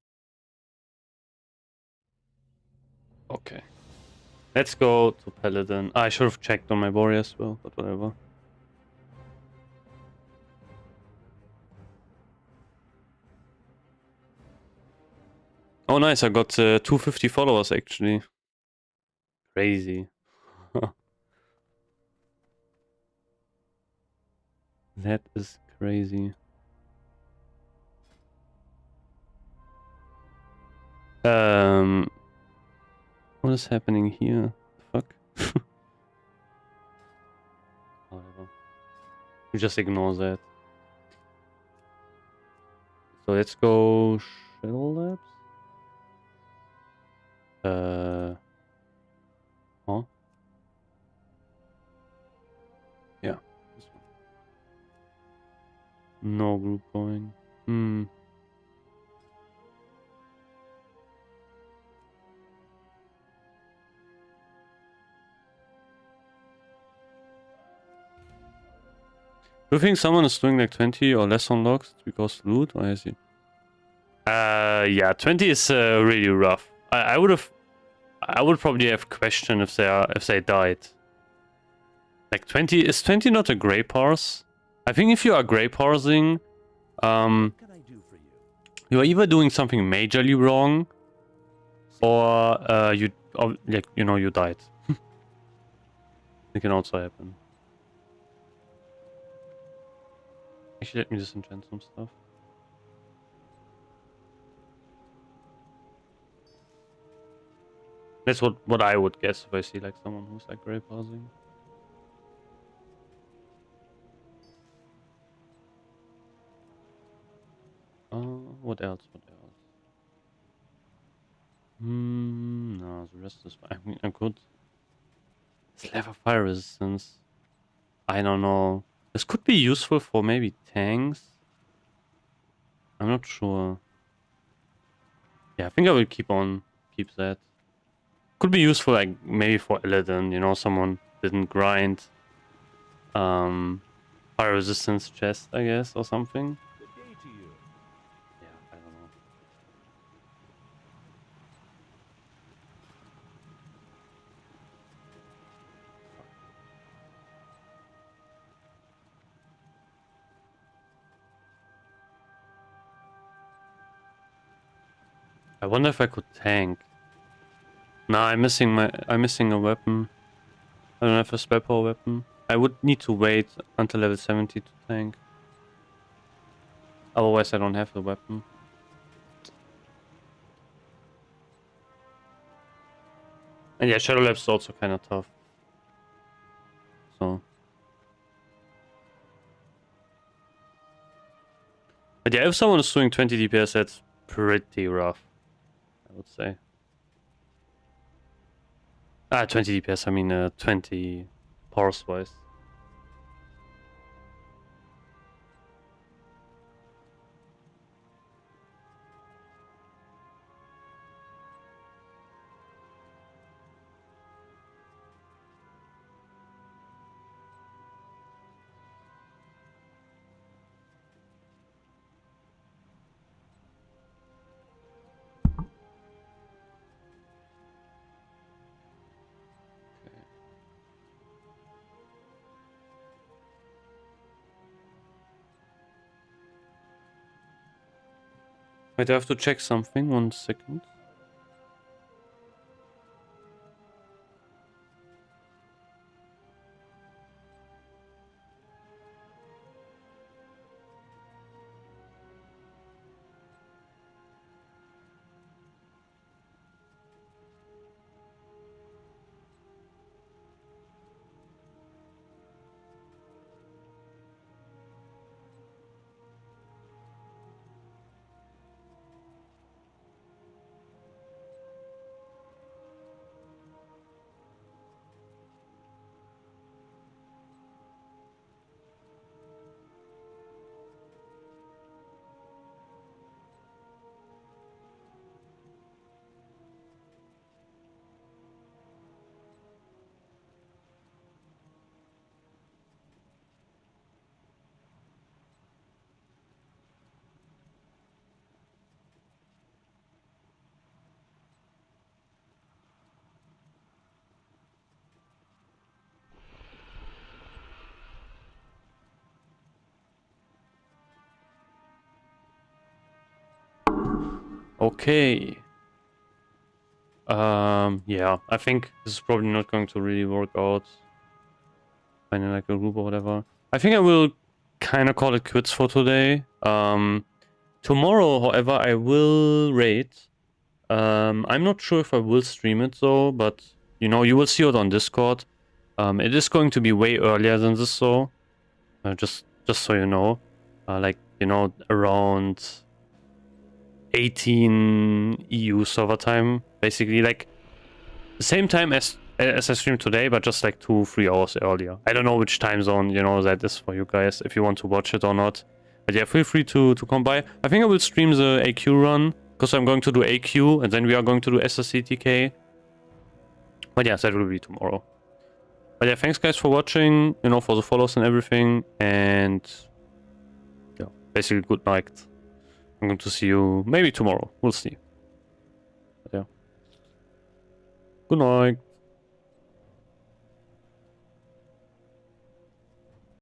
Okay. Let's go to Paladin. I should have checked on my warrior as well, but whatever. Oh, nice. I got 250 followers actually. Crazy. That is crazy. What is happening here? Fuck. Whatever. We just ignore that. So let's go Shadow Labs. Huh? Yeah. This one. No group going. Hmm. Do you think someone is doing like 20 or less unlocks because loot, or is he? Yeah, 20 is really rough. I would probably have questioned if they died. Like 20 is 20 not a grey parse? I think if you are grey parsing, What can I do for you? you are either doing something majorly wrong, or you died. It can also happen. Actually, let me disenchant some stuff. That's what I would guess if I see like someone who's like grey parsing. What else? What else? No, the rest is fine. I mean, I could. Slava fire resistance. I don't know. This could be useful for maybe tanks. I'm not sure. Yeah, I think I will keep that. Could be useful like maybe for Illidan, you know, someone didn't grind fire resistance chest, I guess, or something. Good day to you. Yeah, I don't know. I wonder if I could tank. Nah, I'm missing a weapon. I don't have a spell power weapon. I would need to wait until level 70 to tank. Otherwise I don't have the weapon. And yeah, Shadow Labs is also kinda tough. So. But yeah, if someone is doing 20 DPS, that's pretty rough, I would say. 20 DPS, I mean 20 parse wise. Wait, I have to check something, 1 second. Okay. Yeah, I think this is probably not going to really work out. Finding like a group or whatever. I think I will kind of call it quits for today. Tomorrow, however, I will raid. I'm not sure if I will stream it though, but you know, you will see it on Discord. It is going to be way earlier than this though. Just so you know. Like, you know, around 18 EU server time, basically, like the same time as I streamed today, but just like 2-3 hours earlier. I don't know which time zone, you know, that is for you guys, if you want to watch it or not. But yeah, feel free to come by. I think I will stream the AQ run, because I'm going to do AQ, and then we are going to do SSCTK. But yeah, that will be tomorrow. But yeah, thanks guys for watching, you know, for the follows and everything, and yeah, basically good night. I'm going to see you maybe tomorrow, we'll see. But yeah. Good night.